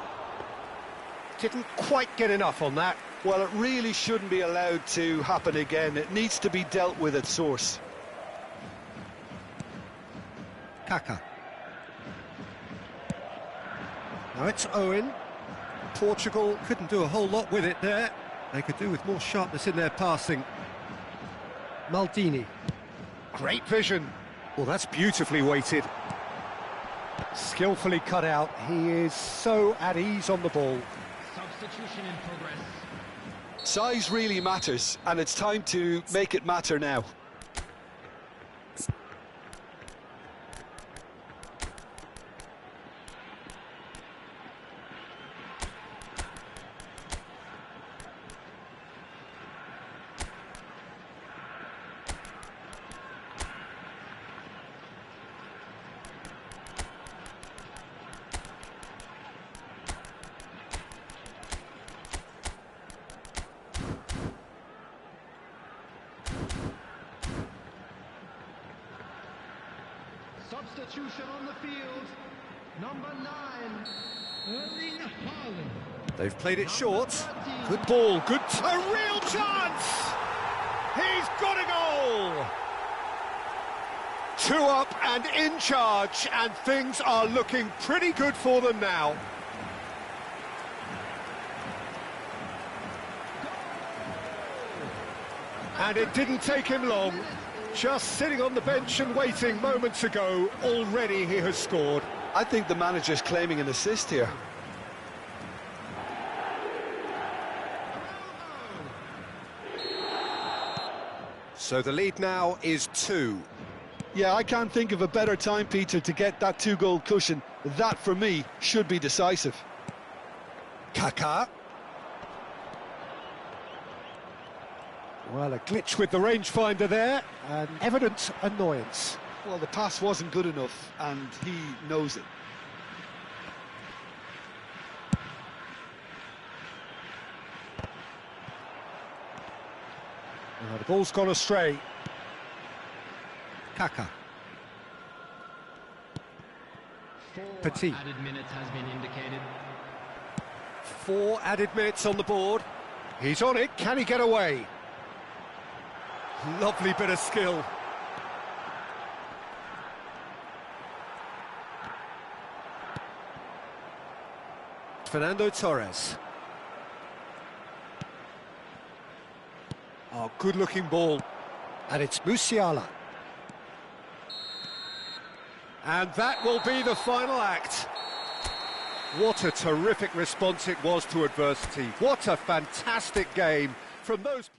Didn't quite get enough on that. Well, it really shouldn't be allowed to happen again. It needs to be dealt with at source. Kaka. Now it's Owen. Portugal couldn't do a whole lot with it there. They could do with more sharpness in their passing. Maldini. Great vision. Well, that's beautifully weighted. Skillfully cut out. He is so at ease on the ball. Substitution in progress. Size really matters, and it's time to make it matter now. Substitution on the field. Number 9, Erling Haaland. They've played it short. Good ball, good... A real chance! He's got a goal! 2 up and in charge, and things are looking pretty good for them now. And it didn't take him long. Just sitting on the bench and waiting moments ago, already he has scored. I think the manager's claiming an assist here. So the lead now is 2. Yeah, I can't think of a better time, Peter, to get that 2-goal cushion. That, for me, should be decisive. Kaká. Well, a glitch with the rangefinder there, and evident annoyance. Well, the pass wasn't good enough, and he knows it. The ball's gone astray. Kaká. Petit. Added minutes has been indicated. 4 added minutes on the board. He's on it. Can he get away? Lovely bit of skill. Fernando Torres. Oh, good-looking ball. And it's Musiala. And that will be the final act. What a terrific response it was to adversity. What a fantastic game from those...